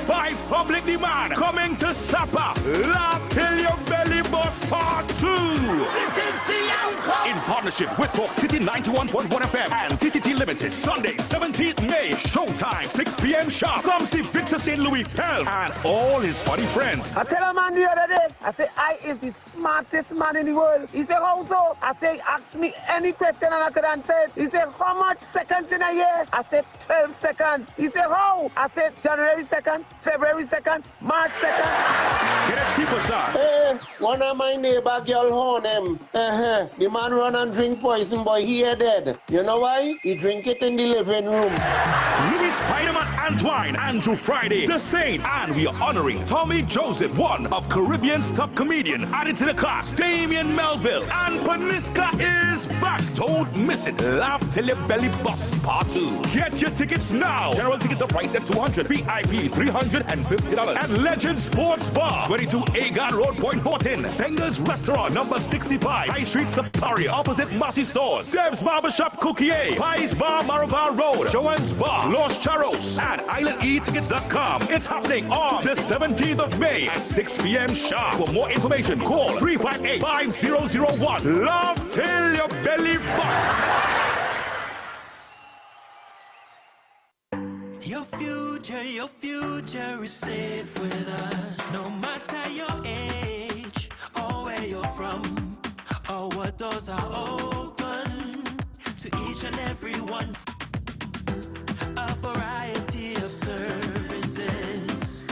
By public demand, coming to supper, laugh till your belly bust part 2. This is the anchor. In partnership with Talk City 91.1 FM and TTT Limited, Sunday, 17th May, showtime, 6 p.m. sharp. Come see Victor St. Louis Pell and all his funny friends. I tell a man the other day, I say, I is the smartest man in the world. He said, how so? I say, ask me any question and I could answer it. He said, how much seconds in a year? I said, 12 seconds. He said, how? I said, January 2nd, February 2nd, March 2nd. Get a super star. One of my neighbor girl horn him. The man run and drink poison, boy, he dead. You know why? He drink it in the living room. Louis Spider-Man Antoine, Andrew Friday, The Saint, and we are honoring Tommy Joseph, one of Caribbean's top comedian. Added to the cast, Damien Melville, and Paniska is back. Don't miss it. Laugh till your belly busts, part 2. Get your tickets now. General tickets are priced at $200, VIP $350, and Legend Sports Bar, 22 Agan Road, Point 14. Senga's Restaurant, number 65, High Street, Superior, opposite Massey Stores. Dev's Barbershop, Cookier, Pies Bar, Maraval Road, Joanne's Bar, Los Charros, and IslandEtickets.com. It's happening on the 17th of May at 6 p.m. sharp. For more information, call 358-5001. Love till your belly busts. Your future is safe with us. No matter your age or where you're from, or what doors are open to each and every one. A variety of services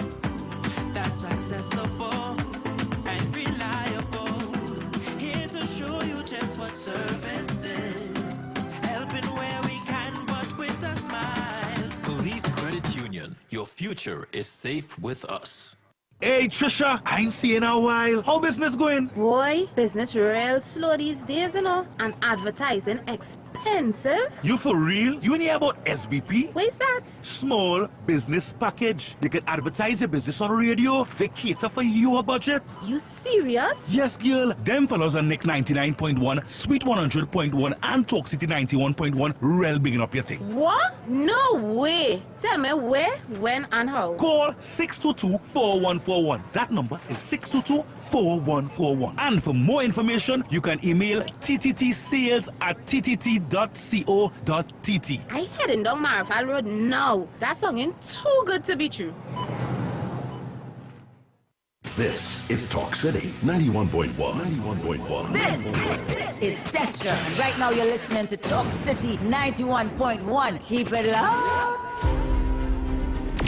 that's accessible and reliable. Here to show you just what service is. Helping where we can, but with a smile. Police Credit Union, your future is safe with us. Hey Trisha, I ain't seen you in a while. How business going? Boy, business real slow these days, you know, and advertising expensive. You for real? You ain't hear about SBP? What is that? Small Business Package. You can advertise your business on radio. They cater for your budget. You serious? Yes, girl. Them fellows are Next 99.1, Sweet 100.1, and Talk City 91.1. Real bigging up your thing. What? No way. Tell me where, when, and how. Call 622-4141. That number is 622-4141. And for more information, you can email tttsales@ttt.co.tt. I heading down Marfal Road now. That song ain't too good to be true. This is Talk City 91.1. 91.1. This is Tesha. And right now you're listening to Talk City 91.1. Keep it locked.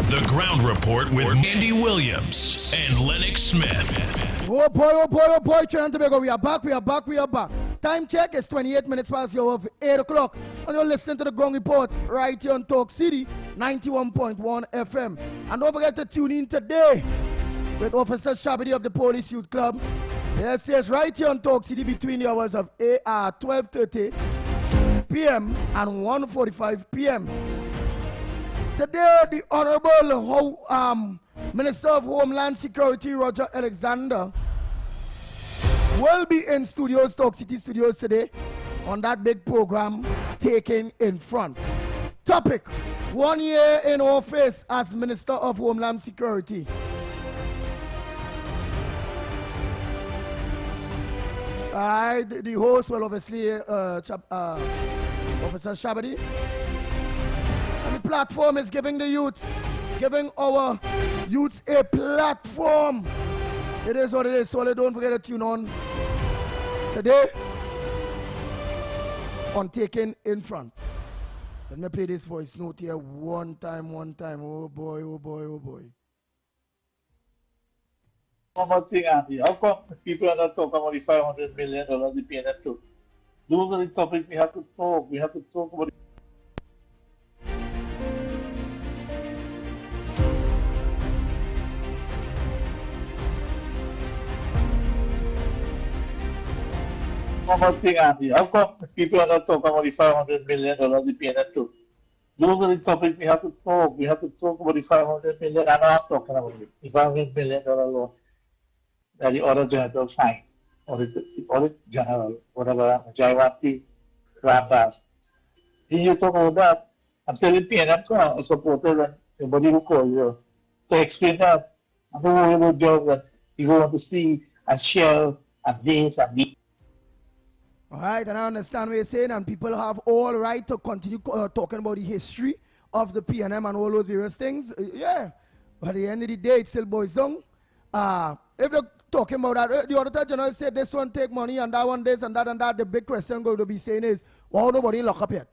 The Ground Report with Andy Williams and Lennox Smith. Oh boy, Trinidad and Tobago, we are back. Time check is 28 minutes past the hour of 8 o'clock. And you're listening to the Ground Report right here on Talk City 91.1 FM. And don't forget to tune in today with Officer Shabby of the Police Youth Club. Yes, right here on Talk City between the hours of 12:30 p.m. and 1:45 p.m. Today, the Honorable Minister of Homeland Security, Roger Alexander, will be in studios, Talk City Studios today, on that big program, Taking in Front. Topic, 1 year in office as Minister of Homeland Security. The host will obviously Officer Shabadi. And the platform is giving our youths a platform. It is what it is, so don't forget to tune on today on Taking in Front. Let me play this voice note here one time. Oh boy. One more thing, Andy. How come people are not talking about the $500 million the PNM took? Those are the topics we have to talk. We have to talk about it. One more thing, Andy. How come people are not talking about the $500 million the PNM took? Those are the topics we have to talk. We have to talk about the $500 million. I'm not talking about it. The $500 million loan that the other general signed, or the other general, whatever, Jaiwanti, Ramdas. Did you talk about that? I'm telling PNM supporters and everybody who call you to explain that. I'm not worried about jobs that you want to see and share and this and this. All right, and I understand what you're saying, and people have all right to continue talking about the history of the PNM and all those various things. Yeah, but at the end of the day, it still boils down. If they're talking about that, the Auditor General said this one take money and that one this and that, the big question going to be saying is, well, nobody lock up yet.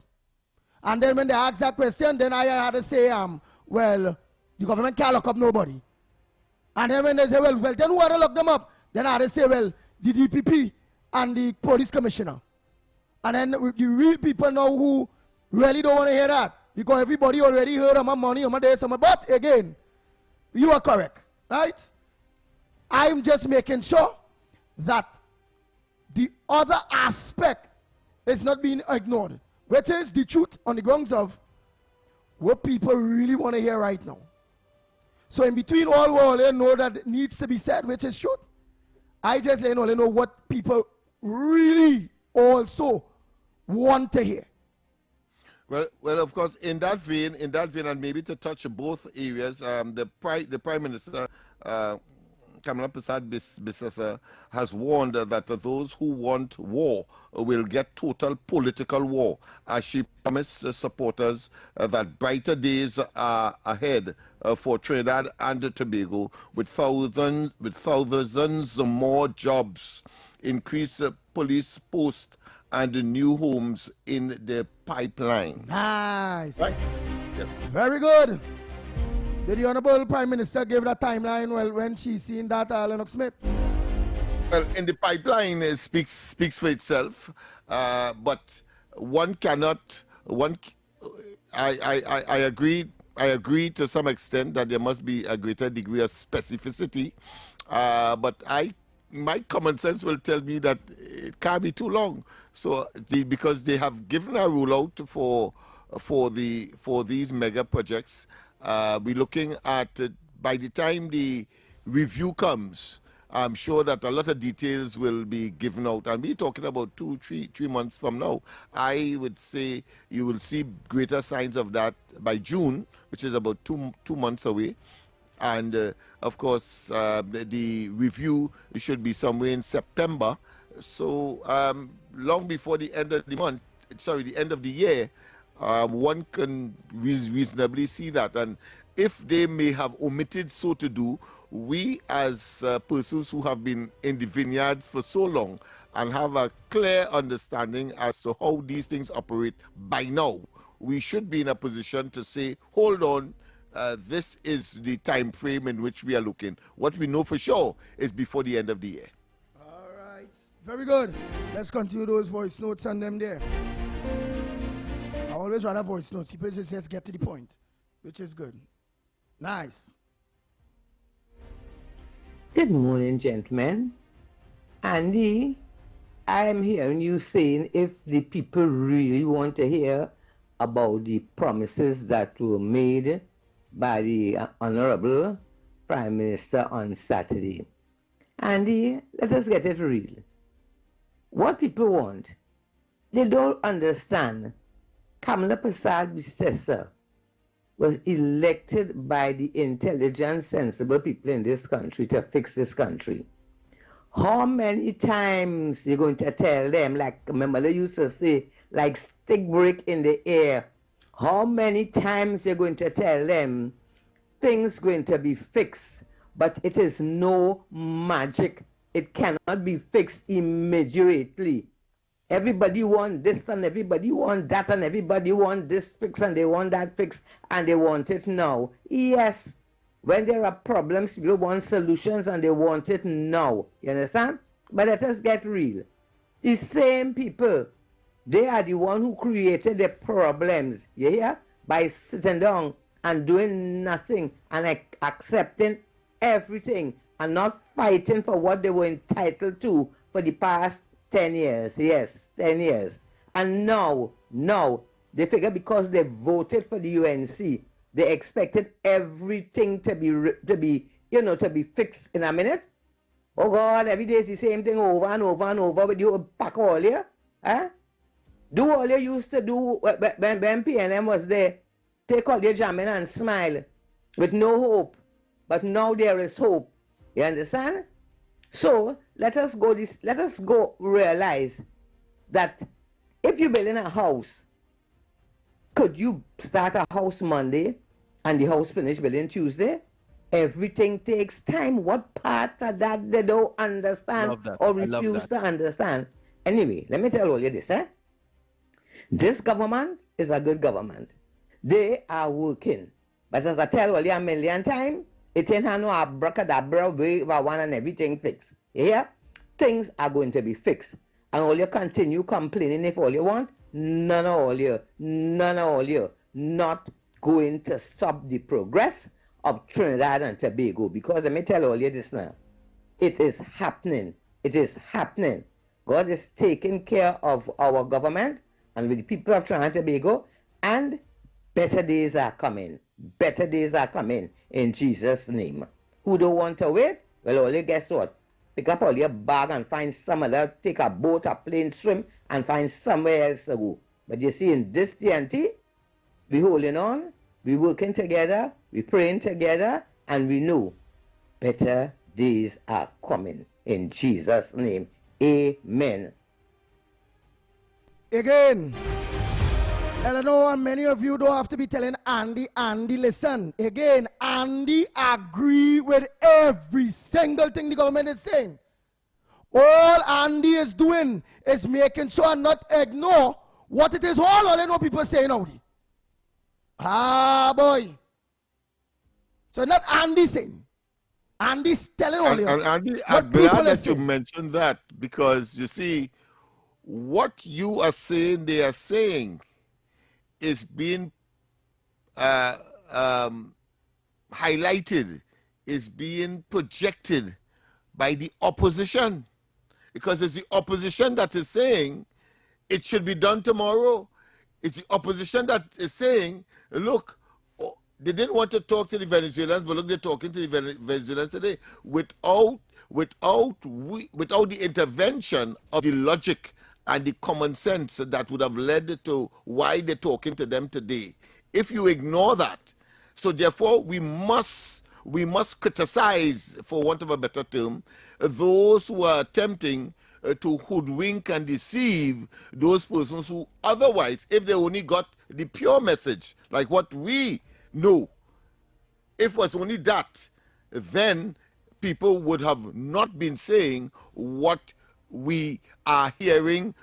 And then when they ask that question, then I had to say, well, the government can't lock up nobody. And then when they say, well then who had to lock them up? Then I say, well, the DPP and the police commissioner. And then the real people now who really don't want to hear that. Because everybody already heard of my money, of my days, but again, you are correct, right? I'm just making sure that the other aspect is not being ignored, which is the truth on the grounds of what people really want to hear right now. So in between all they know that needs to be said, which is truth. I just let you know what people really also want to hear. Well, of course, in that vein, and maybe to touch both areas, the Prime Minister, Kamala Persad-Bissessar, has warned that those who want war will get total political war, as she promised supporters that brighter days are ahead for Trinidad and Tobago, with thousands more jobs, increased police posts, and new homes in the pipeline. Nice. Right? Yep. Very good. Did the Honorable Prime Minister give that timeline when she seen that Lennox Smith? Well, in the pipeline, it speaks for itself. But one cannot. I agree to some extent that there must be a greater degree of specificity. But my common sense will tell me that it can't be too long. So because they have given a rollout for these mega projects, we're looking at by the time the review comes, I'm sure that a lot of details will be given out, and we're talking about 2-3 months from now. I would say you will see greater signs of that by June, which is about two months away. And of course, the review should be somewhere in September. So long before the end of the month, the end of the year, one can reasonably see that. And if they may have omitted so to do, we as persons who have been in the vineyards for so long and have a clear understanding as to how these things operate by now, we should be in a position to say, hold on, this is the time frame in which we are looking. What we know for sure is before the end of the year. All right. Very good. Let's continue those voice notes and them there. I always rather voice notes. People just get to the point, which is good. Nice. Good morning, gentlemen. Andy, I'm hearing you saying if the people really want to hear about the promises that were made by the Honorable Prime Minister on Saturday. Andy, let us get it real. What people want, they don't understand. Kamala Persad-Bissessar was elected by the intelligent, sensible people in this country to fix this country. How many times you're going to tell them, like remember they used to say, like stick brick in the air, how many times you're going to tell them things going to be fixed, but it is no magic. It cannot be fixed immediately. Everybody want this and everybody want that and everybody want this fix and they want that fix and they want it now. Yes, when there are problems, people want solutions and they want it now. You understand? But let us get real. The same people, they are the one who created the problems, you hear? By sitting down and doing nothing and accepting everything and not fighting for what they were entitled to for the past 10 years. Yes, 10 years. And now, they figure because they voted for the UNC, they expected everything to be fixed in a minute. Oh God, every day is the same thing over and over and over with you back all here. Huh? Do all you used to do when PNM was there. Take all your jamming and smile with no hope. But now there is hope. You understand? So let us go realize that if you're building a house, could you start a house Monday and the house finish building Tuesday? Everything takes time. What part of that they don't understand or refuse to understand? Anyway, let me tell all you this. This government is a good government. They are working. But as I tell all you a million times, it ain't no abracadabra way for one and everything fixed. Yeah? Things are going to be fixed. And all you continue complaining if all you want, none of all you not going to stop the progress of Trinidad and Tobago. Because let me tell all you this now. It is happening. It is happening. God is taking care of our government and with the people of Trinidad and Tobago, and better days are coming. Better days are coming in Jesus' name. Who don't want to wait? Well, only guess what? Pick up all your bag and find some other, take a boat, a plane, swim, and find somewhere else to go. But you see, in this TNT, we holding on, we working together, we praying together, and we know better days are coming. In Jesus' name, amen. Again, I know many of you don't have to be telling Andy, listen. Again, Andy agree with every single thing the government is saying. All Andy is doing is making sure not ignore what it is all I know people saying out there. Ah, boy. So not Andy saying. Andy's telling all you. Andy, I'm glad that you mentioned that, because you see, what you are saying, they are saying, is being highlighted, is being projected by the opposition, because it's the opposition that is saying it should be done tomorrow. It's the opposition that is saying, look, they didn't want to talk to the Venezuelans, but look, they're talking to the Venezuelans today without the intervention of the logic and the common sense that would have led to why they're talking to them today. If you ignore that, so therefore we must criticize, for want of a better term, those who are attempting to hoodwink and deceive those persons who otherwise, if they only got the pure message, like what we know, if it was only that, then people would have not been saying what we are hearing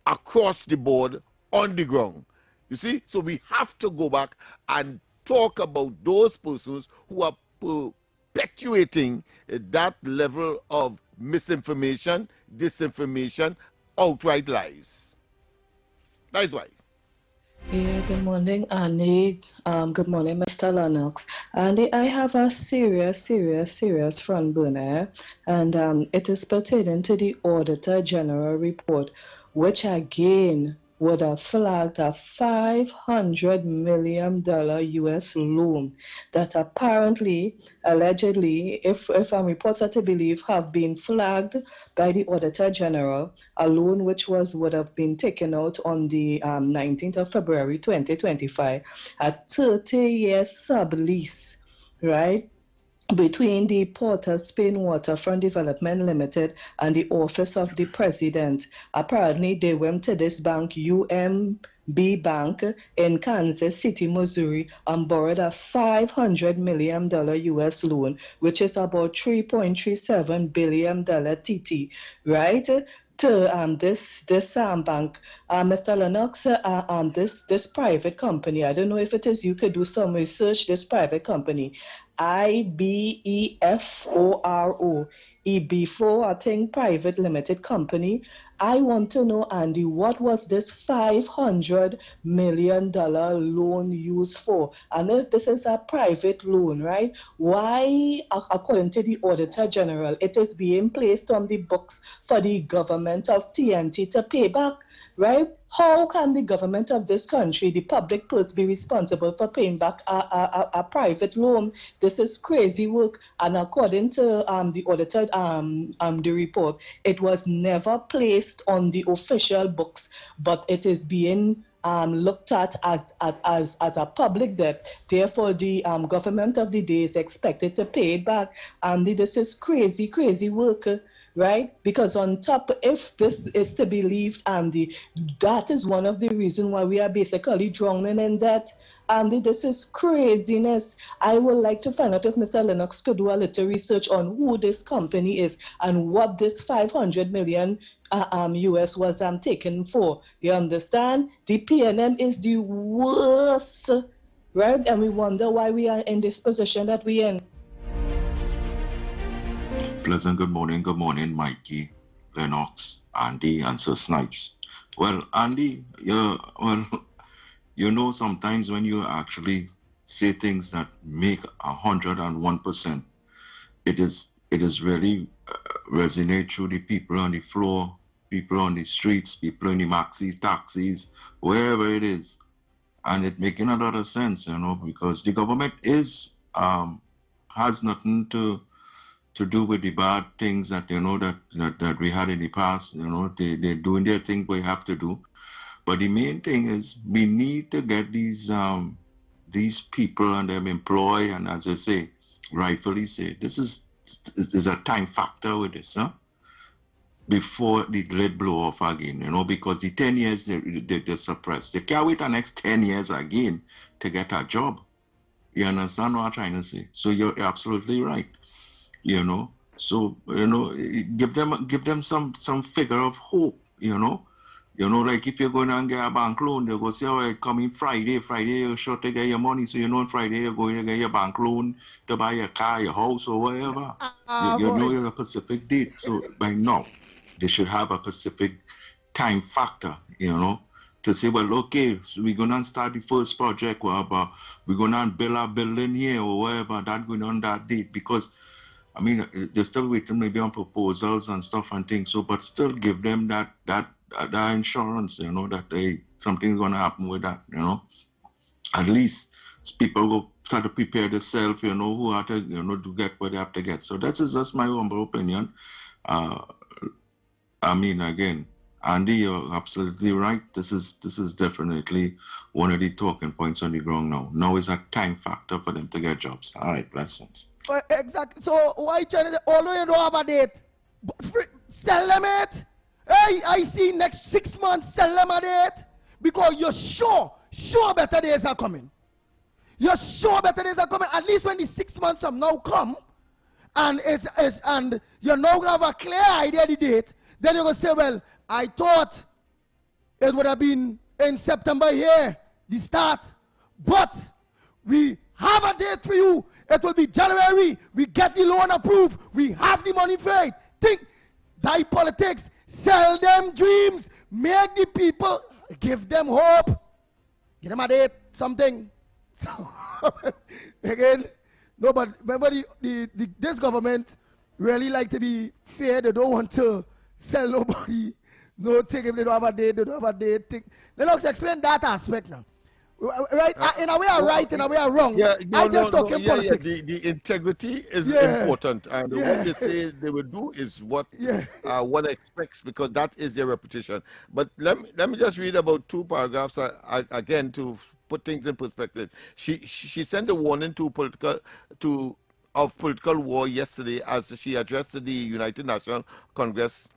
across the board on the ground. You see, so we have to go back and talk about those persons who are perpetuating that level of misinformation, disinformation, outright lies. That's why. Yeah, good morning, Annie. Good morning, Mr. Lennox. Andy, I have a serious front burner, and it is pertaining to the Auditor General report, which again would have flagged a $500 million U.S. loan that apparently, allegedly, if reports are to believe, have been flagged by the Auditor General, a loan which would have been taken out on the 19th of February 2025, a 30-year sublease, right, between the Porter Spain Waterfront Development Limited and the Office of the President. Apparently, they went to this bank, UMB Bank, in Kansas City, Missouri, and borrowed a $500 million U.S. loan, which is about $3.37 billion TT, right? To this bank, Mr. Lennox, this private company, I don't know if it is, you could do some research, this private company, IBEFORO, EB4, I think, private limited company. I want to know, Andy, what was this $500 million loan used for? And if this is a private loan, right, why, according to the Auditor General, it is being placed on the books for the government of TNT to pay back, right? How can the government of this country, the public purse, be responsible for paying back a private loan? This is crazy work. And according to the auditor, the report, it was never placed on the official books, but it is being looked at as a public debt. Therefore, the government of the day is expected to pay it back. And this is crazy work. Right? Because on top, if this is to be believed, Andy, that is one of the reasons why we are basically drowning in debt. Andy, this is craziness. I would like to find out if Mr. Lennox could do a little research on who this company is and what this $500 million US was taken for. You understand? The PNM is the worst, right? And we wonder why we are in this position that we're in. pleasant good morning, Mikey, Lennox, Andy, and Sir Snipes. Well, Andy, sometimes when you actually say things that make 101%, it is really resonate through the people on the floor, people on the streets, people in the maxis, taxis, wherever it is. And it making a lot of sense, because the government has nothing to do with the bad things that that we had in the past. They're doing their thing we have to do. But the main thing is we need to get these people and them employed, and as I say, rightfully say, this is a time factor with this, before the lid blow off again, because the 10 years they're suppressed. They can't wait the next 10 years again to get a job. You understand what I'm trying to say? So you're absolutely right. So give them some figure of hope. Like if you're going to get a bank loan, they'll go say, "Oh, coming Friday you're sure to get your money." So on Friday you're going to get your bank loan to buy your car, your house, or whatever. You know you're a specific date. So by now, they should have a specific time factor, to say, well, okay, so we're going to start the first project, whatever, we're going to build a building here or whatever, that going on that date, because, they're still waiting maybe on proposals and stuff and things, so, but still give them that insurance, that something's going to happen with that, At least people will try to prepare themselves, who have to, to get what they have to get. So that's just my humble opinion. Again, Andy, you're absolutely right. This is definitely one of the talking points on the ground now. Now is a time factor for them to get jobs. All right, blessings. Exactly. So why trying to, although you don't have a date, sell them it. Hey, I see next 6 months, sell them a date. Because you're sure better days are coming. You're sure better days are coming. At least when the 6 months from now come, and and you now have a clear idea of the date, then you're going to say, well, I thought it would have been in September here, the start. But we have a date for you. It will be January. We get the loan approved. We have the money for it. Think, die politics. Sell them dreams. Make the people, give them hope. Give them a date, something. So, again, no, but remember this government really like to be fair. They don't want to sell nobody. No thing if they don't have a date, they don't have a date. Let's explain that aspect now. Right? In a way I'm right, in a way I'm wrong. Talking politics. The integrity is important, and what they say they will do is what one expects, because that is their reputation. But let me just read about 2 paragraphs again to put things in perspective. She sent a warning to political war yesterday as she addressed the United National Congress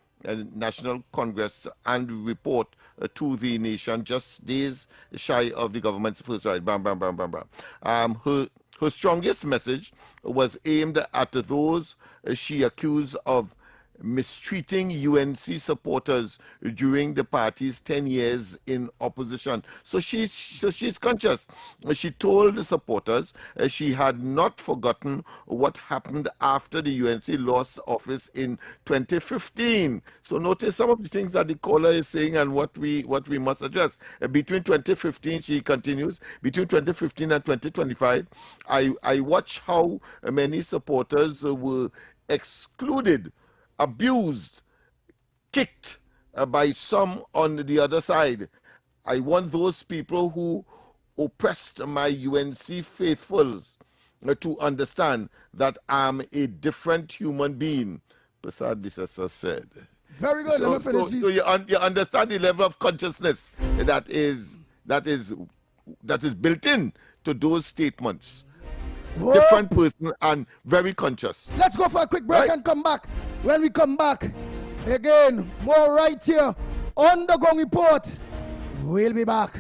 and report to the nation just days shy of the government's first ride. Bam, bam, bam, bam, bam. Her strongest message was aimed at those she accused of mistreating UNC supporters during the party's 10 years in opposition. So she's conscious. She told the supporters she had not forgotten what happened after the UNC lost office in 2015. So notice some of the things that the caller is saying and what we must address. Between 2015, she continues, between 2015 and 2025, I watch how many supporters were excluded, abused, kicked by some on the other side. I want those people who oppressed my UNC faithfuls to understand that I'm a different human being, Prasad Bisasa said. Very good. So you understand the level of consciousness that is built in to those statements. Whoa. Different person and very conscious. Let's go for a quick break and come back. When we come back, again, more right here on the Gong Report. We'll be back.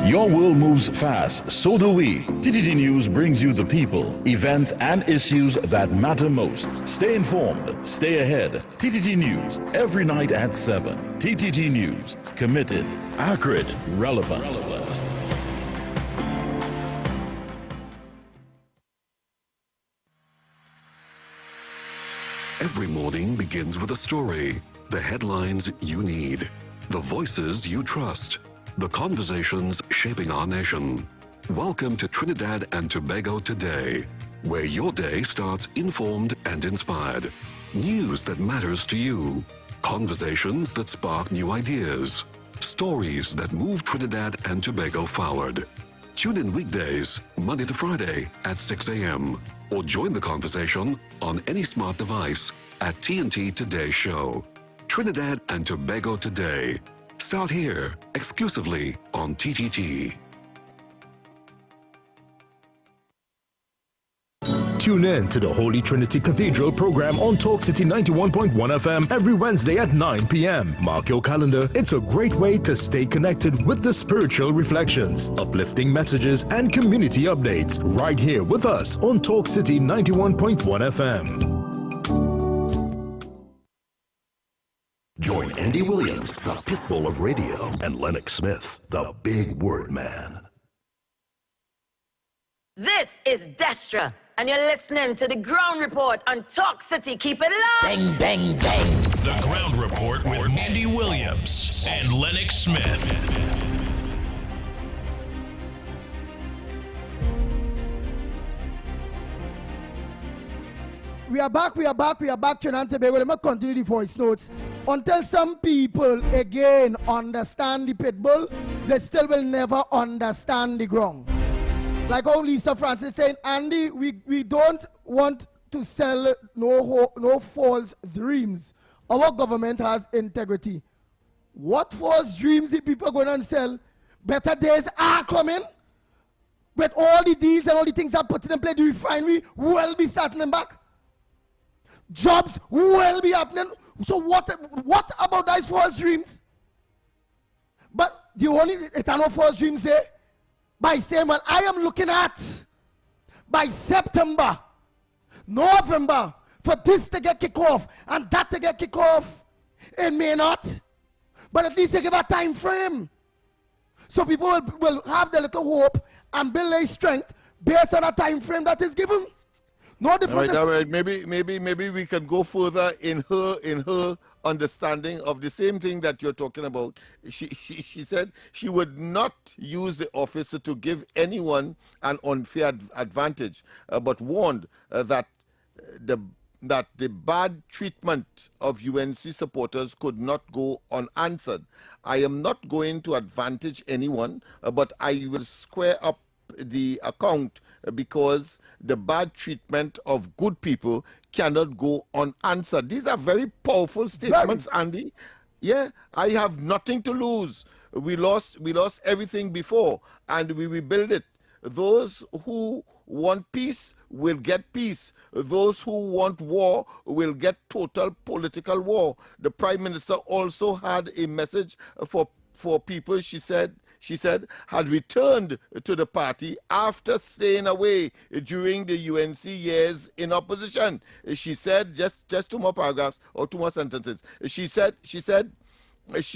Your world moves fast, so do we. TTT News brings you the people, events, and issues that matter most. Stay informed, stay ahead. TTT News, every night at 7. TTT News, committed, accurate, relevant. Every morning begins with a story, the headlines you need, the voices you trust, the conversations shaping our nation. Welcome to Trinidad and Tobago Today, where your day starts informed and inspired. News that matters to you, conversations that spark new ideas, stories that move Trinidad and Tobago forward. Tune in weekdays, Monday to Friday at 6 a.m. or join the conversation on any smart device at TNT Today Show. Trinidad and Tobago Today. Start here, exclusively on TTT. Tune in to the Holy Trinity Cathedral program on Talk City 91.1 FM every Wednesday at 9 p.m. Mark your calendar. It's a great way to stay connected with the spiritual reflections, uplifting messages, and community updates right here with us on Talk City 91.1 FM. Join Andy Williams, the pitbull of radio, and Lennox Smith, the big word man. This is Destra, and you're listening to the Ground Report on Talk City. Keep it locked. Bang, bang, bang. The Ground Report with Andy Williams and Lennox Smith. We are back, Trinidad and Tobago. Let me continue the voice notes. Until some people, again, understand the pitbull, they still will never understand the ground. Like how Lisa Francis saying, Andy, we don't want to sell no false dreams. Our government has integrity. What false dreams are people going to sell? Better days are coming. With all the deals and all the things that put in place, the refinery will be starting back. Jobs will be happening. So what about those false dreams? But the only eternal false dreams there, by saying, well, I am looking at by September, November, for this to get kicked off and that to get kicked off. It may not, but at least they give a time frame. So people will have the little hope and build their strength based on a time frame that is given. No different. All right. Maybe we can go further in her understanding of the same thing that you're talking about. She said she would not use the office to give anyone an unfair advantage, but warned that the bad treatment of UNC supporters could not go unanswered. I am not going to advantage anyone, but I will square up the account because the bad treatment of good people cannot go unanswered. These are very powerful statements, Andy. Yeah, I have nothing to lose. We lost everything before, and we rebuild it. Those who want peace will get peace. Those who want war will get total political war. The Prime Minister also had a message for people. She said had returned to the party after staying away during the UNC years in opposition. She said, just two more paragraphs or two more sentences. She said she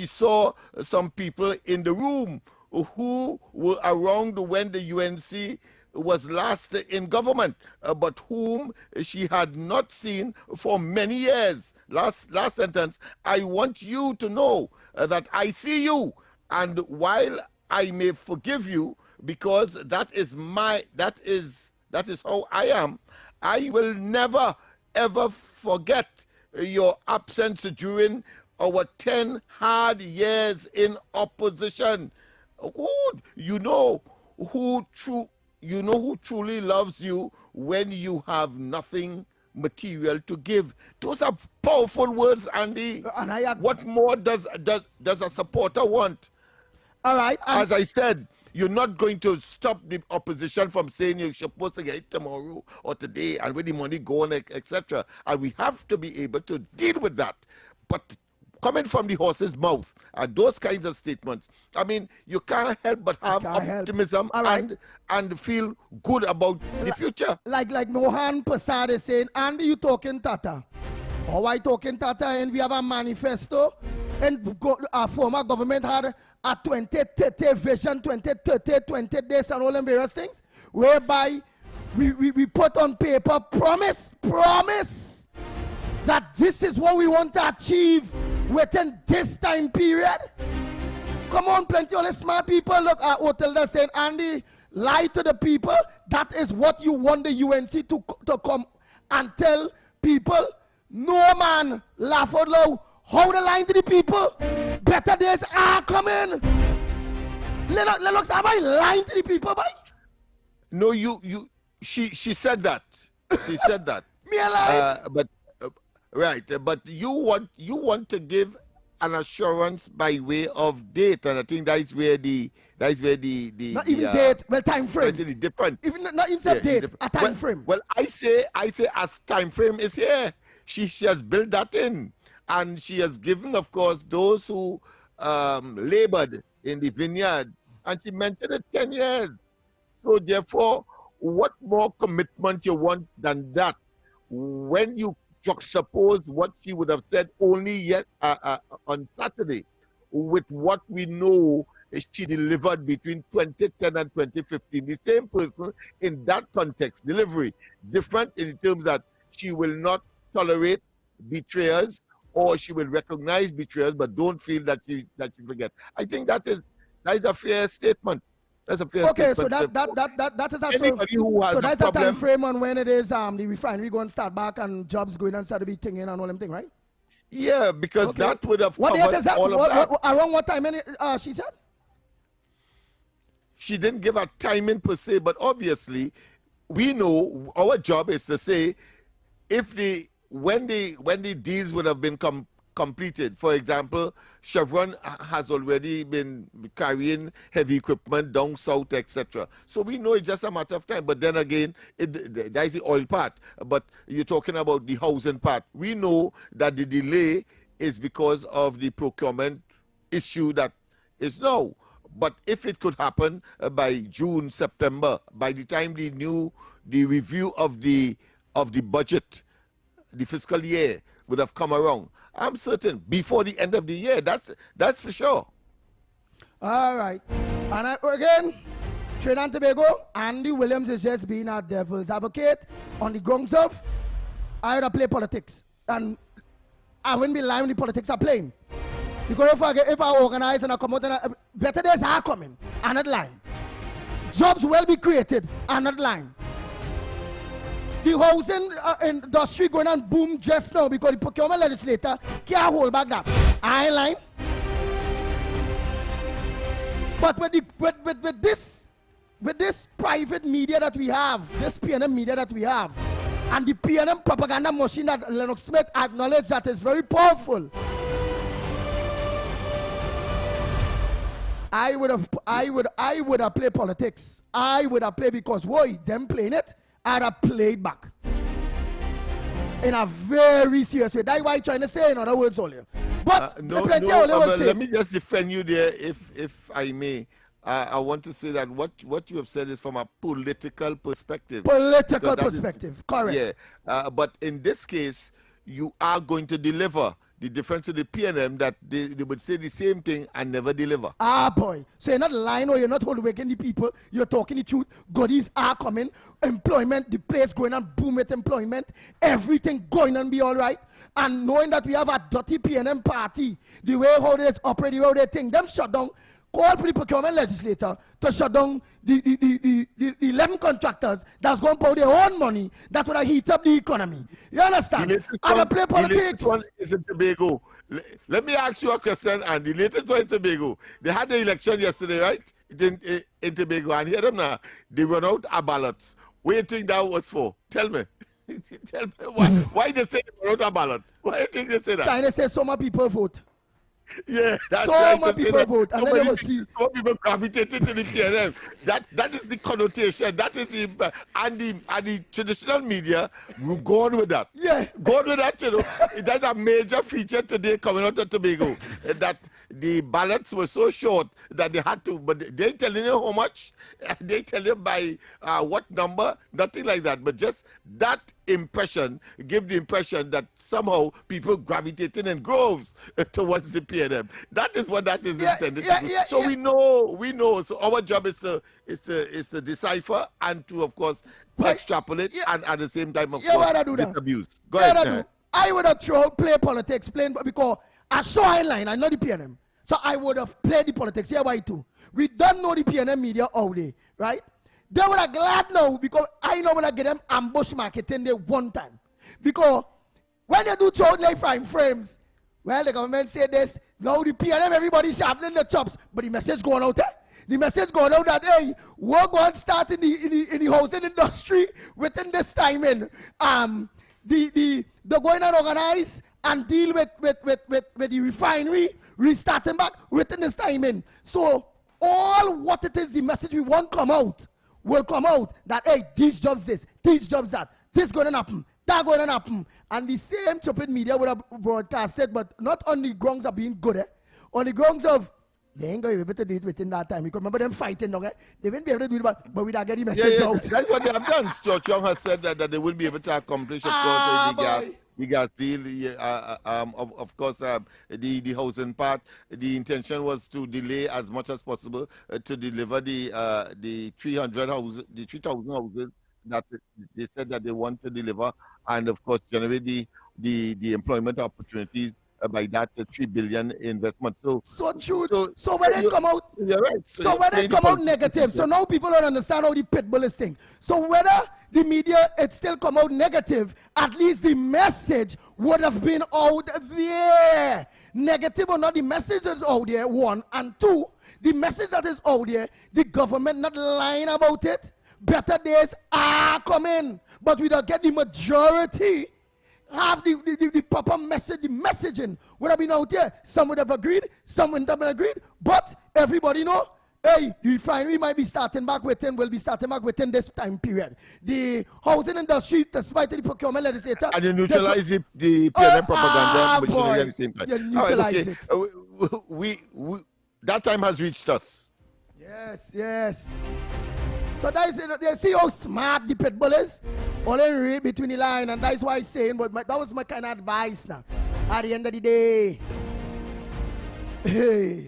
saw some people in the room who were around when the UNC was last in government, but whom she had not seen for many years. Last sentence. I want you to know that I see you, and while I may forgive you because that is how I am, I will never ever forget your absence during our 10 hard years in opposition. You know who truly loves you when you have nothing material to give. Those are powerful words, Andy. And what more does a supporter want? All right. As I said, you're not going to stop the opposition from saying you're supposed to get it tomorrow or today and where the money going, etc. And we have to be able to deal with that. But coming from the horse's mouth and those kinds of statements, I mean, you can't help but have optimism and feel good about the future. Like Mohan Prasad is saying, Andy, you talking Tata. Or I talking Tata, and we have a manifesto, and our former government had a 2030 vision, 2030, 20 days and all them various things, whereby we put on paper promise. that this is what we want to achieve within this time period? Come on, plenty of smart people. Look at Hotel that's saying, Andy, lie to the people. That is what you want the UNC to come and tell people. No man, laugh out loud. Hold the line to the people. Better days are coming. Lennox, am I lying to the people, boy? No, she said that. She said that. Me alive. But right, but you want to give an assurance by way of date, and I think that's where the not even date, well, time frame. That's the difference. Even not even date, a time frame. Well, I say as time frame is here. She has built that in, and she has given, of course, those who labored in the vineyard, and she mentioned it 10 years. So therefore, what more commitment you want than that? When you juxtapose what she would have said only yet on Saturday with what we know she delivered between 2010 and 2015, the same person in that context, delivery, different in terms that she will not tolerate betrayers, or she will recognize betrayers but don't feel that she forget. I think that is a fair statement. That's a fair okay, statement. so that is anybody who has so that's a a problem, time frame on when it is the refinery going to start back and jobs going and start to be thing and all them thing, right? Yeah, because that would have what covered date is that? all of that. Around what time she said? She didn't give a timing per se, but obviously we know our job is to say if when the deals would have been completed. For example, Chevron has already been carrying heavy equipment down south, etc. So we know it's just a matter of time. But then again, there's the oil part. But you're talking about the housing part. We know that the delay is because of the procurement issue that is now. But if it could happen by June, September, by the time the review of the budget, the fiscal year would have come around, I'm certain before the end of the year. That's for sure. All right. And again, Trinidad and Tobago, Andy Williams is just being a devil's advocate on the grounds of I would play politics. And I wouldn't be lying when the politics are playing. Because if I organize and I come out, and better days are coming, I'm not lying. Jobs will be created, I'm not lying. The housing industry going on boom just now because the procurement legislator can't hold back that. I ain't lying. But with this private media that we have, this PNM media that we have, and the PNM propaganda machine that Lennox Smith acknowledged that is very powerful, I would have played politics. I would have played because why them playing it, I'd have played back in a very serious way. That's why I'm trying to say in other words only. But let me just defend you there, if I may. I want to say that what you have said is from a political perspective. Political perspective, correct. Yeah, but in this case, you are going to deliver. The difference to the PNM that they would say the same thing and never deliver. Ah, boy. So you're not lying or you're not holding the people. You're talking the truth. Goodies are coming. Employment, the place going on boom with employment. Everything going on be all right. And knowing that we have a dirty PNM party, the way how they operate, the way they think, them shut down. Call for the procurement legislator to shut down the 11 contractors that's going to pay their own money that would have heat up the economy. You understand? And play politics. The latest one is in Tobago. Let me ask you a question, and the latest one in Tobago. They had the election yesterday, right? In Tobago, and hear them now. They run out of ballots. What do you think that was for? Tell me. Tell me why they say they run out of ballot. Why do you think they say that? Trying to say so many people vote. Yeah, that's so right. many people vote, and then they will see. Some people gravitated to the PNM. That is the connotation. That is the and the traditional media will go on with that. Yeah, go on with that. You know, that's a major feature today coming out of Tobago. That the ballots were so short that they had to. But they telling you how much. They tell you by what number. Nothing like that. But just that impression give the impression that somehow people gravitating in groves towards the PNM. That is what that is intended to do. So we know. So our job is to decipher and to, of course, extrapolate and at the same time, of course, disabuse. Go ahead. I would have play politics, because I saw line, I know the PNM. So I would have played the politics. Here why too. We don't know the PNM media all day, right? They would have glad now because I know when I get them ambush marketing there one time. Because when they do child life frames, well, the government say this, now the PNM, everybody's sharpening the chops, but the message going out there. The message going out that, hey, we're going to start in the housing industry within this time in. They're going to organize and deal with the refinery, restarting back within this time in. So all what it is, the message we want come out, will come out that, hey, these jobs this, these jobs that, this going to happen, that going to happen. And the same stupid media would have broadcasted, but not on the grounds of being good, on the grounds of, they ain't going to be able to do it within that time. You can remember them fighting, they won't be able to do it, but we don't get the message out. That's what they have done. Stuart Young has said that they will be able to accomplish, of course, the gas deal. Of course, the housing part. The intention was to delay as much as possible to deliver the 300 houses, the 3,000 houses that they said that they want to deliver, and of course generate the employment opportunities by that 3 billion investment. So when they come out, you're right. So when they come out negative, so now people don't understand how the pit bull is thing. So whether the media it still come out negative, at least the message would have been out there. Negative or not, the message is out there, one. And two, the message that is out there, the government not lying about it. Better days are coming, but we don't get the majority have the proper message, the messaging would have been out there. Some would have agreed, some wouldn't have agreed, but everybody know, hey, the refinery might be starting back within, will be starting back within this time period. The housing industry, despite the procurement legislator. And you neutralize the PNM propaganda machinery at the same time. You neutralize it. That time has reached us. Yes. So they see how smart the pit bull is. Only read between the line, and that's why I'm saying, but that was my kind of advice now. At the end of the day, hey,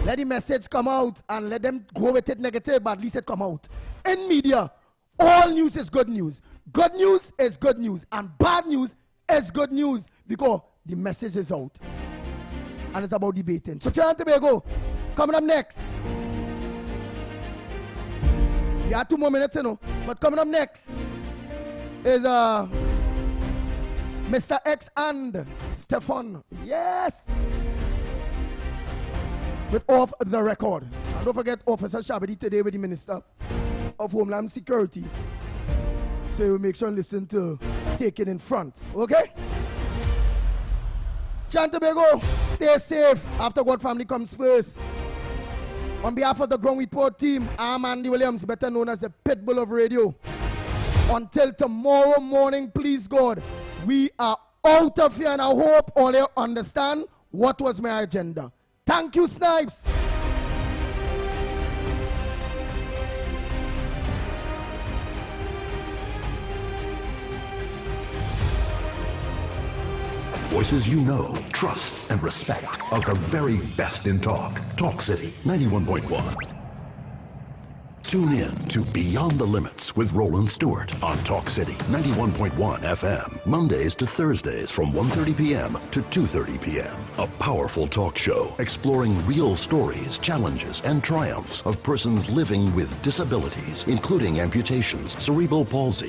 let the message come out and let them go with it negative, but at least it come out. In media, all news is good news. Good news is good news, and bad news is good news because the message is out. And it's about debating. So Trinidad and Tobago, coming up next. We have 2 more minutes, but coming up next is Mr. X and Stefan. Yes! With Off the Record. And don't forget Officer Shabadi today with the Minister of Homeland Security. So you make sure and listen to Take It in Front. Okay? Trinidad and Tobago, stay safe. After God family comes first. On behalf of the Ground Report team, I'm Andy Williams, better known as the Pitbull of Radio. Until tomorrow morning, please God, we are out of here, and I hope all you understand what was my agenda. Thank you, Snipes. Voices you know, trust, and respect are the very best in talk. Talk City 91.1. Tune in to Beyond the Limits with Roland Stewart on Talk City 91.1 FM. Mondays to Thursdays from 1:30 p.m. to 2:30 p.m. A powerful talk show exploring real stories, challenges, and triumphs of persons living with disabilities, including amputations, cerebral palsy,